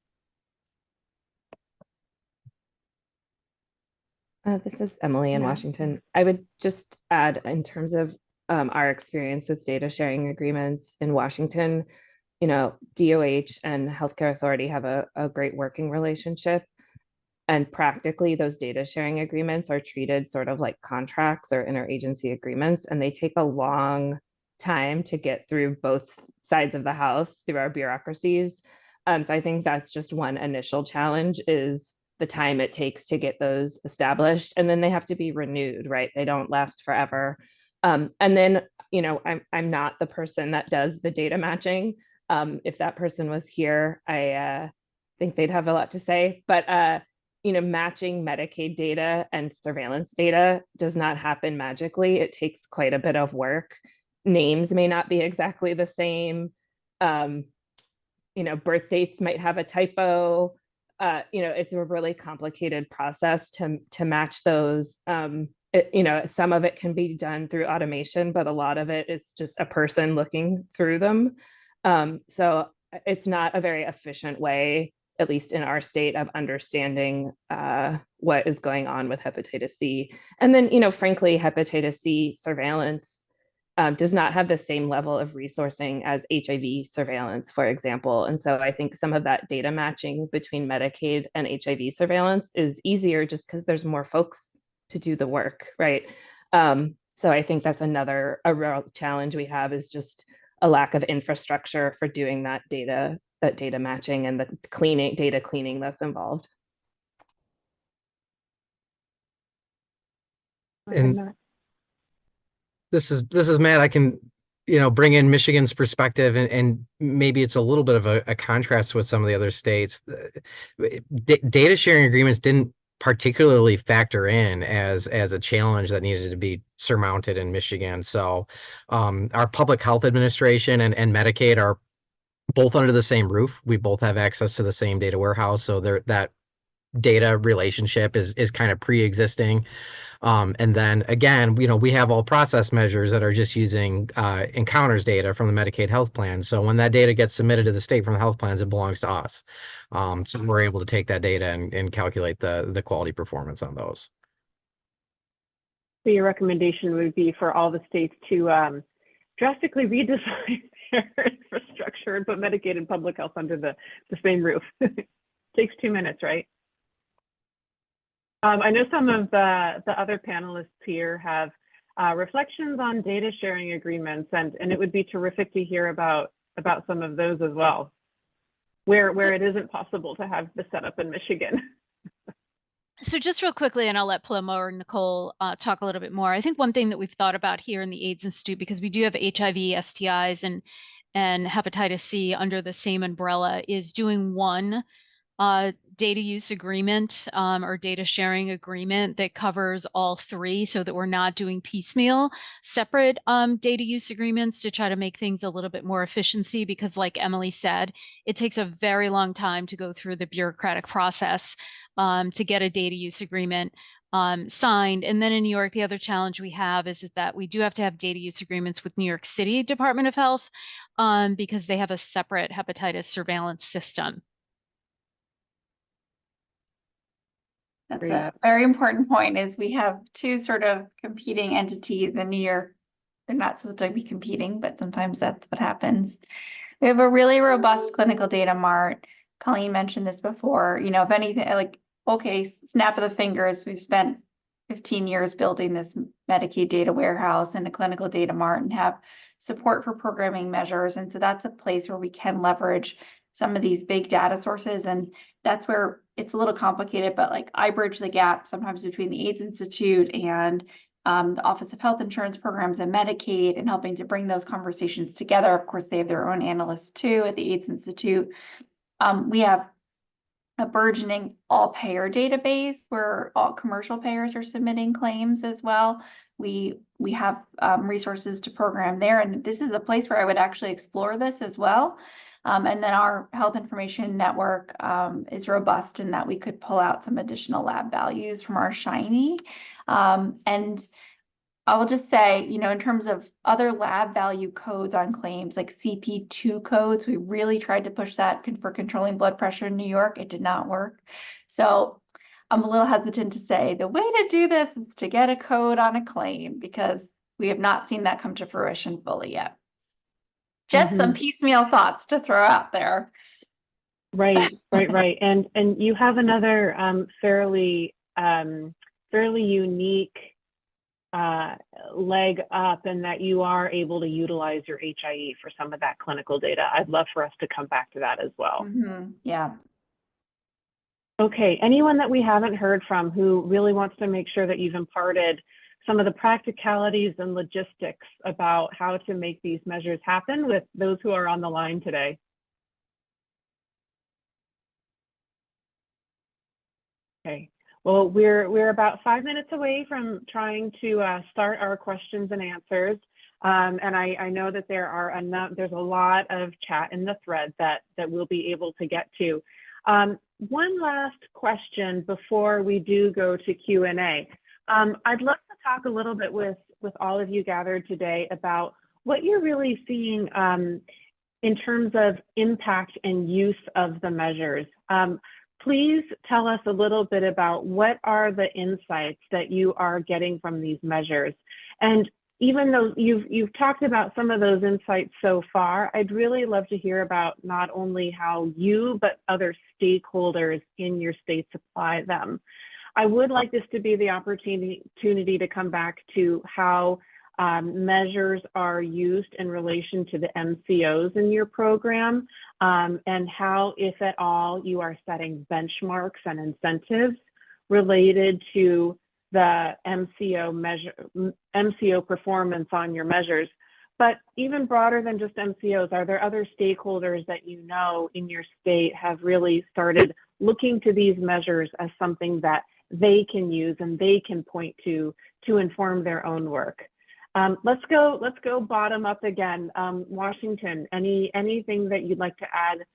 This is Emily in Washington. I would just add, in terms of our experience with data sharing agreements in Washington, DOH and Healthcare Authority have a great working relationship. And practically, those data sharing agreements are treated sort of like contracts or interagency agreements, and they take a long time to get through both sides of the house, through our bureaucracies. So I think that's just one initial challenge, is the time it takes to get those established, and then they have to be renewed, right? They don't last forever. And then, I'm not the person that does the data matching. If that person was here, I think they'd have a lot to say. But matching Medicaid data and surveillance data does not happen magically. It takes quite a bit of work. Names may not be exactly the same. Birth dates might have a typo. It's a really complicated process to match those some of it can be done through automation, but a lot of it is just a person looking through them. So it's not a very efficient way, at least in our state, of understanding what is going on with hepatitis C. And then, frankly, hepatitis C surveillance does not have the same level of resourcing as HIV surveillance, for example. And so I think some of that data matching between Medicaid and HIV surveillance is easier just because there's more folks to do the work, right? So I think that's a real challenge we have, is just a lack of infrastructure for doing that data matching and the data cleaning that's involved. And this is Matt. I can, bring in Michigan's perspective, and maybe it's a little bit of a contrast with some of the other states. Data sharing agreements didn't particularly factor in as a challenge that needed to be surmounted in Michigan. So our public health administration and Medicaid are both under the same roof. We both have access to the same data warehouse. So that data relationship is kind of pre-existing. And then again, we have all process measures that are just using encounters data from the Medicaid health plan. So when that data gets submitted to the state from the health plans, it belongs to us. So we're able to take that data and calculate the quality performance on those. So your recommendation would be for all the states to drastically redesign their infrastructure and put Medicaid and public health under the same roof. Takes 2 minutes, right? I know some of the other panelists here have reflections on data sharing agreements, and it would be terrific to hear about some of those as well, where it isn't possible to have the setup in Michigan. So just real quickly, and I'll let Paloma or Nicole talk a little bit more. I think one thing that we've thought about here in the AIDS Institute, because we do have HIV, STIs, and hepatitis C under the same umbrella, is doing one data use agreement or data sharing agreement that covers all three, so that we're not doing piecemeal separate data use agreements to try to make things a little bit more efficiency, because like Emily said, it takes a very long time to go through the bureaucratic process to get a data use agreement signed. And then in New York, the other challenge we have is that we do have to have data use agreements with New York City Department of Health because they have a separate hepatitis surveillance system. That's a very important point, is we have two sort of competing entities in New York. They're not supposed to be competing, but sometimes that's what happens. We have a really robust clinical data mart. Colleen mentioned this before, if anything, like, okay, snap of the fingers, we've spent 15 years building this Medicaid data warehouse and a clinical data mart and have support for programming measures. And so that's a place where we can leverage some of these big data sources. And that's where it's a little complicated, but like I bridge the gap sometimes between the AIDS Institute and the Office of Health Insurance Programs and Medicaid, and helping to bring those conversations together. Of course, they have their own analysts too at the AIDS Institute. We have a burgeoning all-payer database where all commercial payers are submitting claims as well. We have resources to program there, and this is a place where I would actually explore this as well. And then our health information network is robust in that we could pull out some additional lab values from our Shiny. And I will just say, in terms of other lab value codes on claims, like CP2 codes, we really tried to push that for controlling blood pressure in New York. It did not work. So I'm a little hesitant to say the way to do this is to get a code on a claim, because we have not seen that come to fruition fully yet. Just some piecemeal thoughts to throw out there. Right. And you have another fairly unique leg up in that you are able to utilize your HIE for some of that clinical data. I'd love for us to come back to that as well. Yeah. Okay, anyone that we haven't heard from who really wants to make sure that you've imparted some of the practicalities and logistics about how to make these measures happen with those who are on the line today? Okay, well, we're about 5 minutes away from trying to start our questions and answers. And I know that there's a lot of chat in the thread that we'll be able to get to. One last question before we do go to Q&A. I'd love to talk a little bit with all of you gathered today about what you're really seeing in terms of impact and use of the measures. Please tell us a little bit about what are the insights that you are getting from these measures. And even though you've talked about some of those insights so far, I'd really love to hear about not only how you, but other stakeholders in your states apply them. I would like this to be the opportunity to come back to how measures are used in relation to the MCOs in your program, and how, if at all, you are setting benchmarks and incentives related to the MCO performance on your measures. But even broader than just MCOs, are there other stakeholders that you know in your state have really started looking to these measures as something that they can use and they can point to inform their own work? Let's go bottom up again. Washington, anything that you'd like to add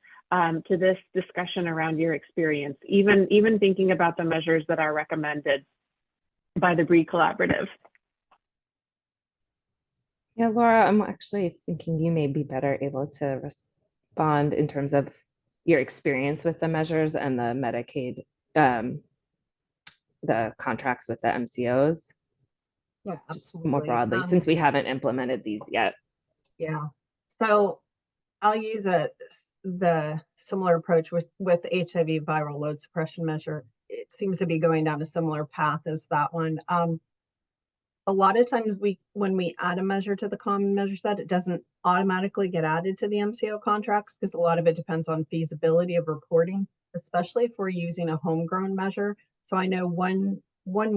to this discussion around your experience, even thinking about the measures that are recommended by the BREE Collaborative? Yeah, Laura, I'm actually thinking you may be better able to respond in terms of your experience with the measures and the Medicaid, the contracts with the MCOs. Yeah, just absolutely. more broadly, since we haven't implemented these yet. Yeah, so I'll use the similar approach with the HIV viral load suppression measure. It seems to be going down a similar path as that one. A lot of times when we add a measure to the common measure set, it doesn't automatically get added to the MCO contracts because a lot of it depends on feasibility of reporting, especially if we're using a homegrown measure. So I know one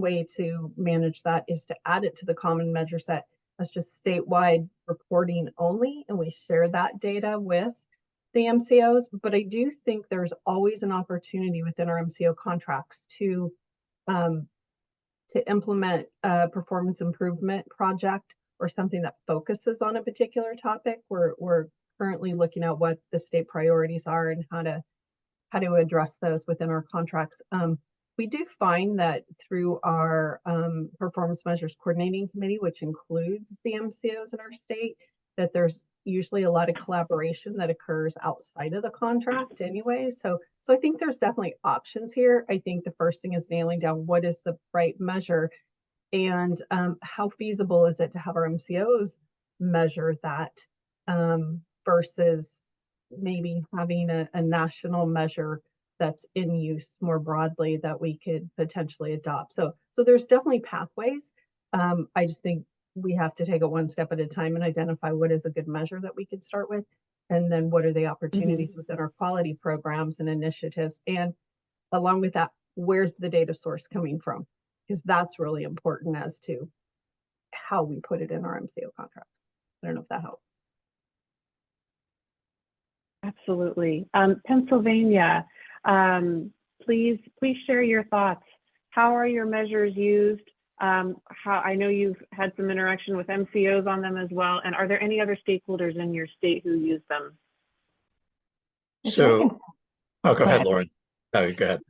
way to manage that is to add it to the common measure set as just statewide reporting only, and we share that data with the MCOs. But I do think there's always an opportunity within our MCO contracts to implement a performance improvement project or something that focuses on a particular topic. We're currently looking at what the state priorities are and how to address those within our contracts. We do find that through our performance measures coordinating committee, which includes the MCOs in our state, that there's usually a lot of collaboration that occurs outside of the contract anyway. So I think there's definitely options here. I think the first thing is nailing down what is the right measure and how feasible is it to have our MCOs measure that versus maybe having a national measure that's in use more broadly that we could potentially adopt. So there's definitely pathways. I just think we have to take it one step at a time and identify what is a good measure that we could start with, and then what are the opportunities within our quality programs and initiatives. And along with that, where's the data source coming from? Because that's really important as to how we put it in our MCO contracts. I don't know if that helps. Absolutely. Pennsylvania, please share your thoughts. How are your measures used? How I know you've had some interaction with MCOs on them as well. And are there any other stakeholders in your state who use them? So, go ahead, Lauren. Oh, go ahead.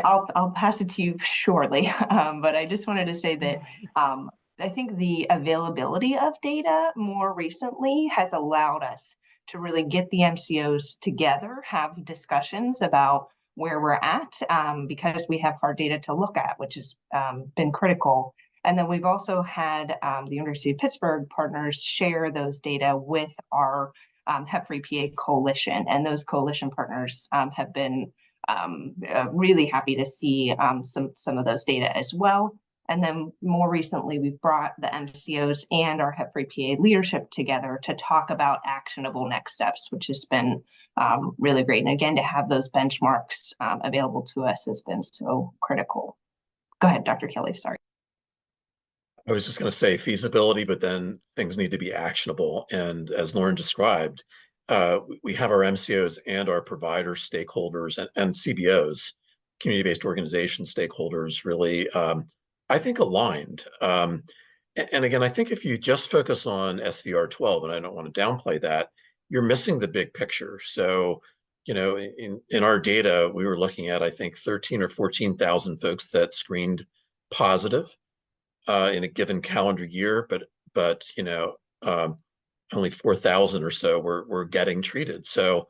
I'll pass it to you shortly, but I just wanted to say that I think the availability of data more recently has allowed us to really get the MCOs together, have discussions about where we're at, because we have hard data to look at, which has been critical. And then we've also had the University of Pittsburgh partners share those data with our Hep-Free PA Coalition. And those coalition partners have been really happy to see some of those data as well. And then more recently, we've brought the MCOs and our Hep-Free PA leadership together to talk about actionable next steps, which has been really great. And again, to have those benchmarks available to us has been so critical. Go ahead, Dr. Kelly, sorry. I was just going to say feasibility, but then things need to be actionable. And as Lauren described, we have our MCOs and our provider stakeholders and CBOs, community-based organization stakeholders, really, I think, aligned. And again, I think if you just focus on SVR 12, and I don't want to downplay that, you're missing the big picture. So, you know, in our data, we were looking at, I think, 13 or 14,000 folks that screened positive. in a given calendar year, but you know, only 4,000 or so were getting treated. So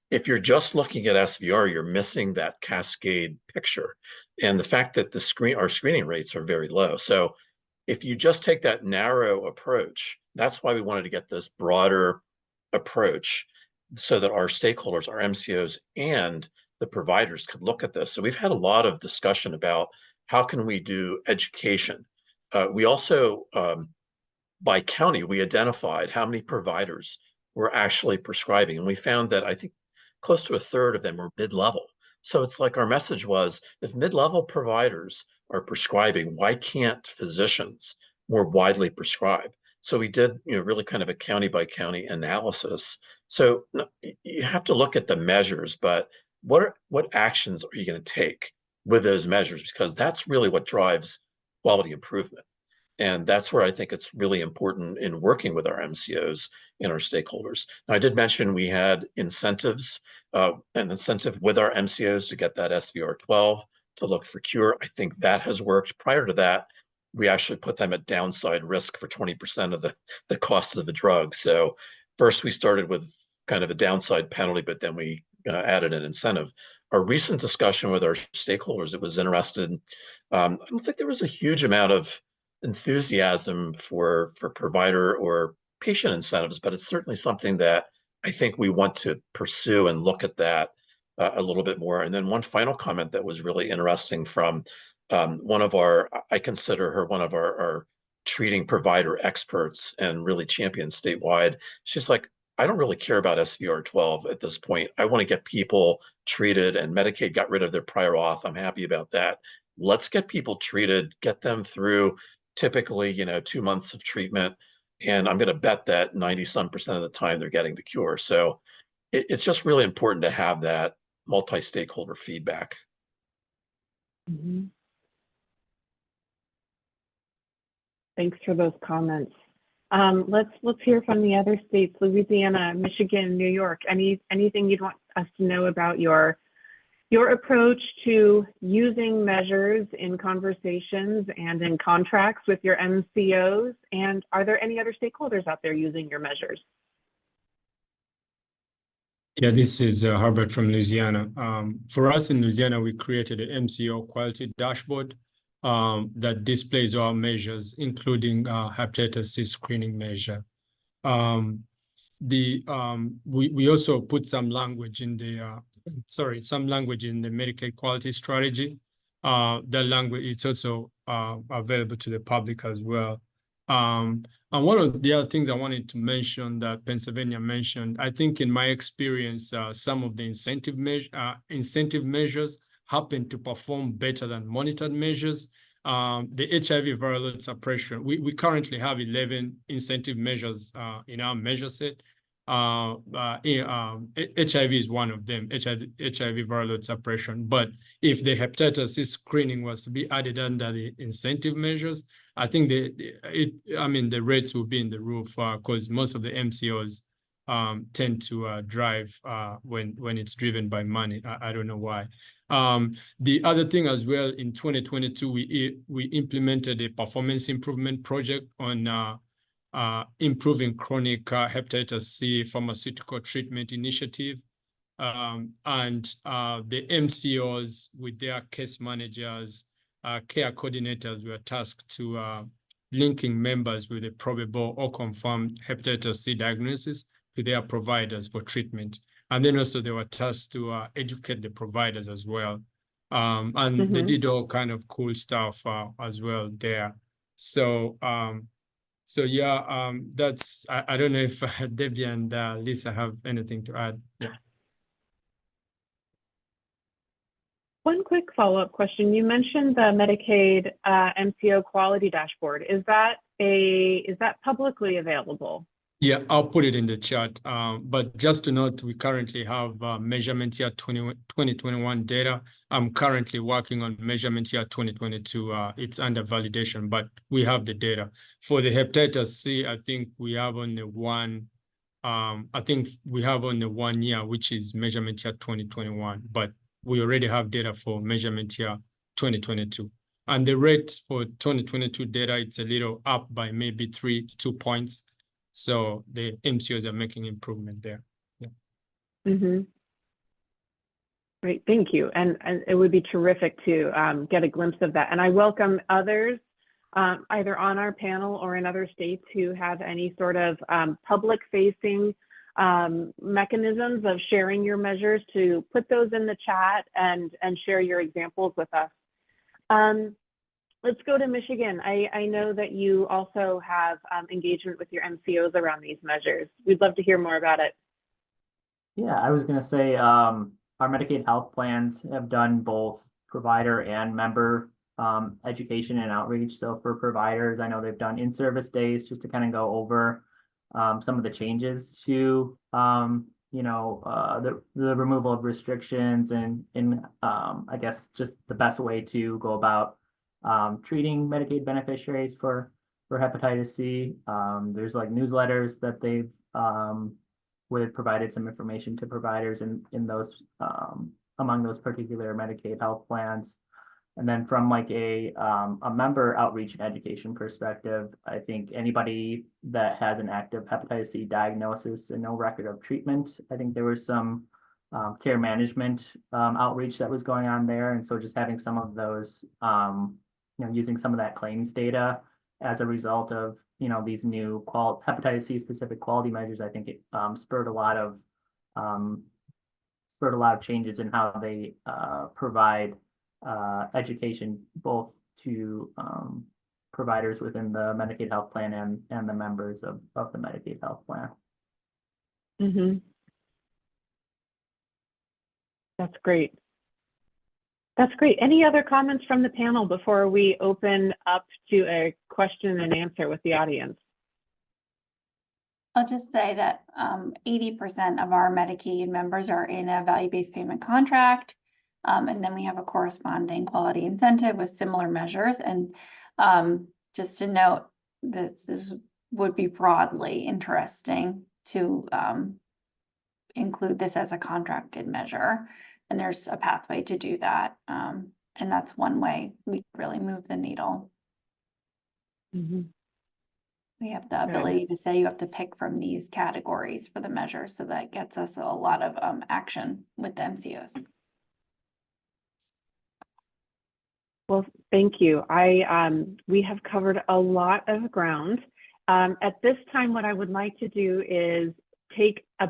if you're just looking at SVR, you're missing that cascade picture, and the fact that our screening rates are very low. So if you just take that narrow approach, that's why we wanted to get this broader approach so that our stakeholders, our MCOs, and the providers could look at this. So we've had a lot of discussion about how can we do education. We also, by county, we identified how many providers were actually prescribing. And we found that I think close to a third of them were mid-level. So it's like our message was, if mid-level providers are prescribing, why can't physicians more widely prescribe? So we did, you know, really kind of a county by county analysis. So you have to look at the measures, but what actions are you going to take with those measures? Because that's really what drives quality improvement. And that's where I think it's really important in working with our MCOs and our stakeholders. Now, I did mention we had incentives, an incentive with our MCOs to get that SVR12 to look for cure. I think that has worked. Prior to that, we actually put them at downside risk for 20% of the cost of the drug. So first we started with kind of a downside penalty, but then we added an incentive. Our recent discussion with our stakeholders, it was interested. I don't think there was a huge amount of enthusiasm for provider or patient incentives, but it's certainly something that I think we want to pursue and look at that a little bit more. And then one final comment that was really interesting from one of our, I consider her one of our treating provider experts and really champion statewide. She's like, I don't really care about SVR12 at this point. I want to get people treated, and Medicaid got rid of their prior auth. I'm happy about that. Let's get people treated, get them through typically, you know, 2 months of treatment. And I'm going to bet that 90-some% of the time they're getting the cure. So it's just really important to have that multi-stakeholder feedback. Mm-hmm. Thanks for those comments. Let's hear from the other states: Louisiana, Michigan, New York. Anything you'd want us to know about your approach to using measures in conversations and in contracts with your MCOs? And are there any other stakeholders out there using your measures? Yeah, this is Herbert from Louisiana. For us in Louisiana, we created an MCO quality dashboard that displays our measures, including hepatitis C screening measure. We also put some language in the Medicaid quality strategy. That language is also available to the public as well. And one of the other things I wanted to mention that Pennsylvania mentioned, I think in my experience, some of the incentive measures happen to perform better than monitored measures. The HIV viral load suppression, we currently have 11 incentive measures in our measure set. HIV is one of them, HIV viral load suppression. But if the hepatitis C screening was to be added under the incentive measures, I think the rates will be in the roof because most of the MCOs tend to drive when it's driven by money. I don't know why. The other thing as well, in 2022, we implemented a performance improvement project on improving chronic hepatitis C pharmaceutical treatment initiative. And the MCOs with their case managers, care coordinators were tasked to linking members with a probable or confirmed hepatitis C diagnosis to their providers for treatment. And then also they were tasked to educate the providers as well. And they did all kind of cool stuff as well there. So yeah, that's, I don't know if Debbie and Lisa have anything to add. Yeah. One quick follow-up question. You mentioned the Medicaid MCO quality dashboard. Is that publicly available? Yeah, I'll put it in the chat. But just to note, we currently have measurement year 2021 data. I'm currently working on measurement year 2022. It's under validation, but we have the data. For the hepatitis C, I think we have only one. I think we have only 1 year, which is measurement year 2021. But we already have data for measurement year 2022. And the rate for 2022 data, it's a little up by maybe 2 points. So the MCOs are making improvement there. Yeah. Mm-hmm. Great, thank you. And it would be terrific to get a glimpse of that. And I welcome others, either on our panel or in other states, who have any sort of public-facing mechanisms of sharing your measures, to put those in the chat and share your examples with us. Let's go to Michigan. I know that you also have engagement with your MCOs around these measures. We'd love to hear more about it. Yeah, I was going to say our Medicaid health plans have done both provider and member education and outreach. So for providers, I know they've done in-service days just to kind of go over some of the changes to the removal of restrictions and I guess just the best way to go about treating Medicaid beneficiaries for hepatitis C. There's like newsletters that they've where they've provided some information to providers in those among those particular Medicaid health plans. And then from like a member outreach and education perspective, I think anybody that has an active hepatitis C diagnosis and no record of treatment, I think there was some care management outreach that was going on there. And so just having some of those, using some of that claims data as a result of, these new hepatitis C specific quality measures, I think it spurred a lot of changes in how they provide education both to providers within the Medicaid health plan and the members of the Medicaid health plan. Mm-hmm. That's great. That's great. Any other comments from the panel before we open up to a question and answer with the audience? I'll just say that 80% of our Medicaid members are in a value-based payment contract. And then we have a corresponding quality incentive with similar measures. And just to note that this would be broadly interesting to include this as a contracted measure. And there's a pathway to do that. And that's one way we really move the needle. Mm-hmm. We have the ability to say you have to pick from these categories for the measure. So that gets us a lot of action with the MCOs. Well, thank you. We have covered a lot of ground. At this time, what I would like to do is take a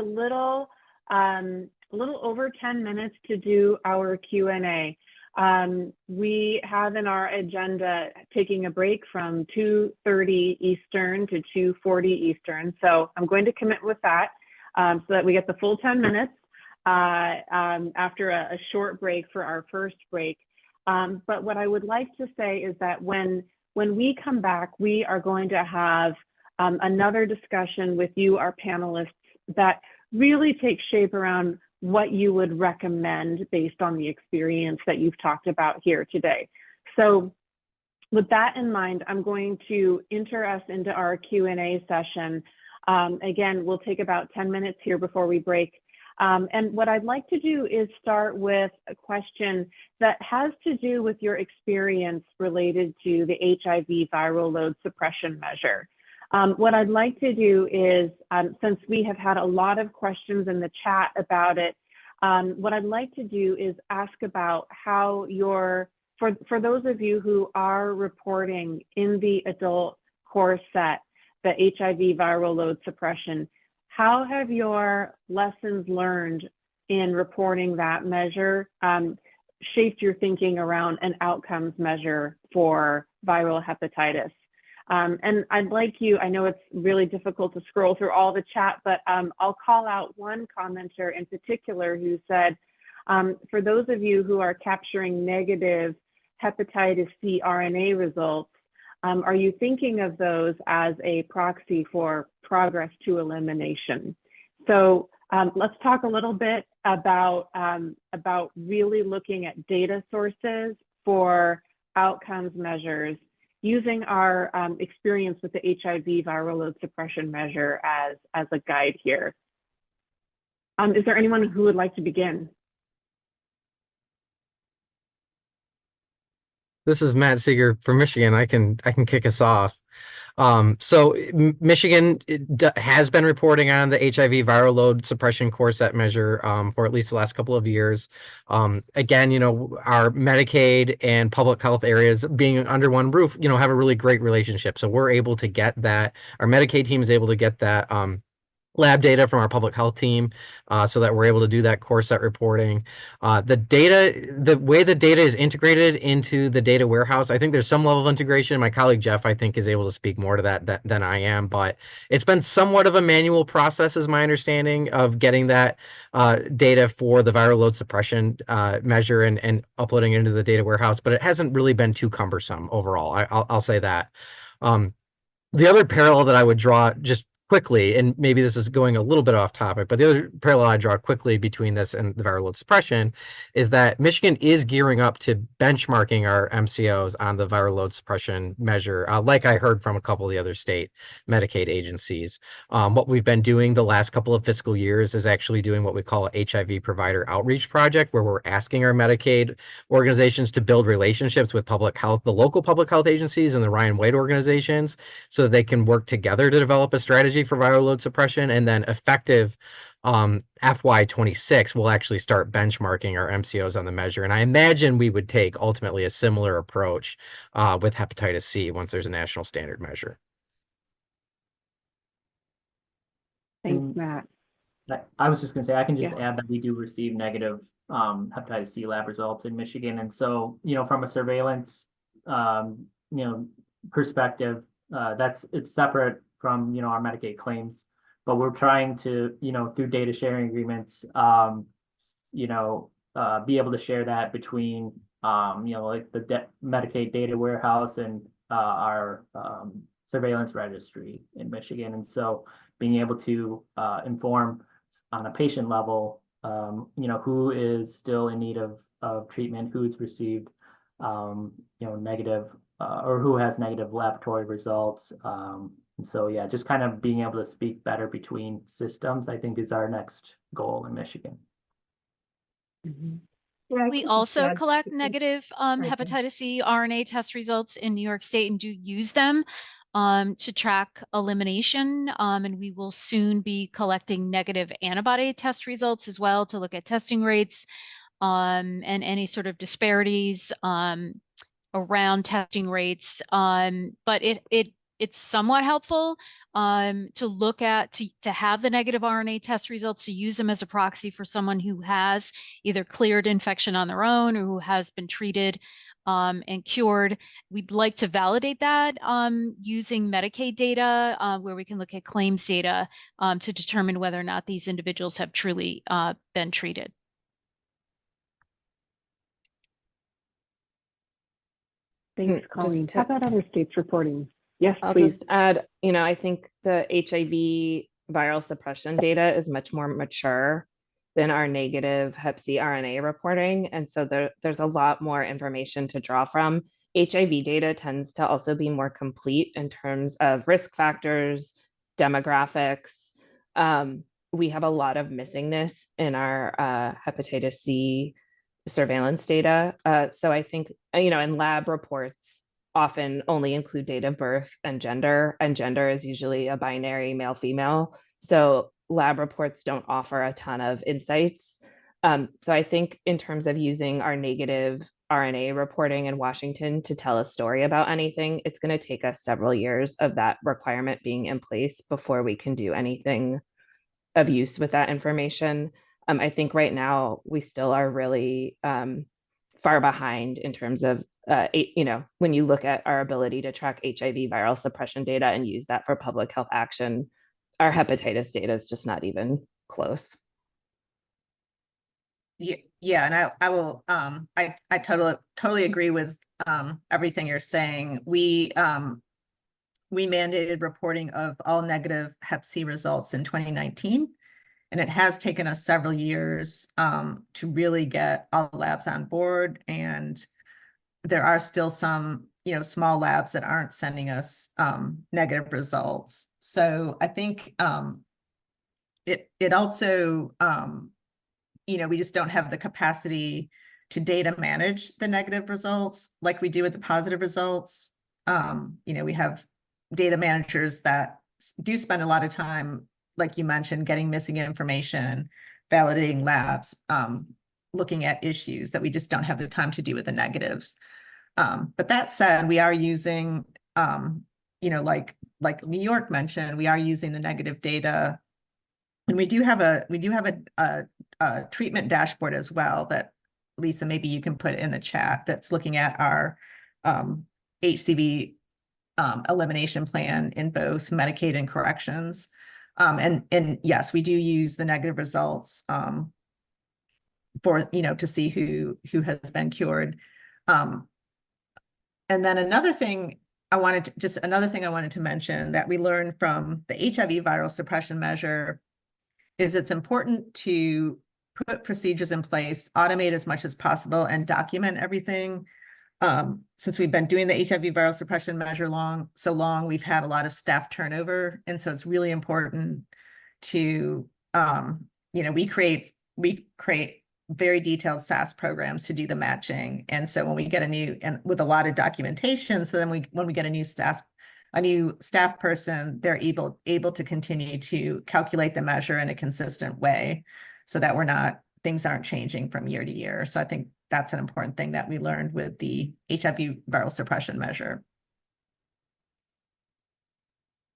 little over 10 minutes to do our Q&A. We have in our agenda taking a break from 2:30 Eastern to 2:40 Eastern. So I'm going to commit with that so that we get the full 10 minutes after a short break for our first break. But what I would like to say is that when we come back, we are going to have another discussion with you, our panelists, that really takes shape around what you would recommend based on the experience that you've talked about here today. So with that in mind, I'm going to enter us into our Q&A session. Again, we'll take about 10 minutes here before we break. And what I'd like to do is start with a question that has to do with your experience related to the HIV viral load suppression measure. What I'd like to do is, since we have had a lot of questions in the chat about it, what I'd like to do is ask about how for those of you who are reporting in the adult core set, the HIV viral load suppression, how have your lessons learned in reporting that measure shaped your thinking around an outcomes measure for viral hepatitis? And I'd like you, I know it's really difficult to scroll through all the chat, but I'll call out one commenter in particular who said, for those of you who are capturing negative hepatitis C RNA results, are you thinking of those as a proxy for progress to elimination? So let's talk a little bit about really looking at data sources for outcomes measures using our experience with the HIV viral load suppression measure as a guide here. Is there anyone who would like to begin? This is Matt Seeger from Michigan. I can kick us off. So Michigan has been reporting on the HIV viral load suppression core set measure for at least the last couple of years. Again, you know, our Medicaid and public health areas being under one roof, you know, have a really great relationship. So we're able to get that. Our Medicaid team is able to get that lab data from our public health team so that we're able to do that core set reporting. The way the data is integrated into the data warehouse, I think there's some level of integration. My colleague Jeff, I think, is able to speak more to that than I am, but it's been somewhat of a manual process, is my understanding, of getting that data for the viral load suppression measure and uploading it into the data warehouse, but it hasn't really been too cumbersome overall. I'll say that. The other parallel that I would draw just quickly, and maybe this is going a little bit off topic, but the other parallel I draw quickly between this and the viral load suppression is that Michigan is gearing up to benchmarking our MCOs on the viral load suppression measure, like I heard from a couple of the other state Medicaid agencies. What we've been doing the last couple of fiscal years is actually doing what we call a HIV provider outreach project, where we're asking our Medicaid organizations to build relationships with public health, the local public health agencies and the Ryan White organizations, so they can work together to develop a strategy for viral load suppression. And then effective FY26, we'll actually start benchmarking our MCOs on the measure. And I imagine we would take ultimately a similar approach with hepatitis C once there's a national standard measure. Thanks, Matt. I was just going to say, I can just Yeah. add that we do receive negative hepatitis C lab results in Michigan. And so, you know, from a surveillance, you know, perspective, it's separate from, you know, our Medicaid claims, but we're trying to, you know, through data sharing agreements, you know, be able to share that between, you know, like the Medicaid data warehouse and our surveillance registry in Michigan. And so being able to inform on a patient level, you know, who is still in need of treatment, who's received, you know, negative or who has negative laboratory results. And so, yeah, just kind of being able to speak better between systems, I think, is our next goal in Michigan. Yeah, We also collect negative hepatitis C RNA test results in New York State and do use them to track elimination. And we will soon be collecting negative antibody test results as well to look at testing rates and any sort of disparities around testing rates. But it's somewhat helpful to look at, to have the negative RNA test results, to use them as a proxy for someone who has either cleared infection on their own or who has been treated and cured. We'd like to validate that using Medicaid data, where we can look at claims data to determine whether or not these individuals have truly been treated. Thanks, Colleen. How about other states reporting? Yes, I'll please. just add, you know, I think the HIV viral suppression data is much more mature than our negative Hep C RNA reporting. And so there's a lot more information to draw from. HIV data tends to also be more complete in terms of risk factors, demographics. We have a lot of missingness in our hepatitis C surveillance data. So I think, you know, and lab reports often only include date of birth and gender is usually a binary male female. So lab reports don't offer a ton of insights. So I think in terms of using our negative RNA reporting in Washington to tell a story about anything, it's going to take us several years of that requirement being in place before we can do anything of use with that information. I think right now we still are really far behind in terms of, you know, when you look at our ability to track HIV viral suppression data and use that for public health action, our hepatitis data is just not even close. Yeah, and I will I totally agree with everything you're saying. We mandated reporting of all negative Hep C results in 2019. And it has taken us several years to really get all the labs on board. And there are still some, you know, small labs that aren't sending us negative results. So I think it also, you know, we just don't have the capacity to data manage the negative results like we do with the positive results. We have data managers that do spend a lot of time, like you mentioned, getting missing information, validating labs, looking at issues that we just don't have the time to do with the negatives. But that said, we are using, like New York mentioned, we are using the negative data, and we do have a treatment dashboard as well that, Lisa, maybe you can put in the chat, that's looking at our HCV elimination plan in both Medicaid and corrections. And yes, we do use the negative results for, to see who has been cured. And then another thing I wanted to mention that we learned from the HIV viral suppression measure is it's important to put procedures in place, automate as much as possible, and document everything. Since we've been doing the HIV viral suppression measure so long, we've had a lot of staff turnover. And so it's really important to, we create very detailed SAS programs to do the matching. And so when we get and with a lot of documentation, so then when we get a new staff person, they're able to continue to calculate the measure in a consistent way so that things aren't changing from year to year. So I think that's an important thing that we learned with the HIV viral suppression measure.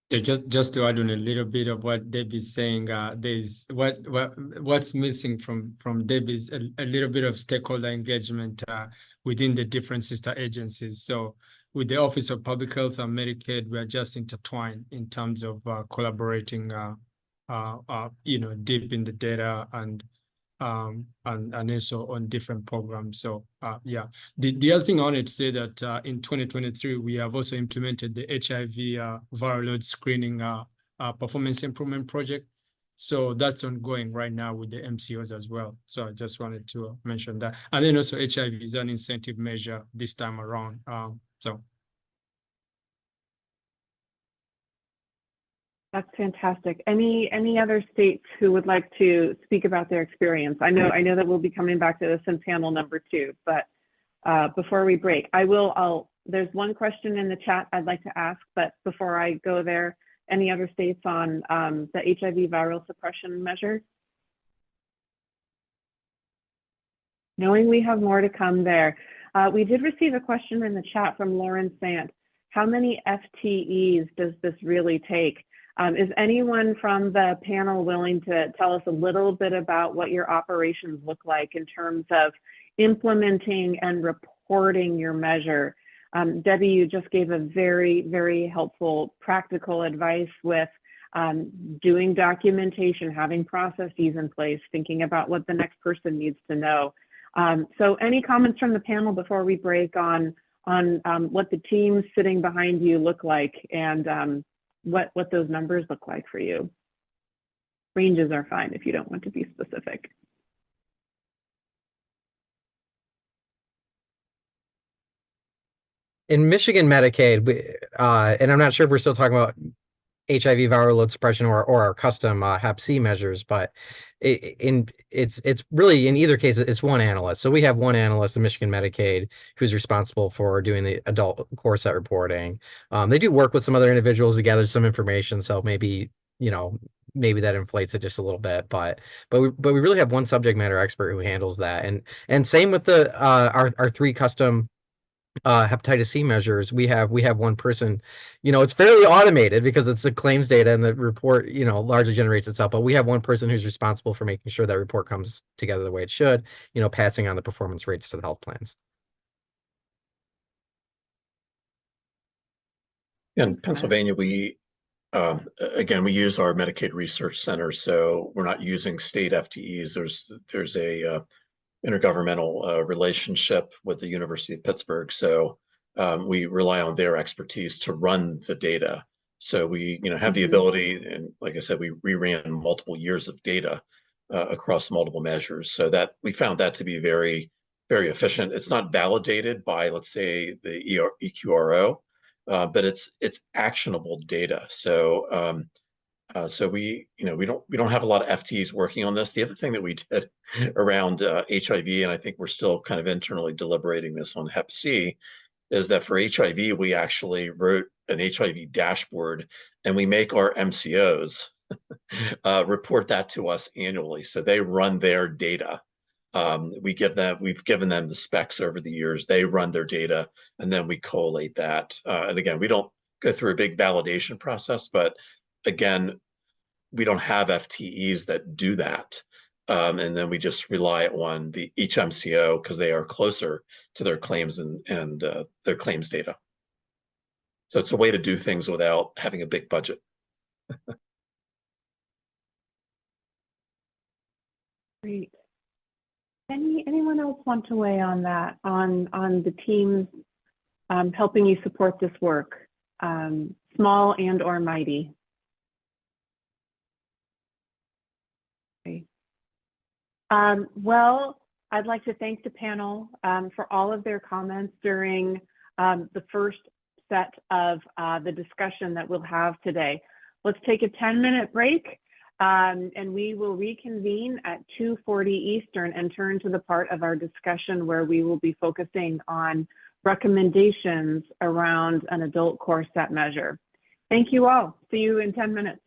Yeah, just to add on a little bit of what Debbie's saying, there's what's missing from Debbie's a little bit of stakeholder engagement within the different sister agencies. So with the Office of Public Health and Medicaid, we are just intertwined in terms of collaborating, deep in the data and also on different programs. So yeah, the other thing I wanted to say that in 2023, we have also implemented the HIV viral load screening performance improvement project. So that's ongoing right now with the MCOs as well. So I just wanted to mention that. And then also HIV is an incentive measure this time around. That's fantastic. Any other states who would like to speak about their experience? I know that we'll be coming back to this in panel number 2, but before we break, there's one question in the chat I'd like to ask, but before I go there, any other states on the HIV viral suppression measure? Knowing we have more to come there. We did receive a question in the chat from Lauren Sant. How many FTEs does this really take? Is anyone from the panel willing to tell us a little bit about what your operations look like in terms of implementing and reporting your measure? Debbie, you just gave a very, very helpful practical advice with doing documentation, having processes in place, thinking about what the next person needs to know. So any comments from the panel before we break on what the teams sitting behind you look like and what those numbers look like for you? Ranges are fine if you don't want to be specific. In Michigan Medicaid, and I'm not sure if we're still talking about HIV viral load suppression or our custom Hep C measures, but it's really, in either case, it's one analyst. So we have one analyst in Michigan Medicaid who's responsible for doing the adult core set reporting. They do work with some other individuals to gather some information, so maybe that inflates it just a little bit, but we really have one subject matter expert who handles that, and same with the our 3 custom hepatitis C measures. We have one person. It's fairly automated because it's the claims data and the report largely generates itself, but we have one person who's responsible for making sure that report comes together the way it should, passing on the performance rates to the health plans. In Pennsylvania, we again, we use our Medicaid Research Center, so we're not using state FTEs. There's a intergovernmental relationship with the University of Pittsburgh. So we rely on their expertise to run the data. So we have the ability, and like I said, we reran multiple years of data across multiple measures. So that we found that to be very, very efficient. It's not validated by, let's say, the EQRO, but it's actionable data. So So we don't have a lot of FTEs working on this. The other thing that we did around HIV, and I think we're still kind of internally deliberating this on Hep C, is that for HIV, we actually wrote an HIV dashboard, and we make our MCOs report that to us annually. So they run their data. We've given them the specs over the years. They run their data, and then we collate that. And again, we don't go through a big validation process, but again, we don't have FTEs that do that. And then we just rely on each MCO because they are closer to their claims and their claims data. So it's a way to do things without having a big budget. Great. Anyone else want to weigh on that, on the teams helping you support this work, small and or mighty? Okay. Well, I'd like to thank the panel for all of their comments during the first set of the discussion that we'll have today. Let's take a 10-minute break. And we will reconvene at 2:40 Eastern and turn to the part of our discussion where we will be focusing on recommendations around an adult core set measure. Thank you all. See you in 10 minutes.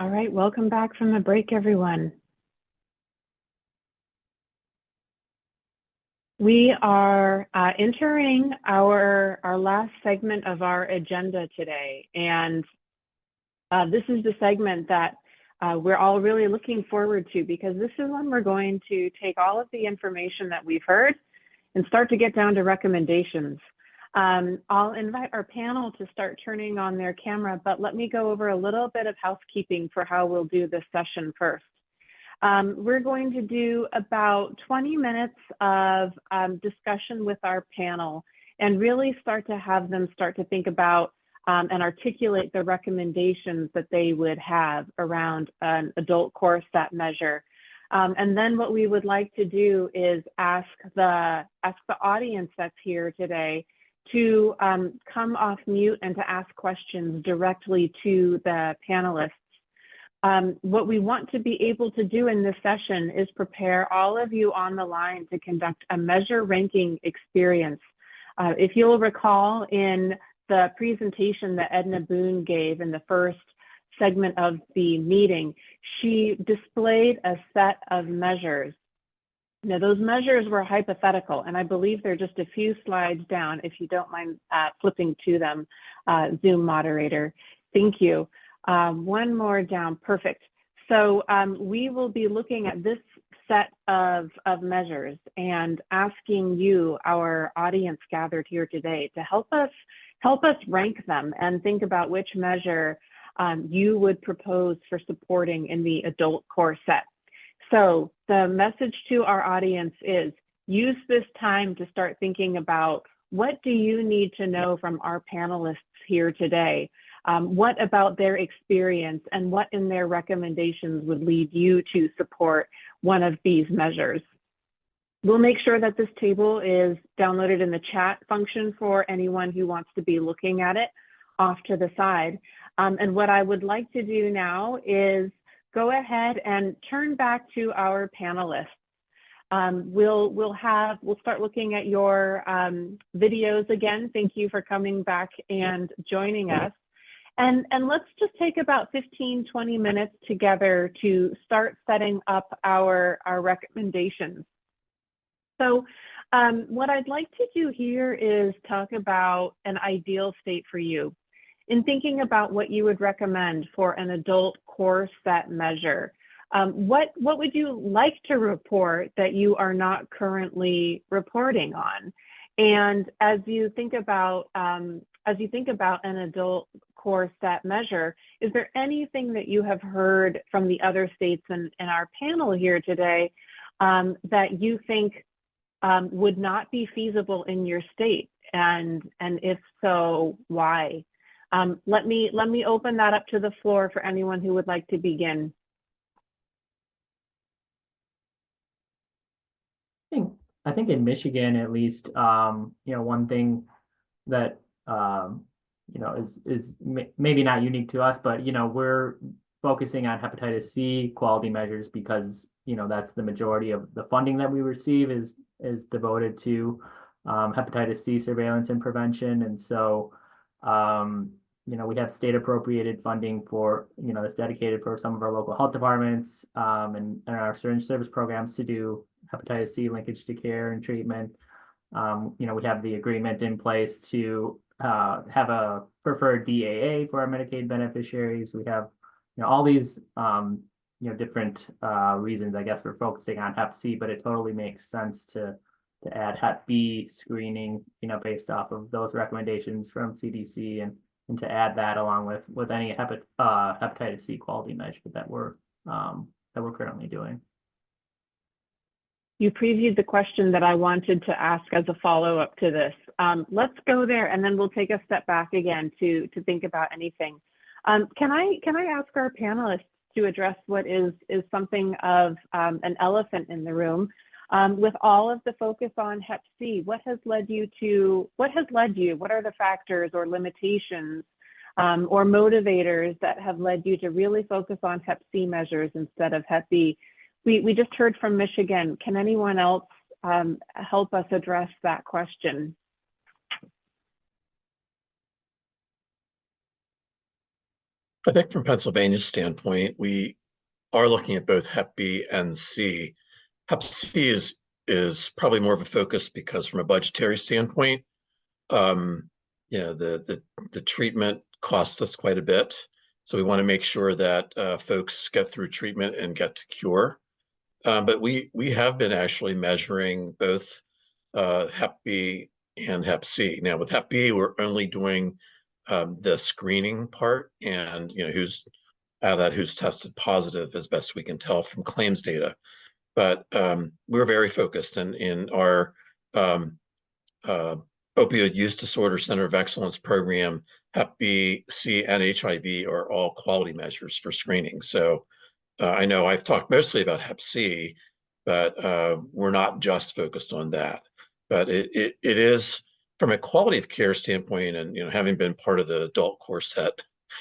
All right, welcome back from the break, everyone. We are entering our last segment of our agenda today, and this is the segment that we're all really looking forward to, because this is when we're going to take all of the information that we've heard and start to get down to recommendations. I'll invite our panel to start turning on their camera, but let me go over a little bit of housekeeping for how we'll do this session first. We're going to do about 20 minutes of discussion with our panel and really start to have them start to think about and articulate the recommendations that they would have around an adult core set measure. And then what we would like to do is ask the audience that's here today to come off mute and to ask questions directly to the panelists. What we want to be able to do in this session is prepare all of you on the line to conduct a measure ranking experience. If you'll recall, in the presentation that Edna Boone gave in the first segment of the meeting, she displayed a set of measures. Now, those measures were hypothetical, and I believe they're just a few slides down. If you don't mind flipping to them, Zoom moderator. Thank you. One more down, perfect. So we will be looking at this set of measures and asking you, our audience gathered here today, to help us rank them and think about which measure you would propose for supporting in the adult core set. So the message to our audience is, use this time to start thinking about, what do you need to know from our panelists here today? What about their experience and what in their recommendations would lead you to support one of these measures? We'll make sure that this table is downloaded in the chat function for anyone who wants to be looking at it off to the side. And what I would like to do now is go ahead and turn back to our panelists. We'll start looking at your videos again. Thank you for coming back and joining us. And let's just take about 15, 20 minutes together to start setting up our recommendations. So what I'd like to do here is talk about an ideal state for you. In thinking about what you would recommend for an adult core set measure, what would you like to report that you are not currently reporting on? And as you think about an adult core set measure, is there anything that you have heard from the other states in our panel here today that you think would not be feasible in your state? And if so, why? Let me open that up to the floor for anyone who would like to begin. I think in Michigan, at least, one thing that is maybe not unique to us, but we're focusing on hepatitis C quality measures because that's the majority of the funding that we receive is devoted to hepatitis C surveillance and prevention, and so we have state appropriated funding for that's dedicated for some of our local health departments and our syringe service programs to do hepatitis C linkage to care and treatment. We have the agreement in place to have a preferred DAA for our Medicaid beneficiaries. We have all these different reasons, I guess, for focusing on Hep C, but it totally makes sense to add Hep B screening, based off of those recommendations from CDC, and to add that along with any hepatitis C quality measure that we're currently doing. You previewed the question that I wanted to ask as a follow-up to this. Let's go there, and then we'll take a step back again to think about anything. Can I ask our panelists to address what is something of an elephant in the room? With all of the focus on Hep C, what are the factors or limitations or motivators that have led you to really focus on Hep C measures instead of Hep B? We just heard from Michigan. Can anyone else help us address that question? I think from Pennsylvania's standpoint, we are looking at both Hep B and C. Hep C is probably more of a focus because from a budgetary standpoint, um, the treatment costs us quite a bit. So we want to make sure that folks get through treatment and get to cure. But we have been actually measuring both Hep B and Hep C. Now with Hep B, we're only doing the screening part, and who's out of that who's tested positive as best we can tell from claims data. But we're very focused in our opioid use disorder center of excellence program. Hep B, C, and HIV are all quality measures for screening. So I know I've talked mostly about Hep C, but we're not just focused on that. But it is from a quality of care standpoint, and having been part of the adult core set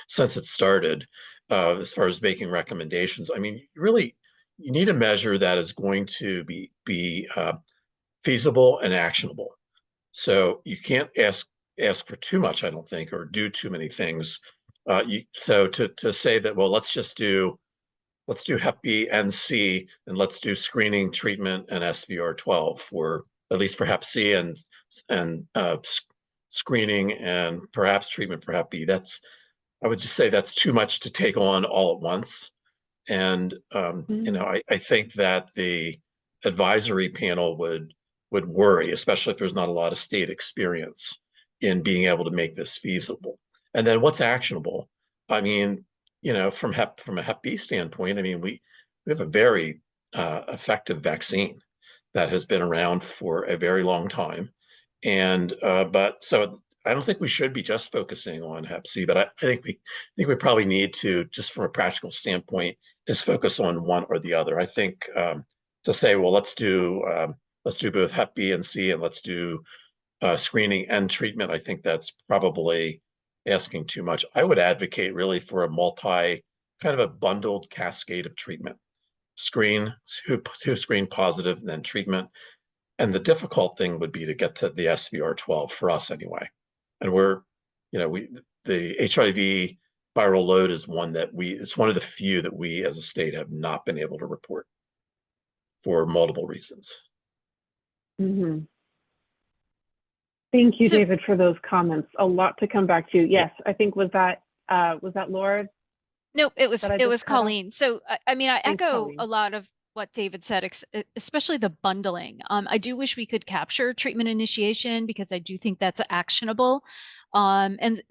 since it started, as far as making recommendations. I mean, really, you need a measure that is going to be feasible and actionable. So you can't ask for too much, I don't think, or do too many things. So to say that, well, let's do Hep B and C, and let's do screening, treatment, and SVR12 for at least for Hep C and screening and perhaps treatment for Hep B. I would just say that's too much to take on all at once. And I think that the advisory panel would worry, especially if there's not a lot of state experience in being able to make this feasible. And then what's actionable? I mean, from a Hep B standpoint, I mean, we have a very effective vaccine that has been around for a very long time. And but so I don't think we should be just focusing on Hep C, but I think we probably need to, just from a practical standpoint, is focus on one or the other. I think to say, well, let's do both Hep B and C, and let's do screening and treatment. I think that's probably asking too much. I would advocate really for a kind of a bundled cascade of treatment. Screen, who screen positive, and then treatment. And the difficult thing would be to get to the SVR12 for us anyway. And the HIV viral load is it's one of the few that we as a state have not been able to report for multiple reasons. Mm-hmm. Thank you, David, for those comments. A lot to come back to. Yes, I think was that Laura? No, it was Colleen. So I mean, I Thanks, echo Colleen. a lot of what David said, especially the bundling. I do wish we could capture treatment initiation because I do think that's actionable, and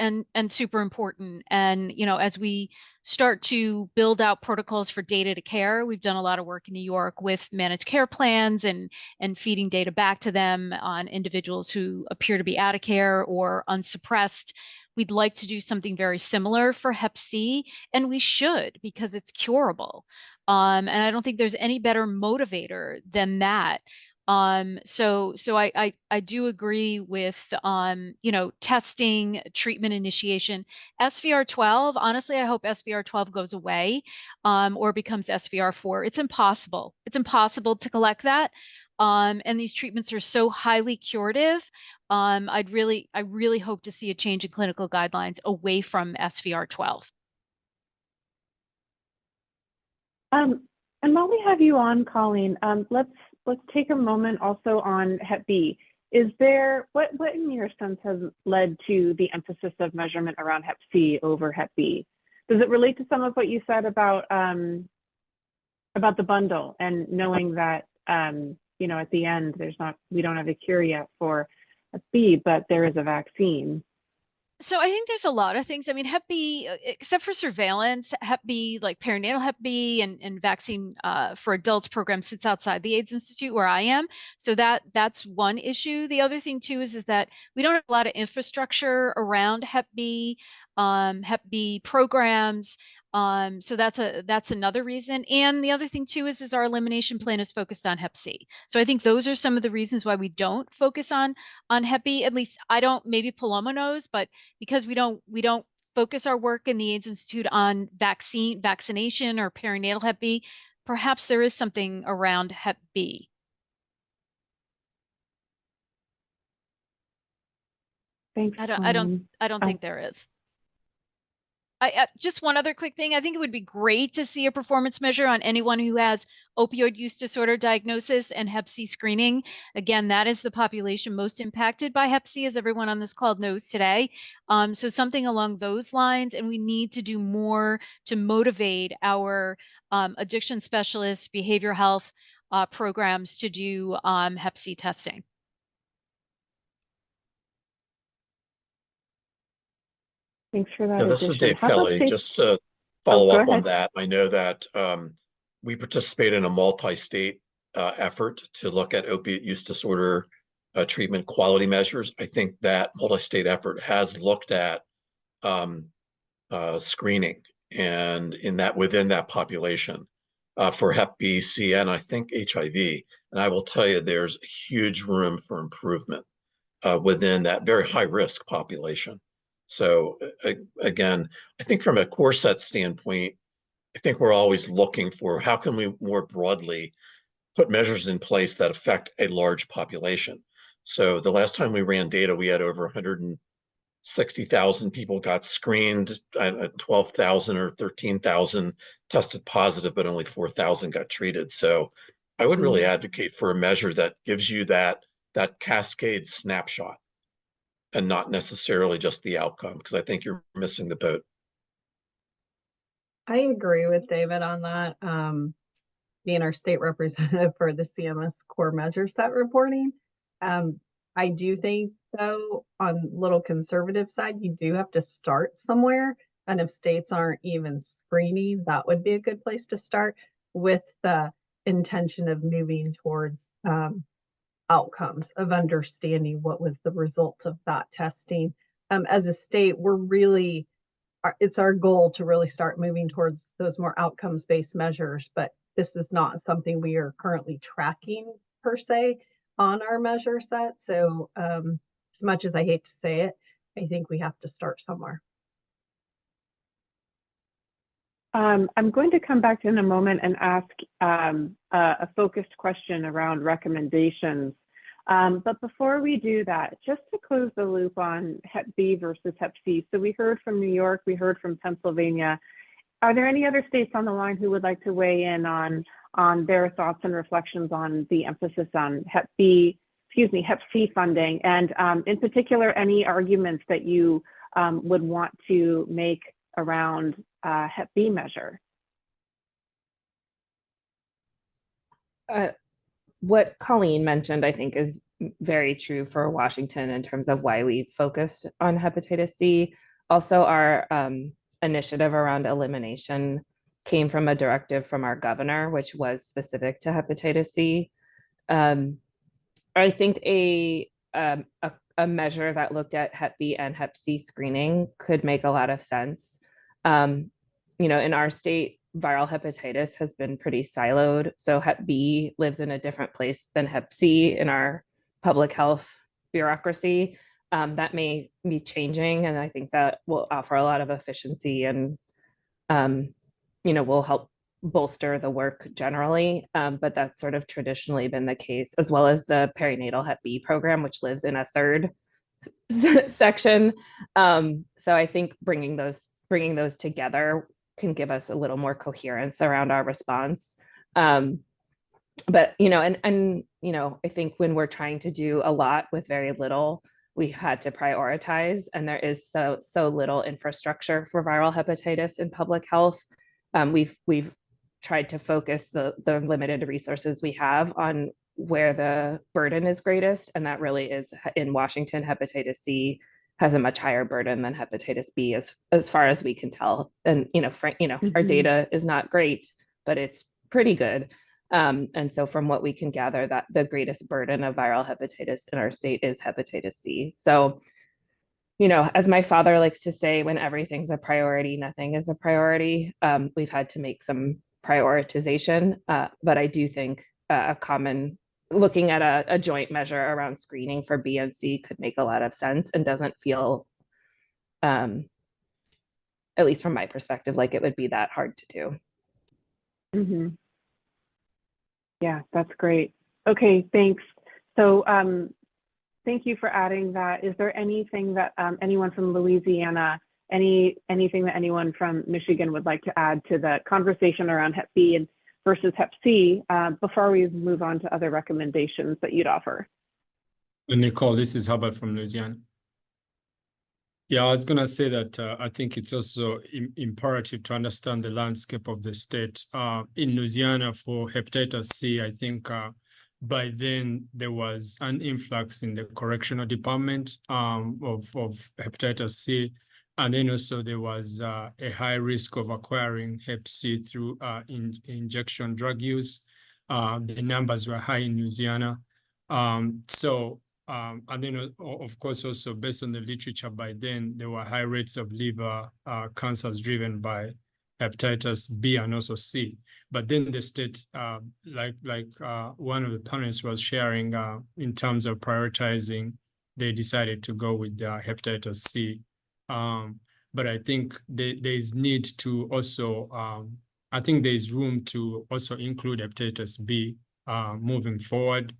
super important. And as we start to build out protocols for data to care, we've done a lot of work in New York with managed care plans and feeding data back to them on individuals who appear to be out of care or unsuppressed. We'd like to do something very similar for Hep C, and we should because it's curable. And I don't think there's any better motivator than that. So I do agree with testing, treatment initiation. SVR12, honestly, I hope SVR12 goes away, or becomes SVR4. It's impossible. It's impossible to collect that. And these treatments are so highly curative. I really hope to see a change in clinical guidelines away from SVR12. And while we have you on, Colleen, let's take a moment also on Hep B. Is there what in your sense has led to the emphasis of measurement around Hep C over Hep B? Does it relate to some of what you said about the bundle and knowing that at the end we don't have a cure yet for Hep B, but there is a vaccine? So I think there's a lot of things. I mean, Hep B, except for surveillance, Hep B, like perinatal Hep B and vaccine for adults program sits outside the AIDS Institute where I am. So that's one issue. The other thing too is that we don't have a lot of infrastructure around Hep B programs. So that's another reason. And the other thing too is our elimination plan is focused on Hep C. So I think those are some of the reasons why we don't focus on Hep B. At least I don't, maybe Paloma knows, but because we don't focus our work in the AIDS Institute on vaccination or perinatal Hep B, perhaps there is something around Hep B. Thanks. I don't think there is. Just one other quick thing. I think it would be great to see a performance measure on anyone who has opioid use disorder diagnosis and Hep C screening. Again, that is the population most impacted by Hep C, as everyone on this call knows today. So something along those lines, and we need to do more to motivate our addiction specialists, behavioral health programs to do Hep C testing. Thanks for that Yeah, this is addition. Dave How about Kelly. states? Just to follow go up on ahead. that, I know that we participate in a multi-state effort to look at opiate use disorder treatment quality measures. I think that multi-state effort has looked at screening and within that population for Hep B, C, and I think HIV. And I will tell you, there's huge room for improvement within that very high risk population. So again, I think from a core set standpoint, I think we're always looking for how can we more broadly put measures in place that affect a large population. So the last time we ran data, we had over 160,000 people got screened, 12,000 or 13,000 tested positive, but only 4,000 got treated. So I would really advocate for a measure that gives you that cascade snapshot and not necessarily just the outcome, because I think you're missing the boat. I agree with David on that. Being our state representative for the CMS core measure set reporting. I do think, though, on little conservative side, you do have to start somewhere. And if states aren't even screening, that would be a good place to start with the intention of moving towards outcomes, of understanding what was the result of that testing. As a state, it's our goal to really start moving towards those more outcomes-based measures, but this is not something we are currently tracking per se on our measure set. So as much as I hate to say it, I think we have to start somewhere. I'm going to come back in a moment and ask a focused question around recommendations. But before we do that, just to close the loop on Hep B versus Hep C. So we heard from New York, we heard from Pennsylvania. Are there any other states on the line who would like to weigh in on their thoughts and reflections on the emphasis on Hep C funding? And in particular, any arguments that you would want to make around Hep B measure? What Colleen mentioned, I think, is very true for Washington in terms of why we focused on hepatitis C. Also, our initiative around elimination came from a directive from our governor, which was specific to hepatitis C. I think a measure that looked at Hep B and Hep C screening could make a lot of sense. In our state, viral hepatitis has been pretty siloed. So Hep B lives in a different place than Hep C in our public health bureaucracy. That may be changing, and I think that will offer a lot of efficiency and will help bolster the work generally. But that's sort of traditionally been the case, as well as the perinatal Hep B program, which lives in a third section. So I think bringing those together can give us a little more coherence around our response. But I think when we're trying to do a lot with very little, we had to prioritize, and there is so little infrastructure for viral hepatitis in public health. We've tried to focus the limited resources we have on where the burden is greatest, and that really is in Washington. Hepatitis C has a much higher burden than hepatitis B as far as we can tell. And our data is not great, but it's pretty good. And so from what we can gather, that the greatest burden of viral hepatitis in our state is hepatitis C. So, as my father likes to say, when everything's a priority, nothing is a priority. We've had to make some prioritization, but I do think looking at a joint measure around screening for B and C could make a lot of sense and doesn't feel, at least from my perspective, like it would be that hard to do. Yeah, that's great. Okay, thanks. So thank you for adding that. Is there anything that anyone from Louisiana anything that anyone from Michigan would like to add to the conversation around Hep B and versus Hep C before we move on to other recommendations that you'd offer? And Nicole, this is Hubbard from Louisiana. Yeah, I was going to say that I think it's also imperative to understand the landscape of the state. In Louisiana for hepatitis C, I think by then there was an influx in the correctional department of hepatitis C. And then also there was a high risk of acquiring Hep C through injection drug use. The numbers were high in Louisiana. And then, of course, also based on the literature by then, there were high rates of liver cancers driven by hepatitis B and also C. But then the state, like one of the panelists was sharing, in terms of prioritizing, they decided to go with hepatitis C. But I think there is need to also, I think there is room to also include hepatitis B moving forward.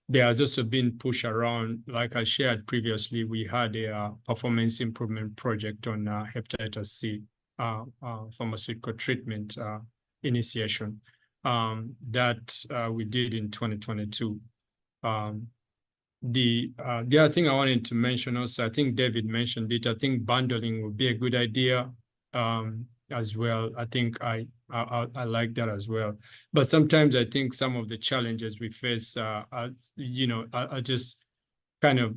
There has also been push around, like I shared previously, we had a performance improvement project on hepatitis C pharmaceutical treatment initiation that we did in 2022. The other thing I wanted to mention also, I think David mentioned it, I think bundling would be a good idea as well. I think I like that as well. But sometimes I think some of the challenges we face, are just kind of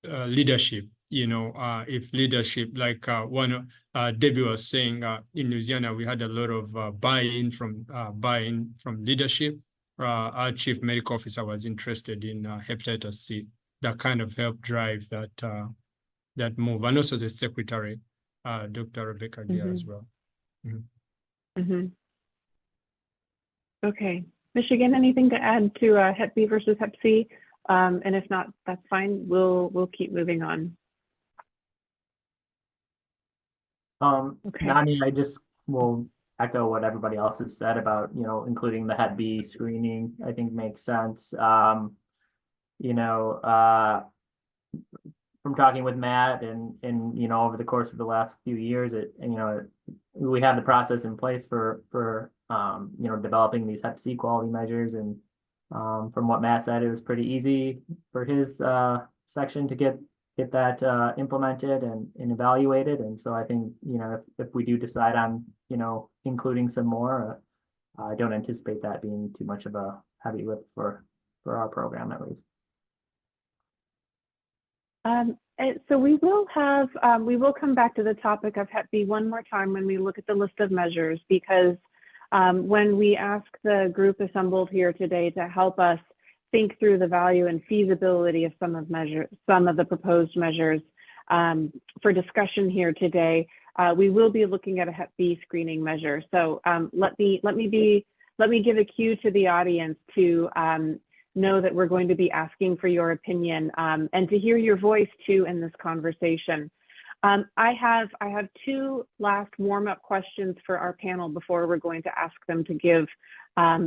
leadership. If leadership, like Debbie was saying, in Louisiana, we had a lot of buy-in from leadership. Our chief medical officer was interested in hepatitis C. That kind of helped drive that move, and also the secretary, Dr. Rebecca Gear as well. Okay, Michigan, anything to add to Hep B versus Hep C? And if not, that's fine. We'll keep moving on. Okay. No, I mean, I just will echo what everybody else has said about, including the Hep B screening, I think makes sense. From talking with Matt and over the course of the last few years, we have the process in place for developing these Hep C quality measures. And from what Matt said, it was pretty easy for his section to get that implemented and evaluated. And so I think, if we do decide on, including some more, I don't anticipate that being too much of a heavy lift for our program, at least. So we will come back to the topic of Hep B one more time when we look at the list of measures, because when we ask the group assembled here today to help us think through the value and feasibility of some of the proposed measures for discussion here today, we will be looking at a Hep B screening measure. So let me give a cue to the audience to know that we're going to be asking for your opinion and to hear your voice too in this conversation. I have two last warm-up questions for our panel before we're going to ask them to give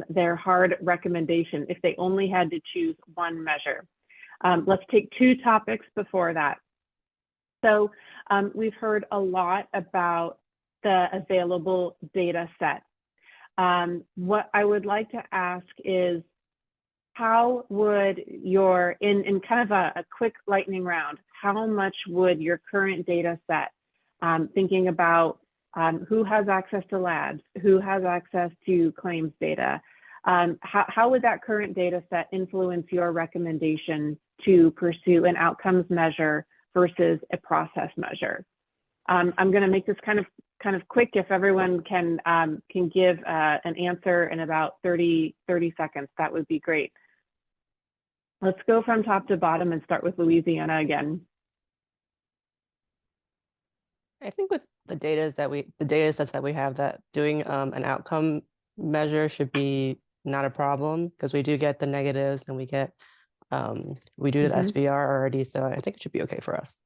their hard recommendation if they only had to choose one measure. Let's take two topics before that. So we've heard a lot about the available data set. What I would like to ask is, how would in kind of a quick lightning round, how much would your current data set, thinking about who has access to labs, who has access to claims data, how would that current data set influence your recommendation to pursue an outcomes measure versus a process measure? I'm going to make this kind of quick. If everyone can give an answer in about 30 seconds, that would be great. Let's go from top to bottom and start with Louisiana again. I think with the data sets that we have, that doing an outcome measure should be not a problem, because we do get the negatives and we do the SVR already, so I think it should be okay for us.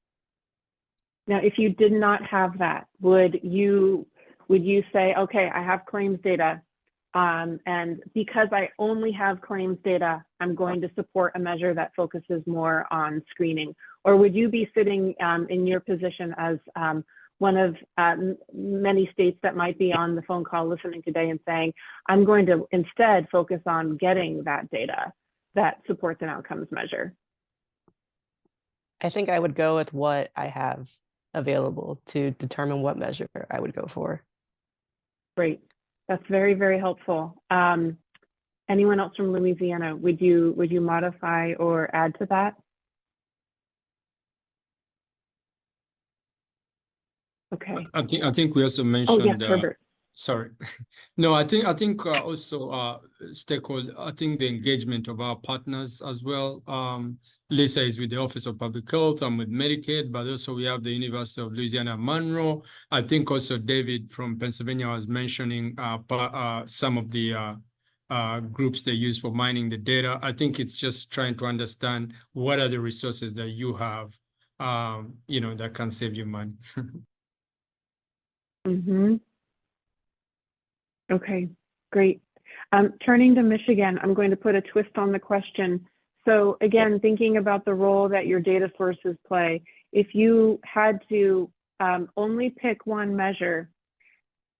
Now, if you did not have that, would you say, okay, I have claims data, And because I only have claims data, I'm going to support a measure that focuses more on screening? Or would you be sitting in your position as one of many states that might be on the phone call listening today and saying, I'm going to instead focus on getting that data that supports an outcomes measure? I think I would go with what I have available to determine what measure I would go for. Great. That's very, very helpful. Anyone else from Louisiana, would you modify or add to that? Okay. I think we also Oh, mentioned. yes, Herbert. Sorry, no, I think also stakeholder. I think the engagement of our partners as well. Lisa is with the Office of Public Health. I'm with Medicaid, but also we have the University of Louisiana Monroe. I think also David from Pennsylvania was mentioning some of the groups they use for mining the data. I think it's just trying to understand what are the resources that you have, that can save you money. Mm-hmm. Okay, great. Turning to Michigan, I'm going to put a twist on the question. So again, thinking about the role that your data sources play, if you had to only pick one measure,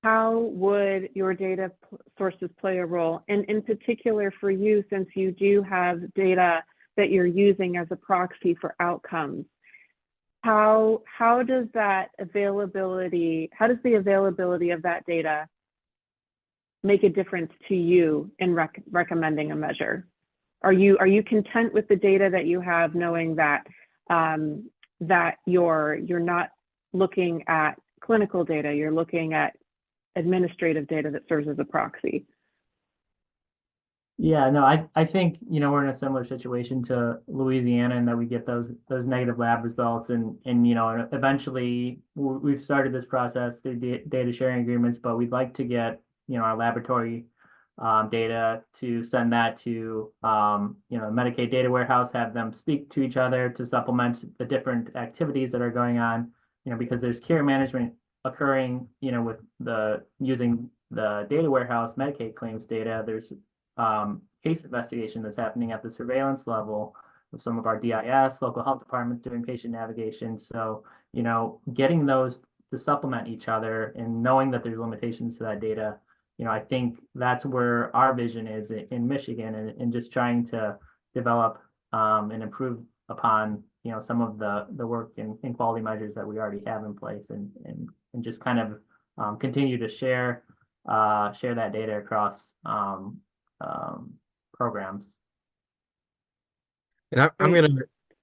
how would your data sources play a role? And in particular for you, since you do have data that you're using as a proxy for outcomes, how does the availability of that data make a difference to you in recommending a measure? Are you content with the data that you have, knowing that that you're not looking at clinical data, you're looking at administrative data that serves as a proxy? Yeah, no, I think, we're in a similar situation to Louisiana in that we get those negative lab results and eventually we've started this process through data sharing agreements, but we'd like to get, our laboratory data to send that to, Medicaid data warehouse, have them speak to each other to supplement the different activities that are going on, because there's care management occurring, with using the data warehouse Medicaid claims data. There's case investigation that's happening at the surveillance level with some of our DIS, local health departments doing patient navigation. So, getting those to supplement each other and knowing that there's limitations to that data, I think that's where our vision is in Michigan, and just trying to develop and improve upon, some of the work and quality measures that we already have in place, and just kind of continue to share that data across programs. And I'm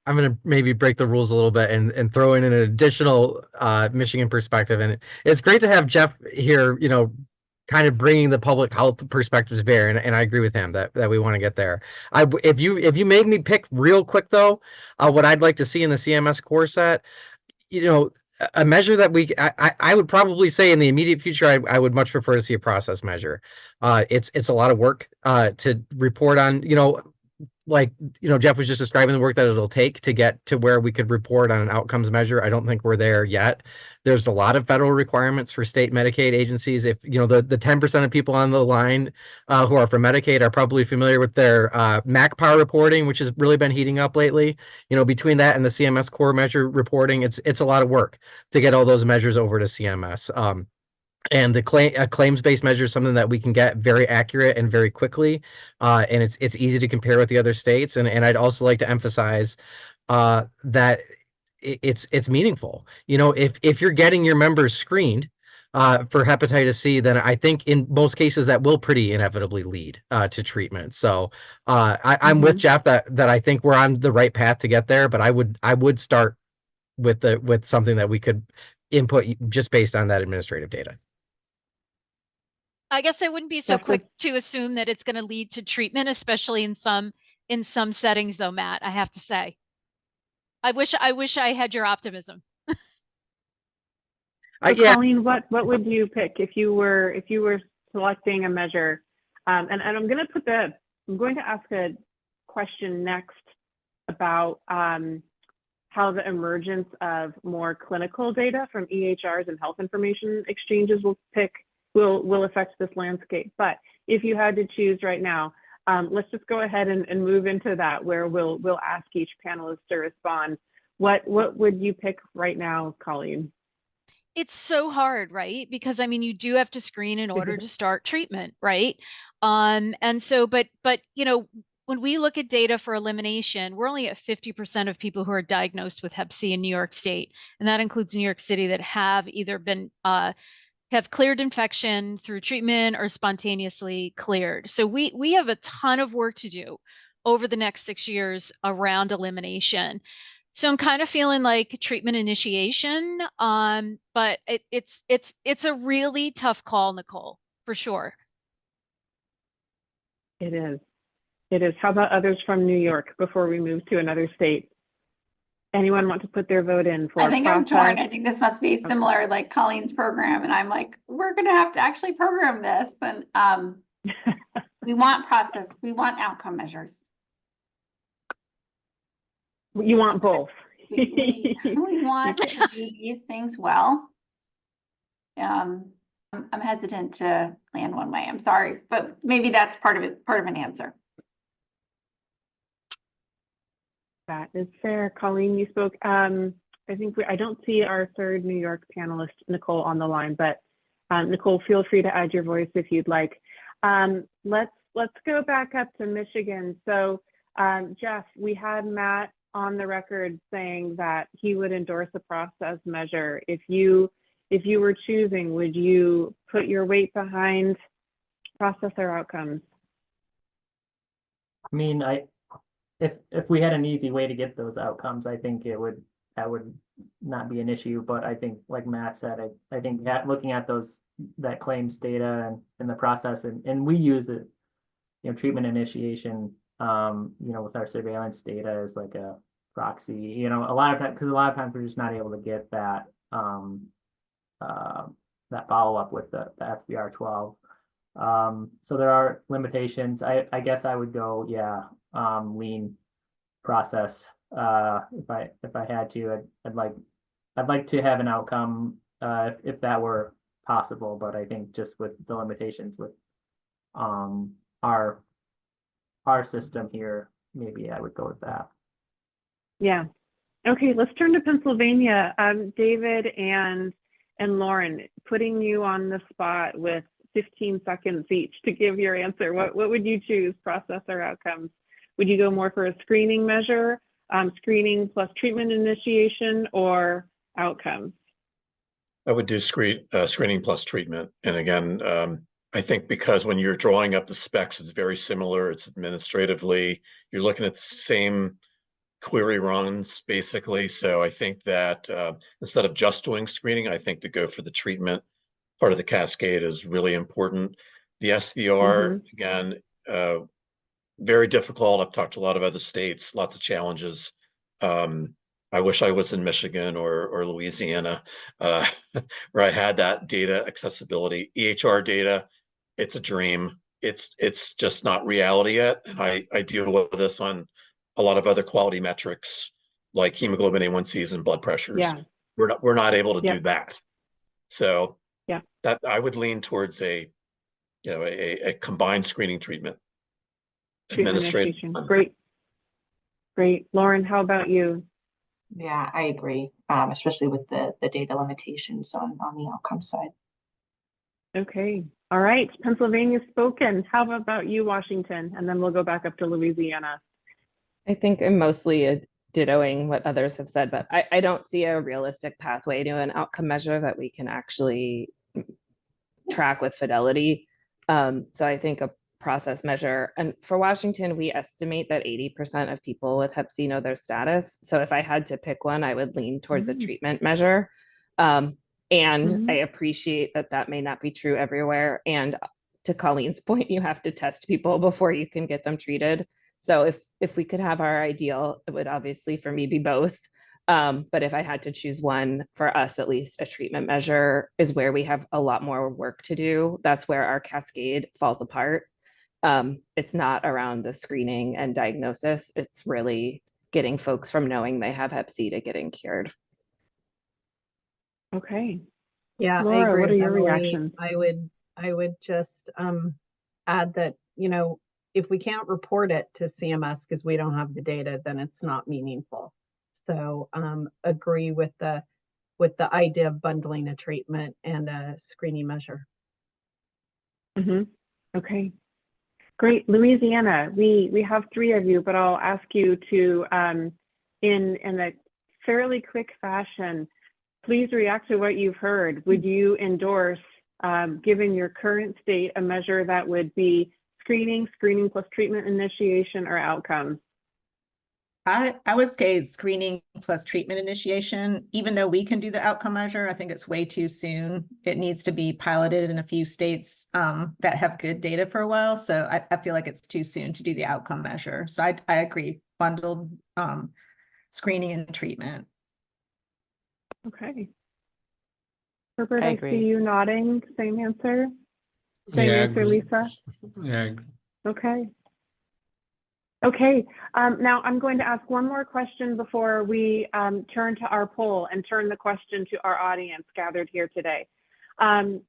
gonna maybe break the rules a little bit and throw in an additional Michigan perspective. And it's great to have Jeff here, kind of bringing the public health perspectives bear. And I agree with him that we want to get there. If you made me pick real quick though, what I'd like to see in the CMS core set, a measure that I would probably say in the immediate future, I would much prefer to see a process measure. It's a lot of work to report on, Jeff was just describing the work that it'll take to get to where we could report on an outcomes measure. I don't think we're there yet. There's a lot of federal requirements for state Medicaid agencies. If, the 10% of people on the line who are from Medicaid are probably familiar with their MACPAR reporting, which has really been heating up lately. Between that and the CMS core measure reporting, it's a lot of work to get all those measures over to CMS. And the claims-based measure is something that we can get very accurate and very quickly, and it's easy to compare with the other states. And I'd also like to emphasize that it's meaningful. If you're getting your members screened for hepatitis C, then I think in most cases that will pretty inevitably lead to treatment. So I'm with Jeff that I think we're on the right path to get there, but I would start with something that we could input just based on that administrative data. I guess I wouldn't be so quick to assume that it's going to lead to treatment, especially in some settings, though, Matt. I have to say, I wish I had your optimism. So Colleen, what would you pick if you were selecting a measure? And I'm going to ask a question next about how the emergence of more clinical data from EHRs and health information exchanges will affect this landscape. But if you had to choose right now, let's just go ahead and move into that, where we'll ask each panelist to respond. What would you pick right now, Colleen? It's so hard, right? Because I mean, you do have to screen in order to start treatment, right? And so, but you know, when we look at data for elimination, we're only at 50% of people who are diagnosed with Hep C in New York State, and that includes New York City, that have either been have cleared infection through treatment or spontaneously cleared. So we have a ton of work to do over the next 6 years around elimination. So I'm kind of feeling like treatment initiation, but it's a really tough call, Nicole, for sure. It is. It is. How about others from New York before we move to another state? Anyone want to put their vote in for I think I'm torn. process? I think this must be similar, like Colleen's program, and I'm like, we're gonna have to actually program this, and we want process, we want outcome measures. You want both. We want to do these things well. I'm hesitant to land one way. I'm sorry, but maybe that's part of it, part of an answer. That is fair. Colleen, you spoke. I think I don't see our third New York panelist, Nicole, on the line, but Nicole, feel free to add your voice if you'd like. Let's go back up to Michigan. So Jeff, we had Matt on the record saying that he would endorse a process measure. If you were choosing, would you put your weight behind process or outcomes? I mean, if we had an easy way to get those outcomes, I think that would not be an issue. But I think, like Matt said, I think looking at that claims data and the process, and we use it, you know, treatment initiation, you know, with our surveillance data as like a proxy, you know, a lot of times, because a lot of times we're just not able to get that that follow up with the SVR12. So there are limitations. I guess I would go, yeah, lean process. If I had to, I'd like to have an outcome if that were possible, but I think just with the limitations with our system here, maybe I would go with that. Yeah. Okay, let's turn to Pennsylvania. David and Lauren, putting you on the spot with 15 seconds each to give your answer. What would you choose, process or outcomes? Would you go more for a screening measure, screening plus treatment initiation, or outcomes? I would do screening plus treatment. And again, I think because when you're drawing up the specs, it's very similar. It's administratively, you're looking at the same query runs basically. So I think that instead of just doing screening, I think to go for the treatment part of the cascade is really important. The SVR, again, very difficult. I've talked to a lot of other states, lots of challenges. I wish I was in Michigan or Louisiana, where I had that data accessibility. EHR data, it's a dream. It's just not reality yet. And I deal with this on a lot of other quality metrics like hemoglobin A1Cs and blood pressures. Yeah. We're not able to do that. So yeah, that I would lean towards a combined screening treatment. Administrative. Great. Lauren, how about you? Yeah, I agree, especially with the data limitations on the outcome side. Okay. All right. Pennsylvania spoken. How about you, Washington? And then we'll go back up to Louisiana. I think I'm mostly dittoing what others have said, but I don't see a realistic pathway to an outcome measure that we can actually track with fidelity. So I think a process measure, and for Washington, we estimate that 80% of people with Hep C know their status. So if I had to pick one, I would lean towards a treatment measure. And I appreciate that may not be true everywhere. And to Colleen's point, you have to test people before you can get them treated. So if we could have our ideal, it would obviously for me be both. But if I had to choose one, for us at least, a treatment measure is where we have a lot more work to do. That's where our cascade falls apart. It's not around the screening and diagnosis. It's really getting folks from knowing they have Hep C to getting cured. Okay. Yeah, Laura, I agree what are with your Emily. reactions? I would just add that, if we can't report it to CMS because we don't have the data, then it's not meaningful. So agree with the idea of bundling a treatment and a screening measure. Okay, great. Louisiana, we have 3 of you, but I'll ask you to, in a fairly quick fashion, please react to what you've heard. Would you endorse, given your current state, a measure that would be screening plus treatment initiation, or outcomes? I would say screening plus treatment initiation. Even though we can do the outcome measure, I think it's way too soon. It needs to be piloted in a few states that have good data for a while. So I feel like it's too soon to do the outcome measure. So I agree, bundled screening and treatment. Okay. Herbert, I I agree. see you nodding. Same answer? Same Yeah, I answer, agree. Lisa? Yeah, I agree. Okay. Okay, now I'm going to ask one more question before we turn to our poll and turn the question to our audience gathered here today. I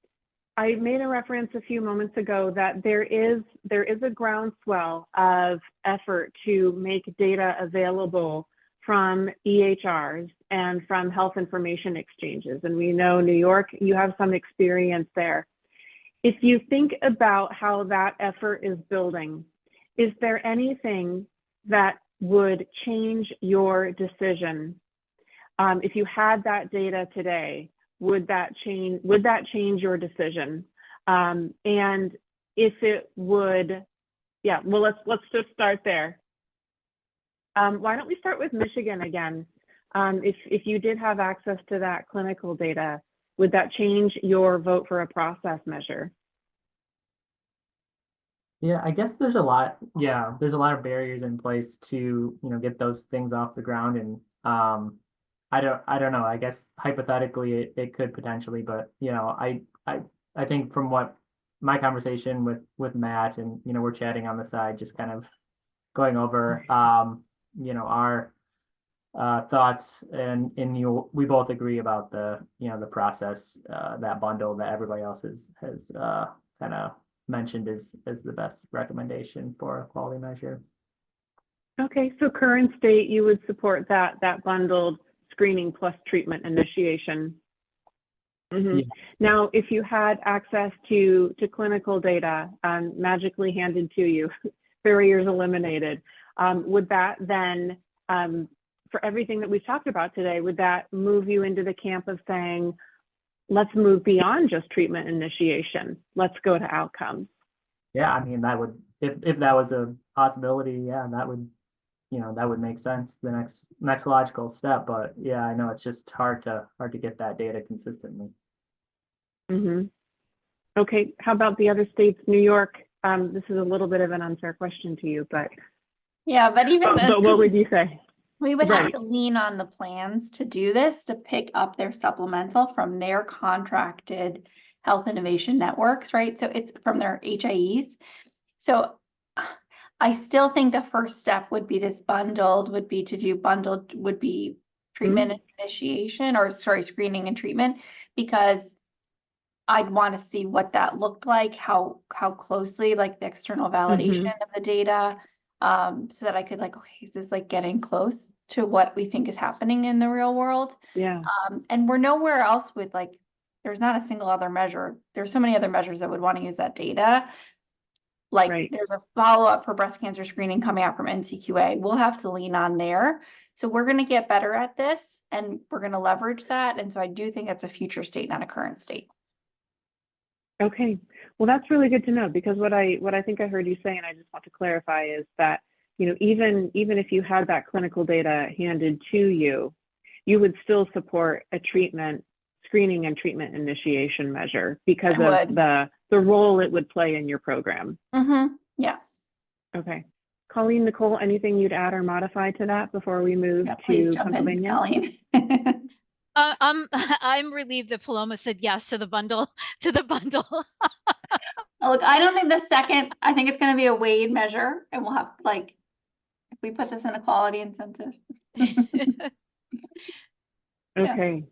made a reference a few moments ago that there is a groundswell of effort to make data available from EHRs and from health information exchanges. And we know New York, you have some experience there. If you think about how that effort is building, is there anything that would change your decision? If you had that data today, would that change your decision? And if it would, yeah, well, let's just start there. Why don't we start with Michigan again? If you did have access to that clinical data, would that change your vote for a process measure? Yeah, I guess there's a lot of barriers in place to, get those things off the ground. And I don't know. I guess hypothetically it could potentially, but I think from what my conversation with Matt and, we're chatting on the side, just kind of going over our thoughts, and we both agree about the process, that bundle that everybody else has kind of mentioned as the best recommendation for a quality measure. Okay, so current state, you would support that bundled screening plus treatment initiation. Yes. Now, if you had access to clinical data magically handed to you, barriers eliminated, would that then, for everything that we've talked about today, would that move you into the camp of saying, let's move beyond just treatment initiation, let's go to outcomes? Yeah, I mean, that would, if that was a possibility, yeah, that would, that would make sense, the next logical step. But yeah, I know it's just hard to get that data consistently. Okay, how about the other states? New York, this is a little bit of an unfair question to you, but yeah, but even but what would you say? We would have to lean on the plans to do this, to pick up their supplemental from their contracted health innovation networks, right? So it's from their HIEs. So I still think the first step would be treatment initiation, or sorry, screening and treatment, because I'd want to see what that looked like, how closely, like the external validation of the data, so that I could okay, is this getting close to what we think is happening in the real world? Yeah. And we're nowhere else with there's not a single other measure. There's so many other measures that would want to use that data. There's a follow-up for breast cancer screening coming out from NCQA. We'll have to lean on there. So we're going to get better at this, and we're going to leverage that. And so I do think it's a future state, not a current state. Okay, well, that's really good to know, because what I think I heard you say, and I just want to clarify, is that even if you had that clinical data handed to you, you would still support a screening and treatment initiation measure because of the role it would play in your program. Yeah. Okay, Colleen, Nicole, anything you'd add or modify to that before we move to Pennsylvania? Colleen. I'm relieved that Paloma said yes to the bundle. Look, I don't think I think it's going to be a weighed measure, and we'll have if we put this in a quality incentive. Okay.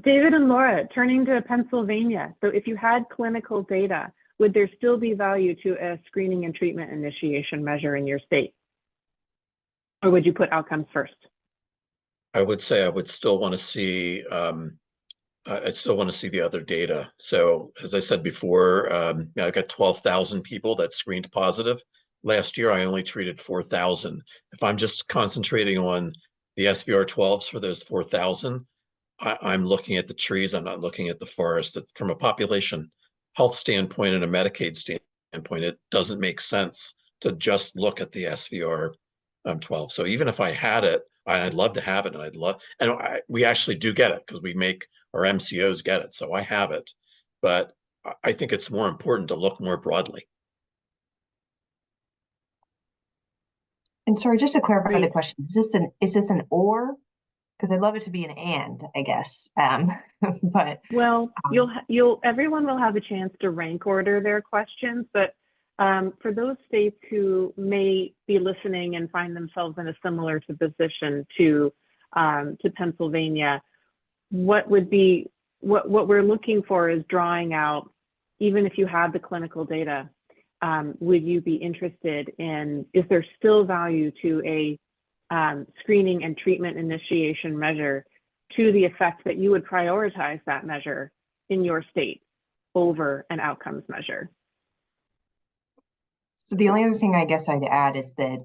David and Laura, turning to Pennsylvania. So if you had clinical data, would there still be value to a screening and treatment initiation measure in your state? Or would you put outcomes first? I would say I would still want to see, I'd still want to see the other data. So as I said before, I got 12,000 people that screened positive. Last year, I only treated 4,000. If I'm just concentrating on the SVR12s for those 4,000, I'm looking at the trees. I'm not looking at the forest. From a population health standpoint and a Medicaid standpoint, it doesn't make sense to just look at the SVR 12. So even if I had it, I'd love to have it, and we actually do get it because we make our MCOs get it. So I have it, but I think it's more important to look more broadly. And sorry, just to clarify the question, is this an or? Because I'd love it to be an and, I guess. But well, everyone will have a chance to rank order their questions, but for those states who may be listening and find themselves in a similar position to Pennsylvania, what we're looking for is drawing out, even if you have the clinical data, would you be interested in, is there still value to a screening and treatment initiation measure to the effect that you would prioritize that measure in your state over an outcomes measure? So the only other thing I guess I'd add is that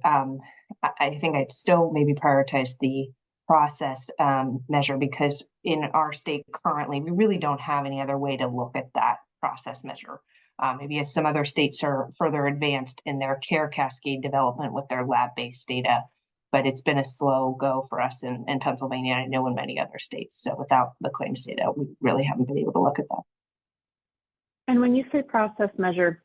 I think I'd still maybe prioritize the process measure, because in our state currently, we really don't have any other way to look at that process measure. Maybe as some other states are further advanced in their care cascade development with their lab-based data, but it's been a slow go for us in Pennsylvania, and I know in many other states. So without the claims data, we really haven't been able to look at that. And when you say process measure,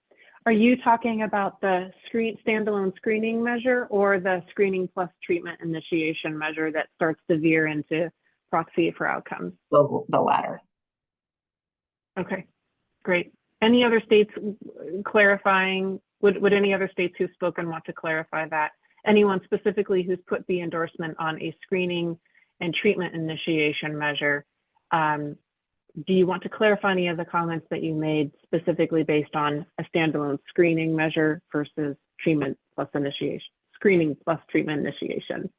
are you talking about the standalone screening measure or the screening plus treatment initiation measure that starts to veer into proxy for outcomes? The latter. Okay, great. Any other states clarifying? Would any other states who've spoken want to clarify that? Anyone specifically who's put the endorsement on a screening and treatment initiation measure? Do you want to clarify any of the comments that you made specifically based on a standalone screening measure versus treatment plus initiation, screening plus treatment initiation?